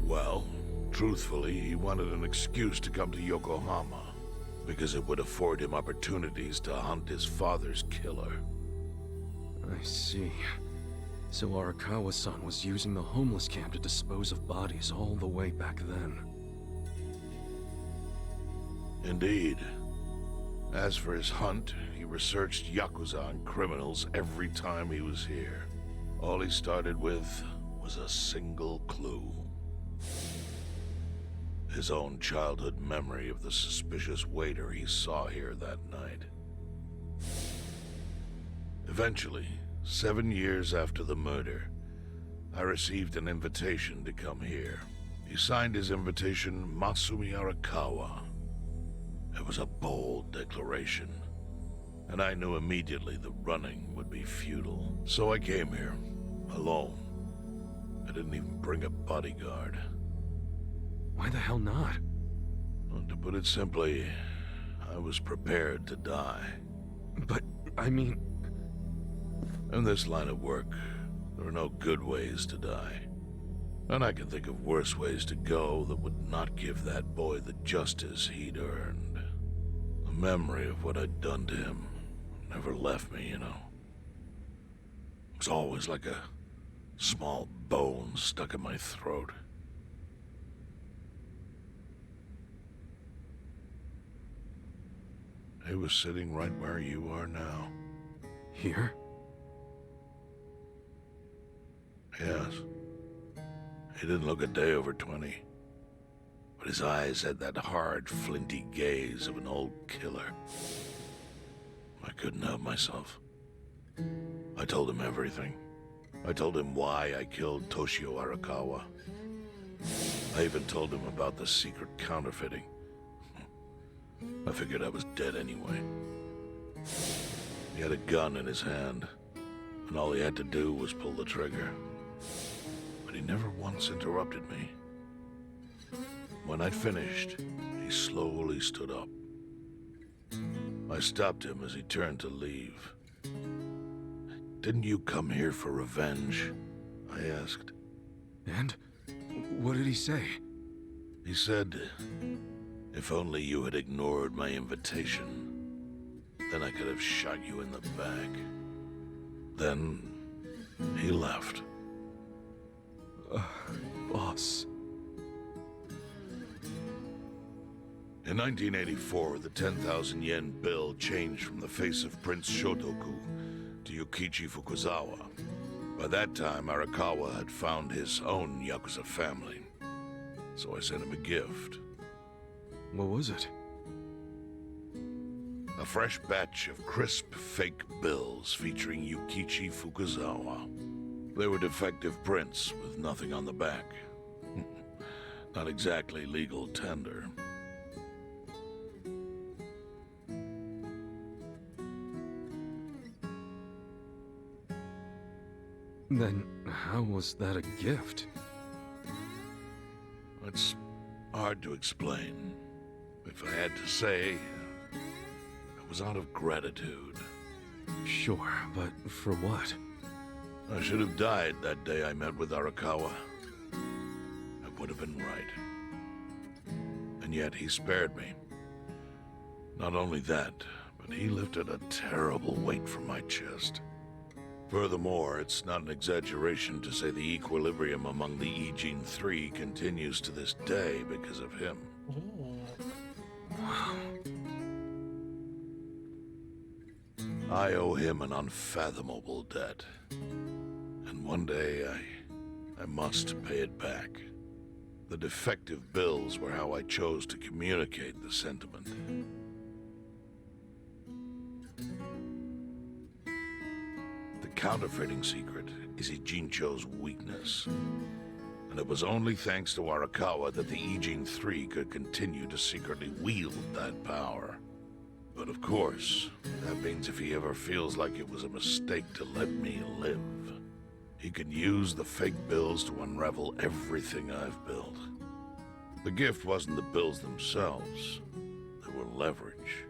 Well, truthfully, he wanted an excuse to come to Yokohama, because it would afford him opportunities to hunt his father's killer. I see. So Arakawa-san was using the homeless camp to dispose of bodies all the way back then. Indeed. As for his hunt, he researched Yakuza and criminals every time he was here. All he started with was a single clue. His own childhood memory of the suspicious waiter he saw here that night. Eventually, 7 years after the murder, I received an invitation to come here. He signed his invitation Masumi Arakawa. It was a bold declaration, and I knew immediately the running would be futile. So I came here, alone. I didn't even bring a bodyguard. Why the hell not? Well, to put it simply, I was prepared to die. But, I mean... In this line of work, there are no good ways to die. And I can think of worse ways to go that would not give that boy the justice he'd earned. The memory of what I'd done to him never left me, you know. It was always like a small bone stuck in my throat. He was sitting right where you are now. Here? Yes. He didn't look a day over 20. But his eyes had that hard, flinty gaze of an old killer. I couldn't help myself. I told him everything. I told him why I killed Toshio Arakawa. I even told him about the secret counterfeiting. I figured I was dead anyway. He had a gun in his hand, and all he had to do was pull the trigger. But he never once interrupted me. When I'd finished, he slowly stood up. I stopped him as he turned to leave. "Didn't you come here for revenge?" I asked. And? What did he say? He said, "If only you had ignored my invitation, then I could have shot you in the back." Then he left. Boss. In 1984, the 10,000 yen bill changed from the face of Prince Shotoku to Yukichi Fukuzawa. By that time, Arakawa had found his own Yakuza family, so I sent him a gift. What was it? A fresh batch of crisp, fake bills featuring Yukichi Fukuzawa. They were defective prints with nothing on the back. Not exactly legal tender. Then how was that a gift? It's hard to explain. If I had to say, it was out of gratitude. Sure, but for what? I should have died that day I met with Arakawa. It would have been right. And yet he spared me. Not only that, but he lifted a terrible weight from my chest. Furthermore, it's not an exaggeration to say the equilibrium among the Ijin 3 continues to this day because of him. Wow. I owe him an unfathomable debt. And one day, I must pay it back. The defective bills were how I chose to communicate the sentiment. The counterfeiting secret is Ijincho's weakness. And it was only thanks to Arakawa that the Ijin 3 could continue to secretly wield that power. But of course, that means if he ever feels like it was a mistake to let me live, he can use the fake bills to unravel everything I've built. The gift wasn't the bills themselves, they were leverage.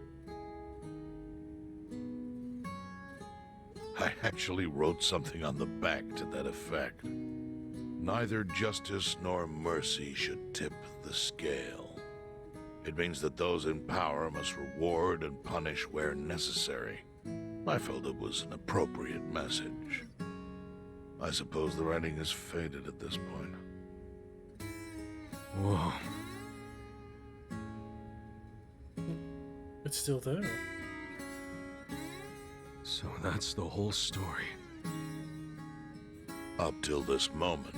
I actually wrote something on the back to that effect. Neither justice nor mercy should tip the scale. It means that those in power must reward and punish where necessary. I felt it was an appropriate message. I suppose the writing is faded at this point. Whoa. It's still there. So that's the whole story. Up till this moment.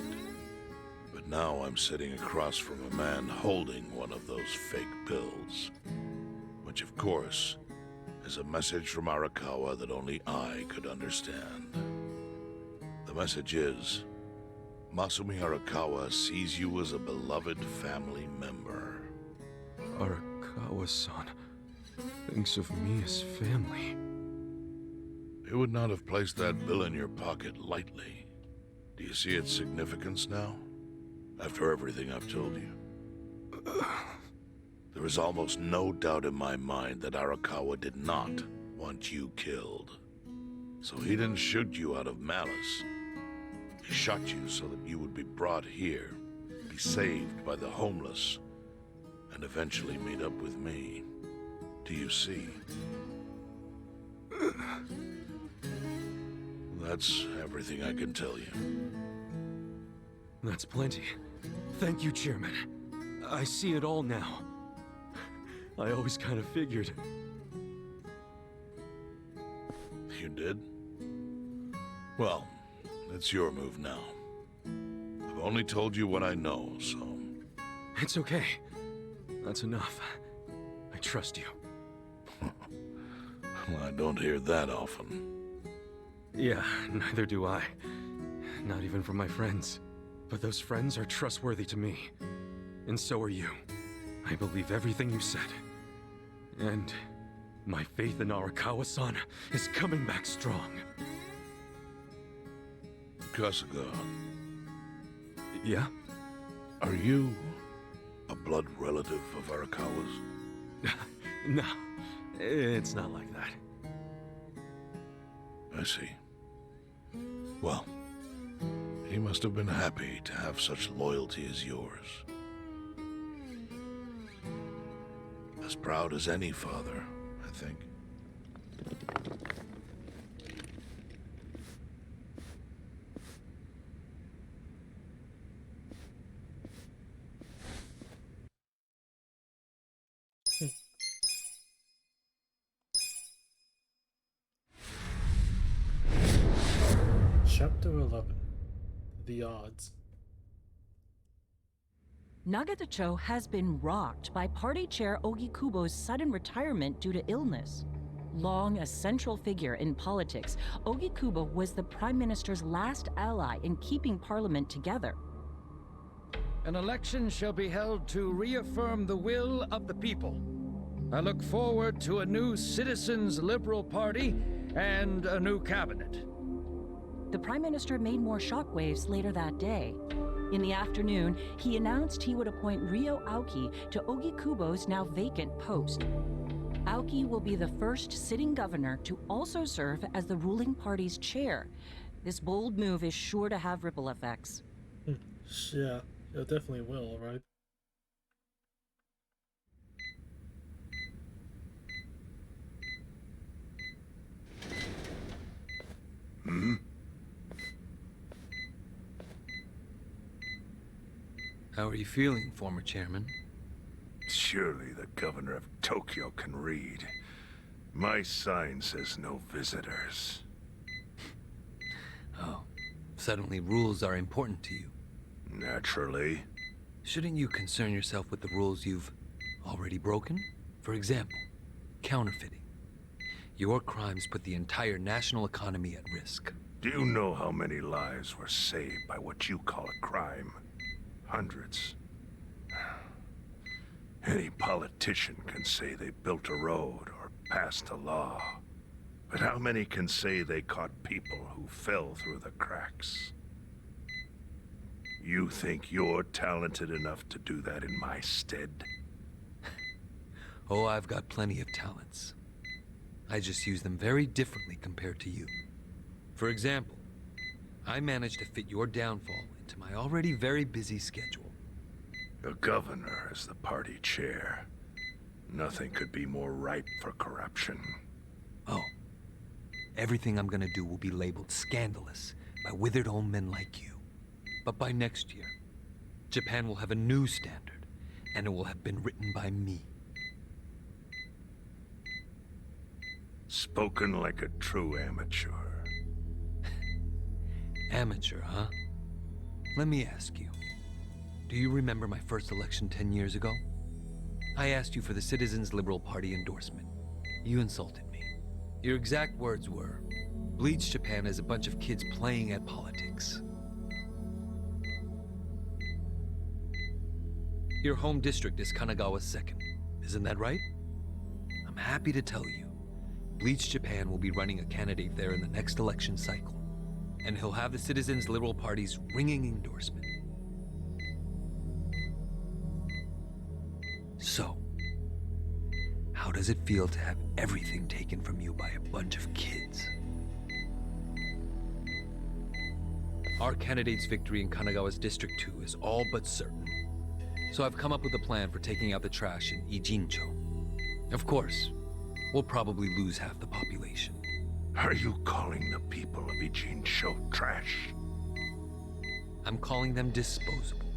But now I'm sitting across from a man holding one of those fake bills. Which, of course, is a message from Arakawa that only I could understand. The message is, Masumi Arakawa sees you as a beloved family member. Arakawa-san thinks of me as family. You would not have placed that bill in your pocket lightly. Do you see its significance now? After everything I've told you? There is almost no doubt in my mind that Arakawa did not want you killed. So he didn't shoot you out of malice. He shot you so that you would be brought here, be saved by the homeless, and eventually meet up with me. Do you see? That's everything I can tell you. That's plenty. Thank you, Chairman. I see it all now. I always kind of figured. You did? Well, it's your move now. I've only told you what I know, so... It's okay. That's enough. I trust you. Well, I don't hear that often. Yeah, neither do I. Not even from my friends. But those friends are trustworthy to me. And so are you. I believe everything you said. And my faith in Arakawa-san is coming back strong. Kasuga. Yeah? Are you a blood relative of Arakawa's? No, it's not like that. I see. Well, he must have been happy to have such loyalty as yours. As proud as any father, I think. Chapter 11. The Odds. Nagatacho has been rocked by Party Chair Ogikubo's sudden retirement due to illness. Long a central figure in politics, Ogikubo was the Prime Minister's last ally in keeping Parliament together. An election shall be held to reaffirm the will of the people. I look forward to a new Citizens' Liberal Party and a new cabinet. The Prime Minister made more shockwaves later that day. In the afternoon, he announced he would appoint Ryo Aoki to Ogikubo's now vacant post. Aoki will be the first sitting governor to also serve as the ruling party's chair. This bold move is sure to have ripple effects. Yeah, it definitely will, right? Hmm? How are you feeling, former chairman? Surely the governor of Tokyo can read. My sign says no visitors. Oh, suddenly rules are important to you. Naturally. Shouldn't you concern yourself with the rules you've already broken? For example, counterfeiting. Your crimes put the entire national economy at risk. Do you know how many lives were saved by what you call a crime? Hundreds. Any politician can say they built a road or passed a law. But how many can say they caught people who fell through the cracks? You think you're talented enough to do that in my stead? Oh, I've got plenty of talents. I just use them very differently compared to you. For example, I managed to fit your downfall into my already very busy schedule. The governor is the party chair. Nothing could be more ripe for corruption. Oh. Everything I'm gonna do will be labeled scandalous by withered old men like you. But by next year, Japan will have a new standard, and it will have been written by me. Spoken like a true amateur. Amateur, huh? Let me ask you. Do you remember my first election 10 years ago? I asked you for the Citizens Liberal Party endorsement. You insulted me. Your exact words were, Bleach Japan is a bunch of kids playing at politics. Your home district is Kanagawa's second. Isn't that right? I'm happy to tell you, Bleach Japan will be running a candidate there in the next election cycle. And he'll have the Citizens Liberal Party's ringing endorsement. So, how does it feel to have everything taken from you by a bunch of kids? Our candidate's victory in Kanagawa's District 2 is all but certain. So I've come up with a plan for taking out the trash in Ijincho. Of course, we'll probably lose half the population. Are you calling the people of Ijincho trash? I'm calling them disposable.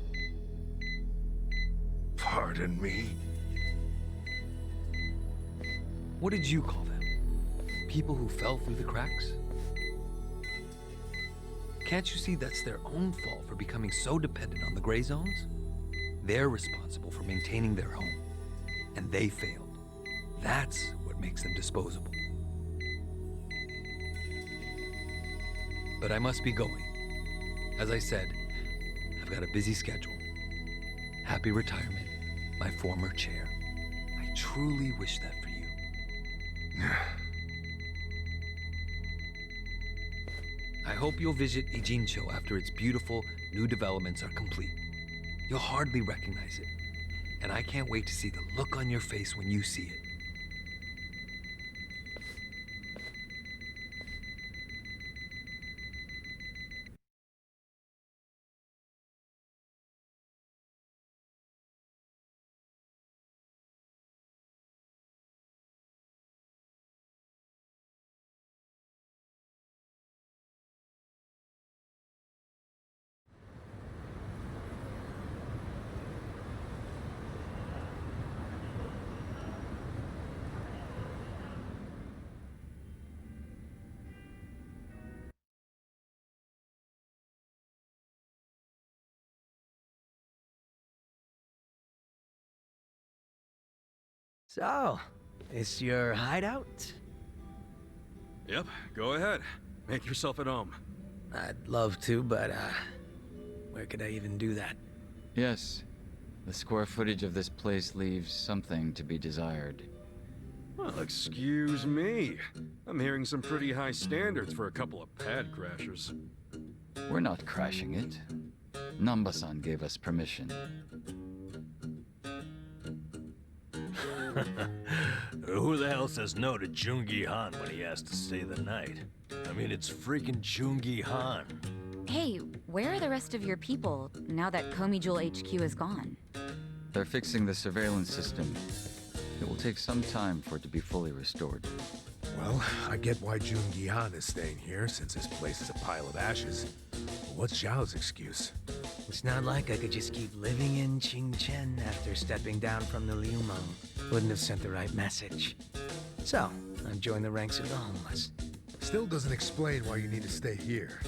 Pardon me? What did you call them? People who fell through the cracks? Can't you see that's their own fault for becoming so dependent on the gray zones? They're responsible for maintaining their home, and they failed. That's what makes them disposable. But I must be going. As I said, I've got a busy schedule. Happy retirement, my former chair. I truly wish that for you. I hope you'll visit Ijincho after its beautiful new developments are complete. You'll hardly recognize it, and I can't wait to see the look on your face when you see it. So, it's your hideout? Yep, go ahead. Make yourself at home. I'd love to, but, where could I even do that? Yes. The square footage of this place leaves something to be desired. Well, excuse me. I'm hearing some pretty high standards for a couple of pad crashers. We're not crashing it. Namba-san gave us permission. Who the hell says no to Jungi Han when he has to stay the night? I mean, it's freaking Jungi Han. Hey, where are the rest of your people now that Komijul HQ is gone? They're fixing the surveillance system. It will take some time for it to be fully restored. Well, I get why Jun Gihan is staying here, since this place is a pile of ashes. But what's Zhao's excuse? It's not like I could just keep living in Qingchen after stepping down from the Liumang. Wouldn't have sent the right message. So, I've joined the ranks of the homeless. Still doesn't explain why you need to stay here.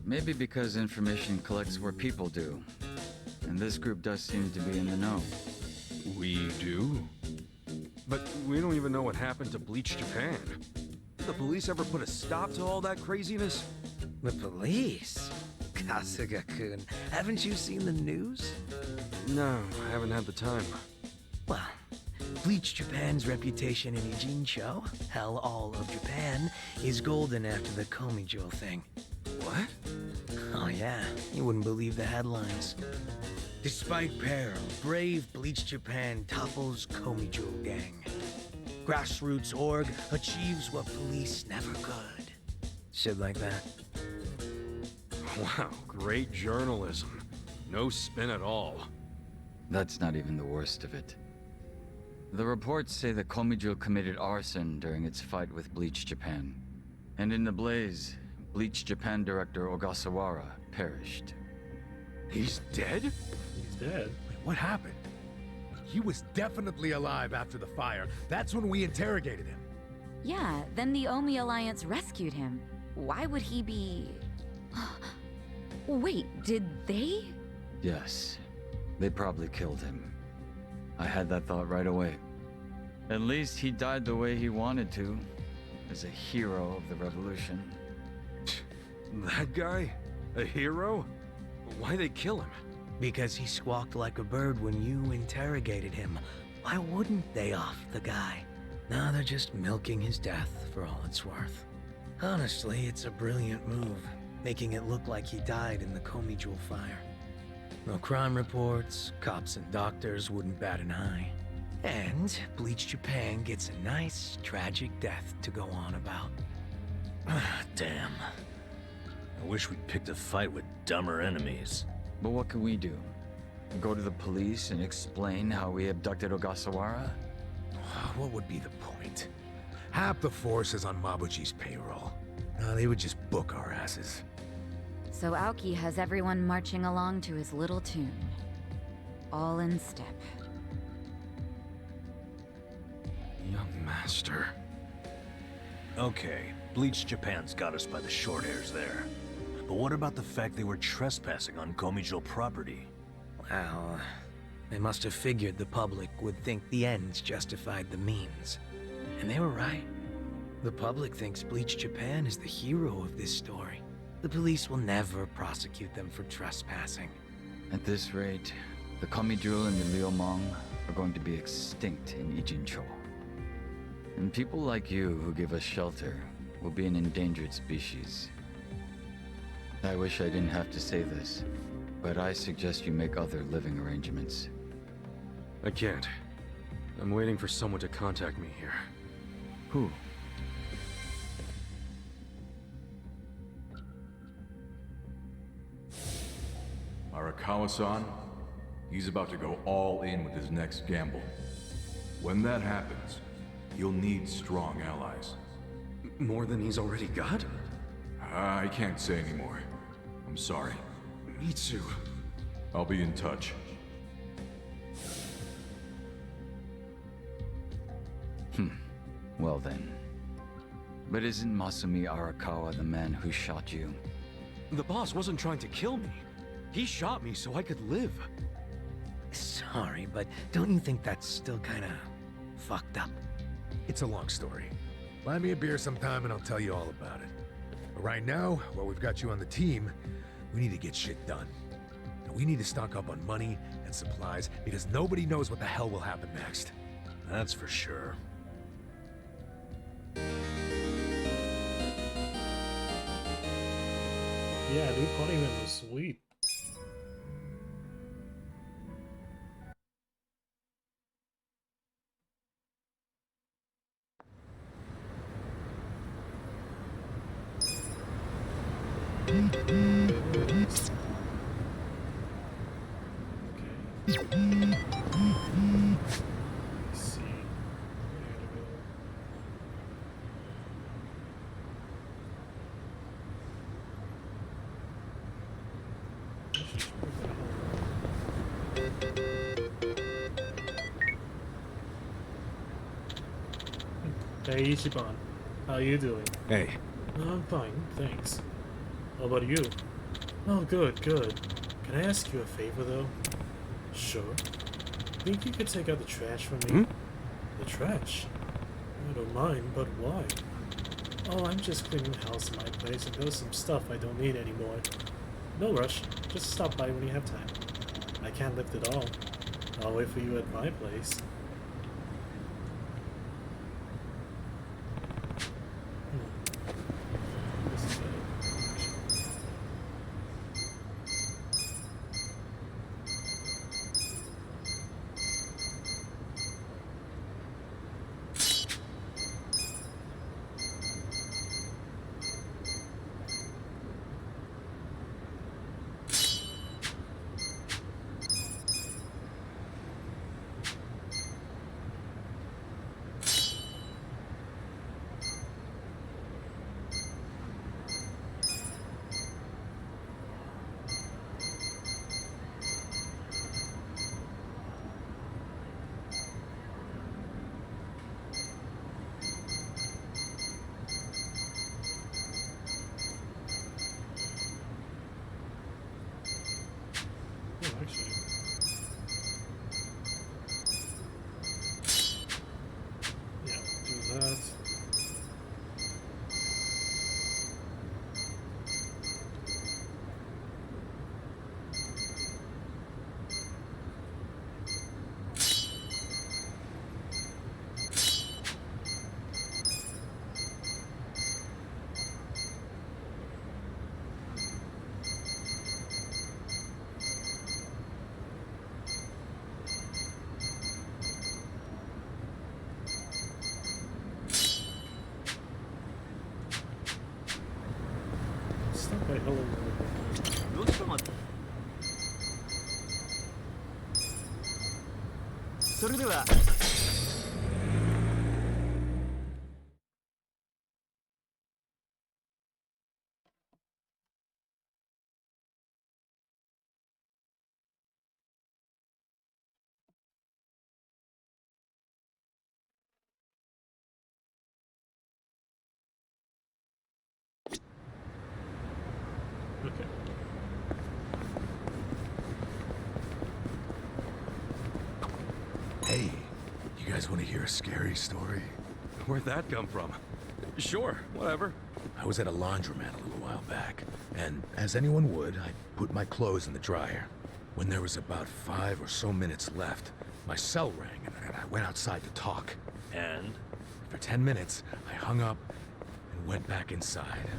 Maybe because information collects where people do. And this group does seem to be in the know. We do? But we don't even know what happened to Bleach Japan. Did the police ever put a stop to all that craziness? The police? Asuka-kun, haven't you seen the news? No, I haven't had the time. Well, Bleach Japan's reputation in Ijincho, hell, all of Japan, is golden after the Komi thing. What? Oh yeah, you wouldn't believe the headlines. Despite peril, brave Bleach Japan topples Komi gang. Grassroots org achieves what police never could. Shit like that. Wow, great journalism. No spin at all. That's not even the worst of it. The reports say that Komijo committed arson during its fight with Bleach Japan. And in the blaze, Bleach Japan director Ogasawara perished. He's dead? He's dead. Wait, what happened? He was definitely alive after the fire. That's when we interrogated him. Yeah, then the Omi Alliance rescued him. Why would he be... Wait, did they? Yes, they probably killed him. I had that thought right away. At least he died the way he wanted to, as a hero of the revolution. That guy? A hero? Why they kill him? Because he squawked like a bird when you interrogated him. Why wouldn't they off the guy? Now they're just milking his death for all it's worth. Honestly, it's a brilliant move, making it look like he died in the Komi fire. No crime reports, cops and doctors wouldn't bat an eye. And Bleach Japan gets a nice, tragic death to go on about. Damn. I wish we'd picked a fight with dumber enemies. But what can we do? Go to the police and explain how we abducted Ogasawara? What would be the point? Half the force is on Mabuchi's payroll. They would just book our asses. So Aoki has everyone marching along to his little tune. All in step. Young master. Okay, Bleach Japan's got us by the short hairs there. But what about the fact they were trespassing on Komijo property? Well, they must have figured the public would think the ends justified the means. And they were right. The public thinks Bleach Japan is the hero of this story. The police will never prosecute them for trespassing. At this rate, the Komijo and the Liumang are going to be extinct in Ijincho. And people like you who give us shelter will be an endangered species. I wish I didn't have to say this, but I suggest you make other living arrangements. I can't. I'm waiting for someone to contact me here. Who? Arakawa-san, he's about to go all in with his next gamble. When that happens, he'll need strong allies. More than he's already got? I can't say anymore. I'm sorry. Me too. I'll be in touch. Well then. But isn't Masumi Arakawa the man who shot you? The boss wasn't trying to kill me. He shot me so I could live. Sorry, but don't you think that's still kinda fucked up? It's a long story. Buy me a beer sometime and I'll tell you all about it. But right now, while we've got you on the team, we need to get shit done. And we need to stock up on money and supplies because nobody knows what the hell will happen next. That's for sure. Yeah, dude, Punishment was sweet. Hey Ichiban, how you doing? Hey. I'm fine, thanks. How about you? Oh, good, good. Can I ask you a favor, though? Sure. Think you could take out the trash for me? The trash? I don't mind, but why? Oh, I'm just cleaning the house in my place, and there's some stuff I don't need anymore. No rush. Just stop by when you have time. I can't lift it all. I'll wait for you at my place. This is better. Actually. Yeah, do that. Stop by hello. ちょっと待って。それでは。Okay. Hey, you guys want to hear a scary story? Where'd that come from? Sure, whatever. I was at a laundromat a little while back, and as anyone would, I put my clothes in the dryer. When there was about 5 or so minutes left, my cell rang, and I went outside to talk. And? For 10 minutes, I hung up and went back inside.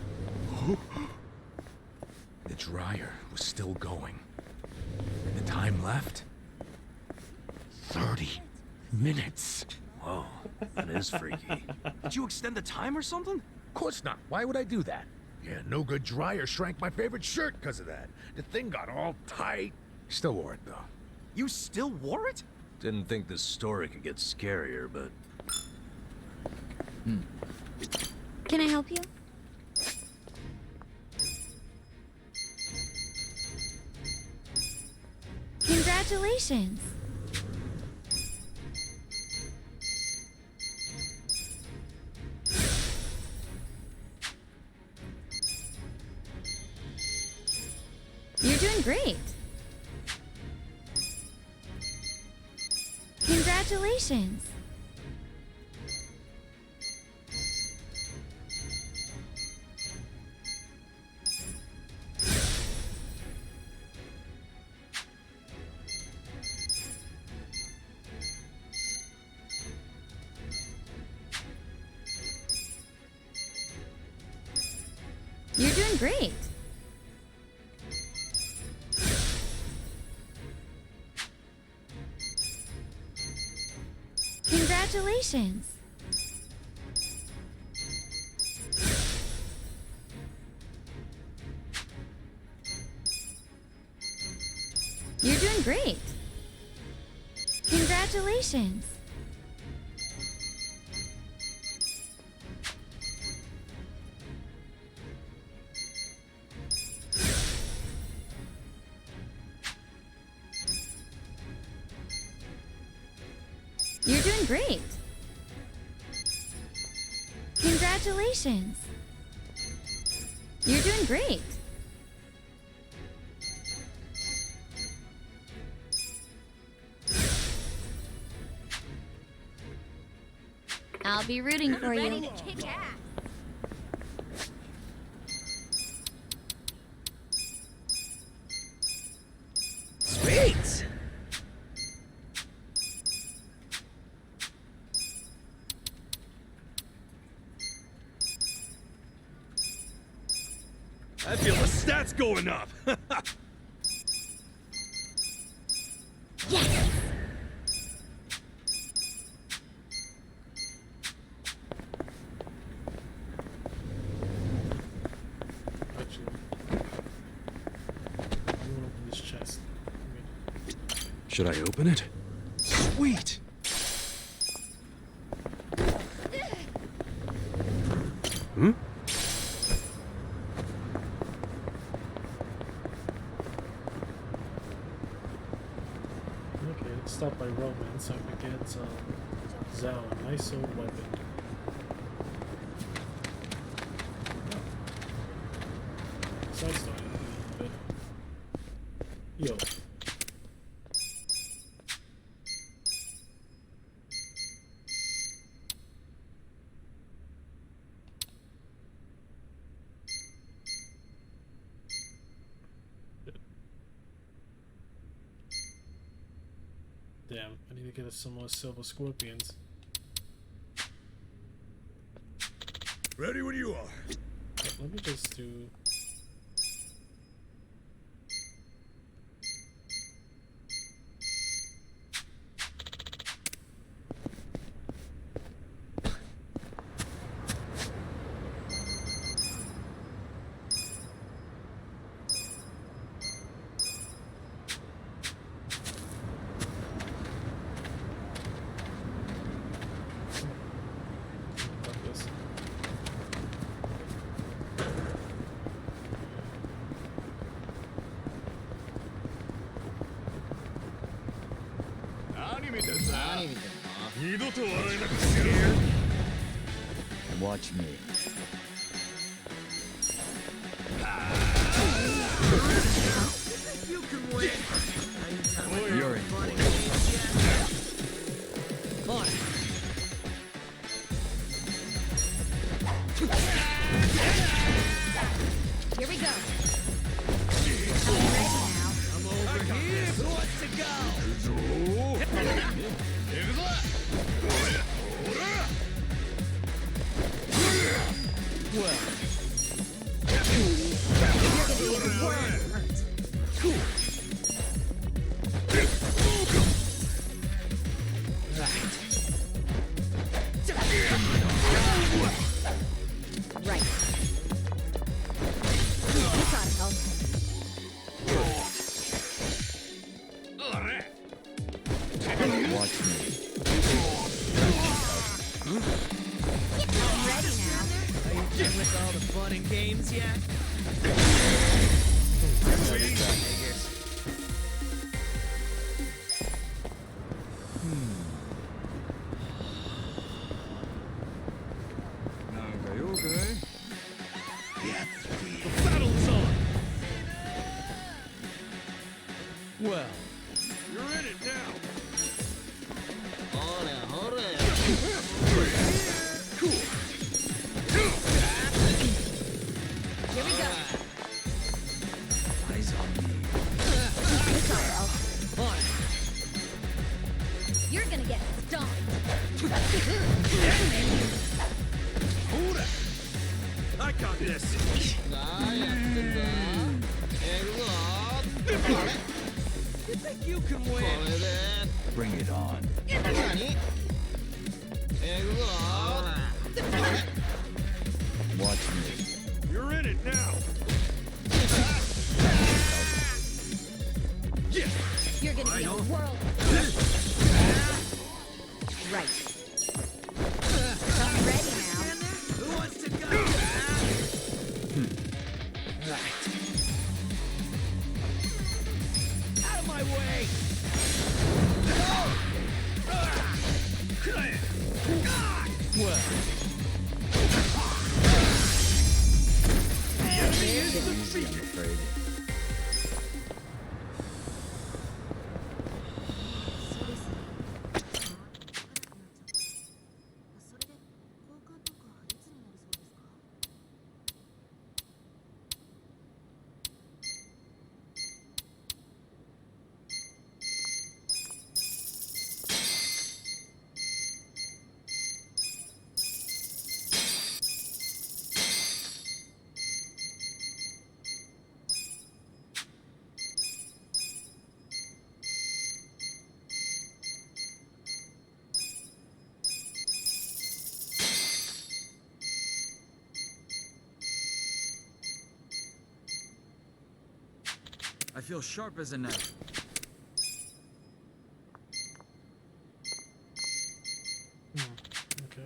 The dryer was still going. And the time left? 30 minutes. Whoa, that is freaky. Did you extend the time or something? Of course not. Why would I do that? Yeah, no good dryer shrank my favorite shirt because of that. The thing got all tight. Still wore it, though. You still wore it? Didn't think this story could get scarier, but... Can I help you? Congratulations! You're doing great! Congratulations! You're doing great! Congratulations! You're doing great! Congratulations! You're doing great! Congratulations! You're doing great! I'll be rooting for you. Ready to kick ass. Great! I feel the stats going up! Yes! Actually, I want to open this chest. Should I open it? Sweet! Hmm? Okay, let's stop by Roman so I can get Zhao a nice old weapon. Side story a little bit. Yo. Damn, I need to get us some more silver scorpions. Ready when you are. Let me just do... like this. Watch me. You can win! You're in. On. Here we go. I'm over here! Who wants to go? Well. You're gonna be the world hurt. Right. This ought to help. Watch me. I'm ready now. Are you done with all the fun and games yet? Okay, okay. The battle's on! Well. You're in it now! Cool. Here we go. Eyes on me. This ought to help. On. You're gonna get stomped. I got this! You think you can win? Bring it on. Watch me. You're in it now! You're gonna be a world. Right. I'm ready now. Who wants to go? Right. Out of my way! Well. Easy, I'm afraid. feel sharp as a knife. Okay.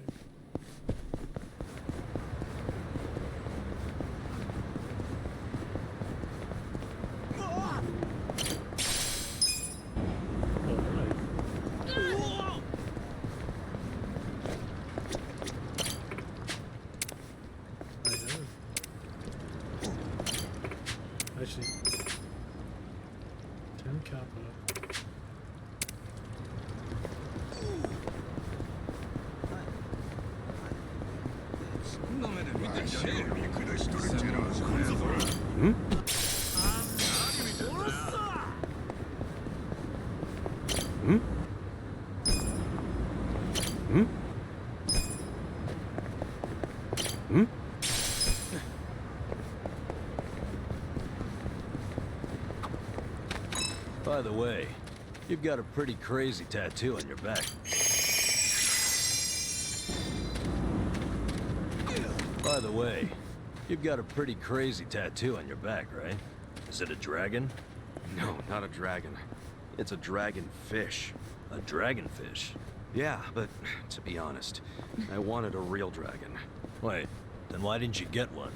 Actually, 10 Kappa. Hmm? Hmm? Hmm? Hmm? By the way, you've got a pretty crazy tattoo on your back. By the way, you've got a pretty crazy tattoo on your back, right? Is it a dragon? No, not a dragon. It's a dragonfish. A dragonfish? Yeah, but to be honest, I wanted a real dragon. Wait, then why didn't you get one?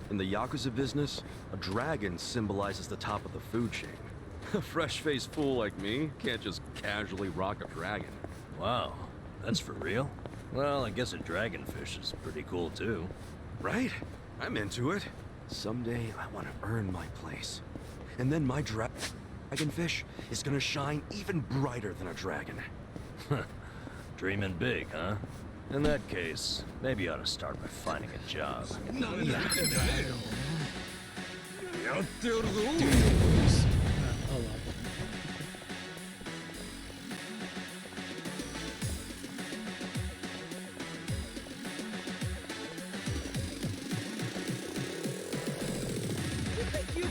In the Yakuza business, a dragon symbolizes the top of the food chain. A fresh-faced fool like me can't just casually rock a dragon. Wow, that's for real? Well, I guess a dragonfish is pretty cool too. Right? I'm into it. Someday I want to earn my place. And then my dragonfish is gonna shine even brighter than a dragon. Dreaming big, huh? In that case, maybe you ought to start by finding a job.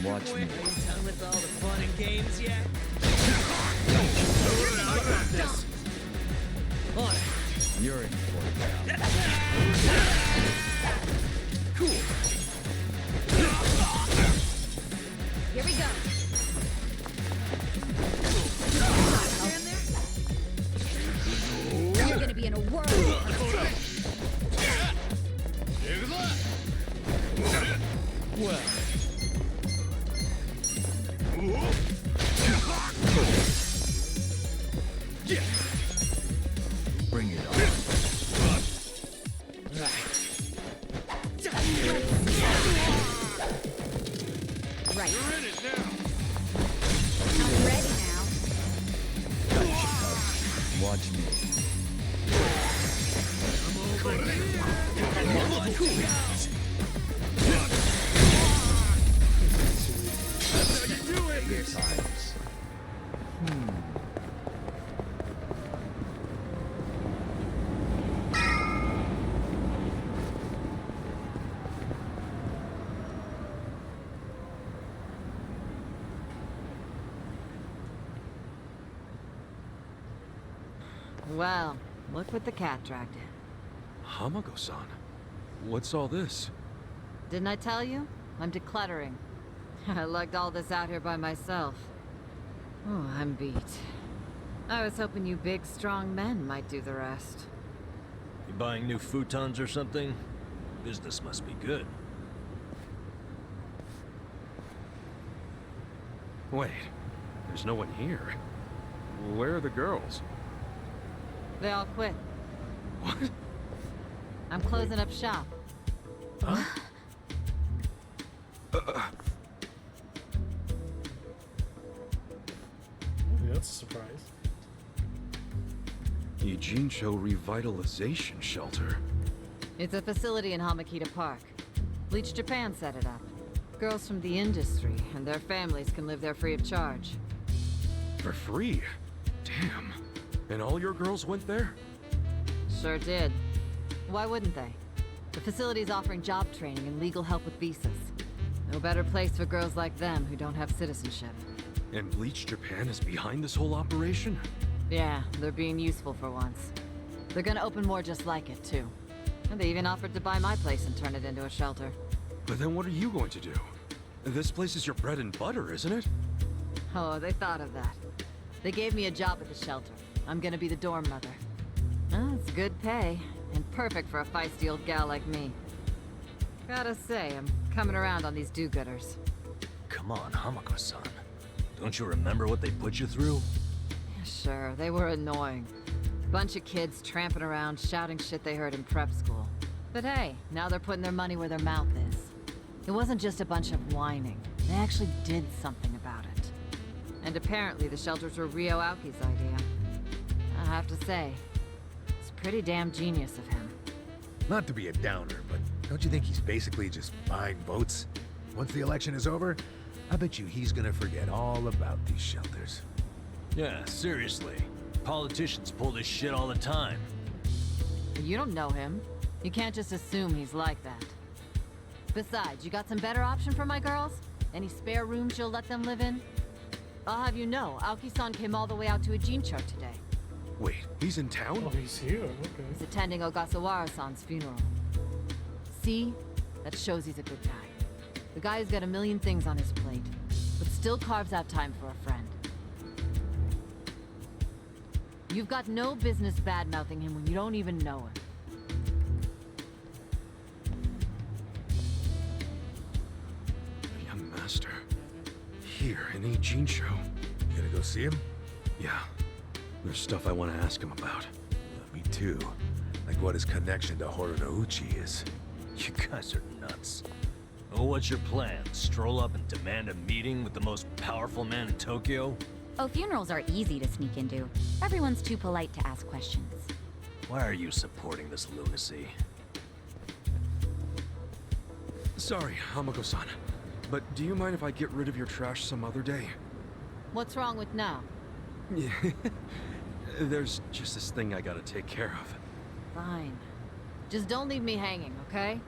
Watch me. Are you done with all the fun and games yet? You're in for it. Cool. Here we go. You're gonna be in a whirl. Well. Bring it on. Right. You're in it now. I'm ready now. Gotcha, cub. Watch me. I'm over here. Cool. That's how you do it. Good times. Well, look what the cat dragged in. Hamago-san, what's all this? Didn't I tell you? I'm decluttering. I lugged all this out here by myself. Oh, I'm beat. I was hoping you big, strong men might do the rest. You buying new futons or something? Business must be good. Wait, there's no one here. Where are the girls? They all quit. What? I'm closing up shop. Huh? That's a surprise. Ijincho Revitalization Shelter. It's a facility in Hamakita Park. Bleach Japan set it up. Girls from the industry and their families can live there free of charge. For free? Damn. And all your girls went there? Sure did. Why wouldn't they? The facility's offering job training and legal help with visas. No better place for girls like them who don't have citizenship. And Bleach Japan is behind this whole operation? Yeah, they're being useful for once. They're gonna open more just like it, too. And they even offered to buy my place and turn it into a shelter. But then what are you going to do? This place is your bread and butter, isn't it? Oh, they thought of that. They gave me a job at the shelter. I'm gonna be the dorm mother. Oh, it's good pay, and perfect for a feisty old gal like me. Gotta say, I'm coming around on these do-gooders. Come on, Hamako-san. Don't you remember what they put you through? Sure, they were annoying. Bunch of kids tramping around, shouting shit they heard in prep school. But hey, now they're putting their money where their mouth is. It wasn't just a bunch of whining. They actually did something about it. And apparently the shelters were Ryo Aoki's idea. I have to say, it's pretty damn genius of him. Not to be a downer, but don't you think he's basically just buying votes? Once the election is over, I bet you he's gonna forget all about these shelters. Yeah, seriously. Politicians pull this shit all the time. You don't know him. You can't just assume he's like that. Besides, you got some better option for my girls? Any spare rooms you'll let them live in? I'll have you know, Aoki-san came all the way out to Ijincho today. Wait, he's in town? Oh, he's here, okay. He's attending Ogasawara-san's funeral. See? That shows he's a good guy. The guy who's got a million things on his plate, but still carves out time for a friend. You've got no business bad-mouthing him when you don't even know him. Young master. Here in Ijincho. You gonna go see him? Yeah. There's stuff I want to ask him about. Me too. Like what his connection to Horonouchi is. You guys are nuts. Well, what's your plan? Stroll up and demand a meeting with the most powerful man in Tokyo? Oh, funerals are easy to sneak into. Everyone's too polite to ask questions. Why are you supporting this lunacy? Sorry, Hamako-san. But do you mind if I get rid of your trash some other day? What's wrong with now? Yeah. There's just this thing I gotta take care of. Fine. Just don't leave me hanging, okay?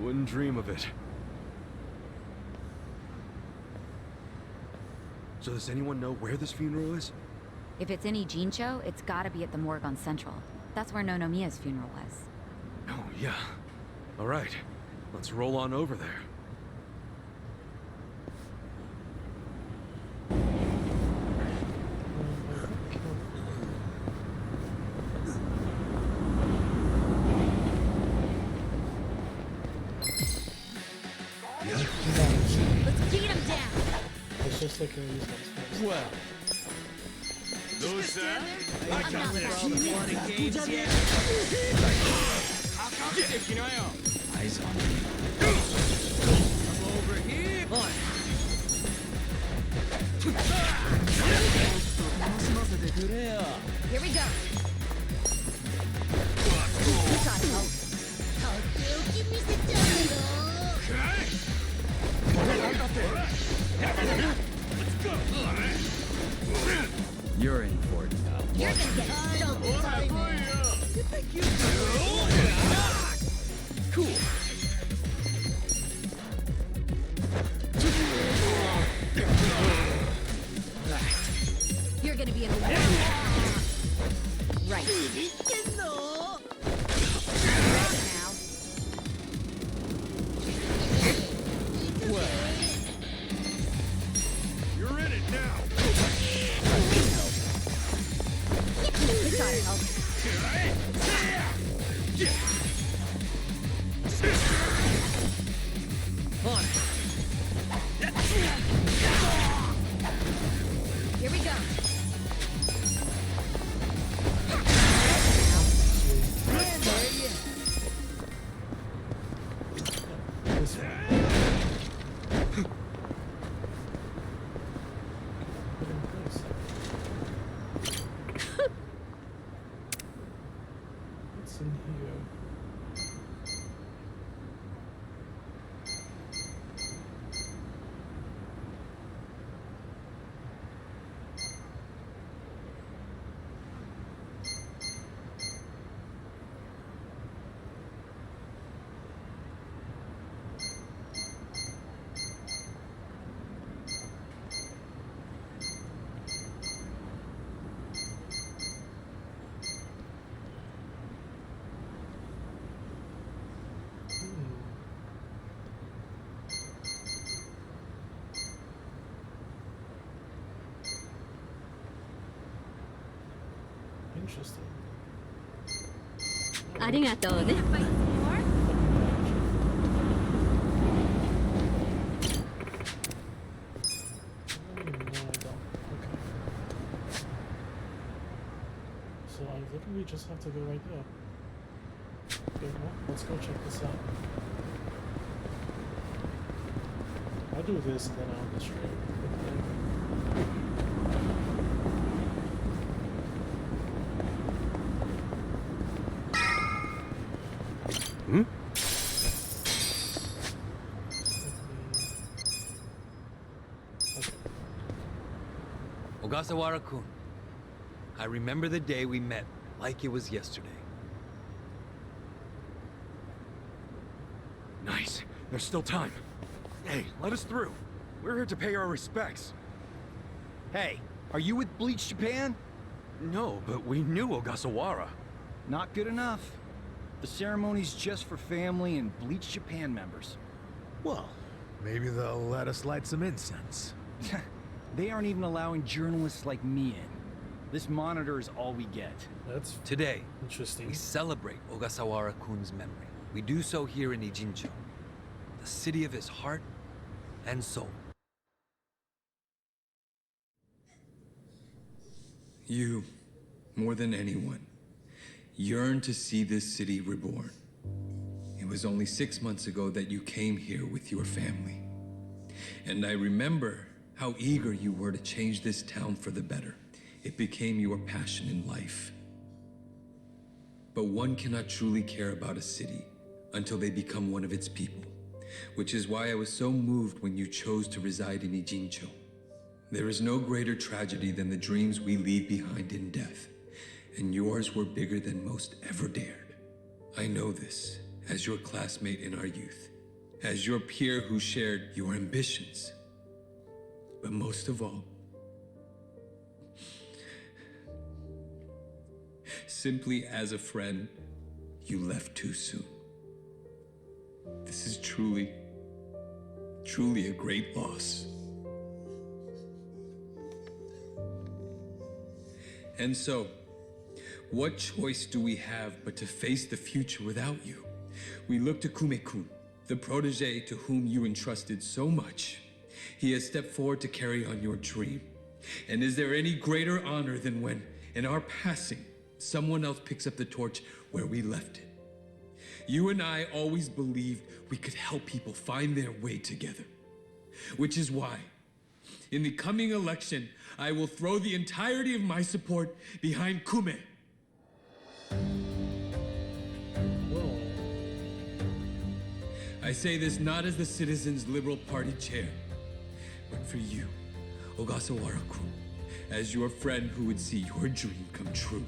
Wouldn't dream of it. So does anyone know where this funeral is? If it's in Ijincho, it's gotta be at the morgue on Central. That's where Nonomiya's funeral was. Oh, yeah. All right. Let's roll on over there. Let's beat him down! It's just like in these ones first. Well. Those, I can't clear all the fun and games yet. Eyes on me. I'm over here. Here we go! You're in for it now. You're gonna get dumped by me! You think you Cool. You're gonna be in the world! Right. You're in it now. We gotta help. Here we go. This one. Put in place. What's in here? Interesting. ありがとうね。So I literally just have to go right there. Okay, well, let's go check this out. I'll do this and then I'll go straight. Hmm? Ogasawara-kun, I remember the day we met like it was yesterday. Nice. There's still time. Hey, let us through. We're here to pay our respects. Hey, are you with Bleach Japan? No, but we knew Ogasawara. Not good enough. The ceremony's just for family and Bleach Japan members. Well, maybe they'll let us light some incense. They aren't even allowing journalists like me in. This monitor is all we get. That's today. Interesting. We celebrate Ogasawara-kun's memory. We do so here in Ijincho, the city of his heart and soul. You, more than anyone, yearn to see this city reborn. It was only 6 months ago that you came here with your family. And I remember how eager you were to change this town for the better. It became your passion in life. But one cannot truly care about a city until they become one of its people, which is why I was so moved when you chose to reside in Ijincho. There is no greater tragedy than the dreams we leave behind in death, and yours were bigger than most ever dared. I know this as your classmate in our youth, as your peer who shared your ambitions. But most of all, simply as a friend, you left too soon. This is truly a great loss. And so, what choice do we have but to face the future without you? We look to Kume-kun, the protege to whom you entrusted so much. He has stepped forward to carry on your dream. And is there any greater honor than when, in our passing, someone else picks up the torch where we left it? You and I always believed we could help people find their way together. Which is why, in the coming election, I will throw the entirety of my support behind Kume. Whoa. I say this not as the Citizens Liberal Party chair, but for you, Ogasawara-kun, as your friend who would see your dream come true.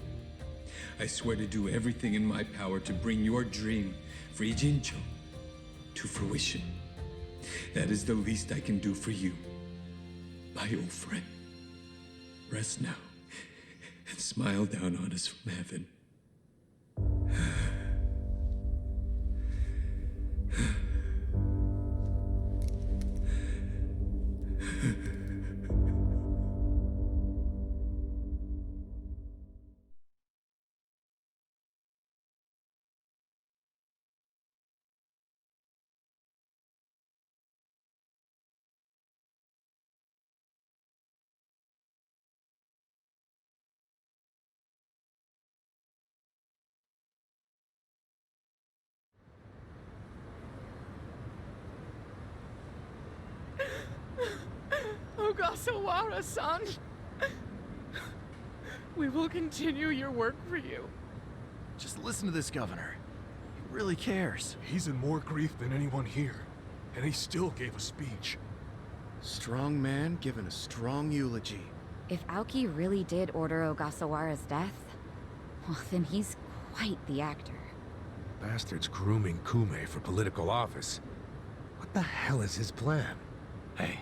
I swear to do everything in my power to bring your dream for Ijincho to fruition. That is the least I can do for you, my old friend. Rest now and smile down on us from heaven. Ogasawara-san! We will continue your work for you. Just listen to this governor. He really cares. He's in more grief than anyone here, and he still gave a speech. Strong man giving a strong eulogy. If Aoki really did order Ogasawara's death, well, then he's quite the actor. Bastard's grooming Kume for political office. What the hell is his plan? Hey,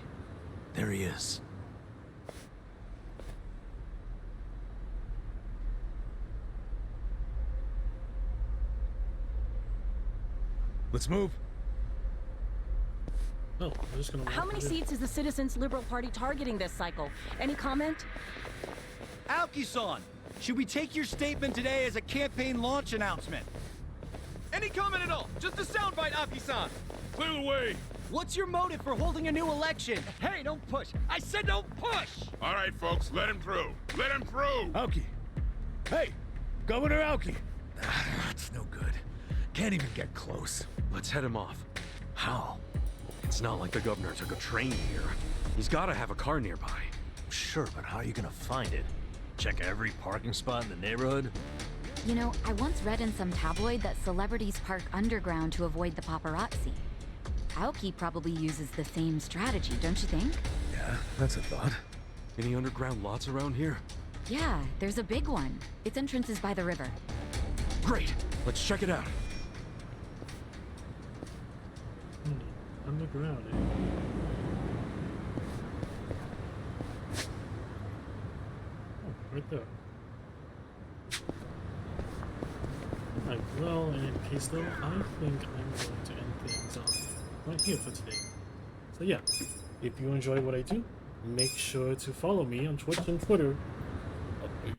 there he is. Let's move. No, I'm just gonna. How many seats is the Citizens Liberal Party targeting this cycle? Any comment? Aoki-san! Should we take your statement today as a campaign launch announcement? Any comment at all? Just a soundbite, Aki-san! Clear the way! What's your motive for holding a new election? Hey, don't push! I said don't push! All right, folks, let him through. Let him through! Aoki! Hey! Governor Aoki! That's no good. Can't even get close. Let's head him off. How? It's not like the governor took a train here. He's gotta have a car nearby. Sure, but how are you gonna find it? Check every parking spot in the neighborhood? You know, I once read in some tabloid that celebrities park underground to avoid the paparazzi. Aoki probably uses the same strategy, don't you think? Yeah, that's a thought. Any underground lots around here? Yeah, there's a big one. Its entrance is by the river. Great! Let's check it out. Underground, eh? Oh, right there. Alright, well, in any case though, I think I'm going to end things off right here for today. So yeah, if you enjoy what I do, make sure to follow me on Twitch and Twitter. Oh, wait.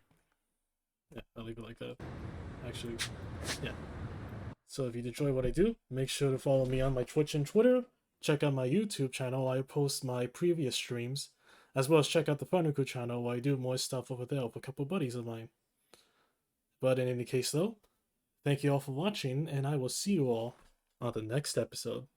Yeah, I'll leave it like that. Actually, yeah. So if you enjoy what I do, make sure to follow me on my Twitch and Twitter. Check out my YouTube channel, I post my previous streams, as well as check out the Funaku channel where I do more stuff over there with a couple buddies of mine. But in any case though, thank you all for watching, and I will see you all on the next episode.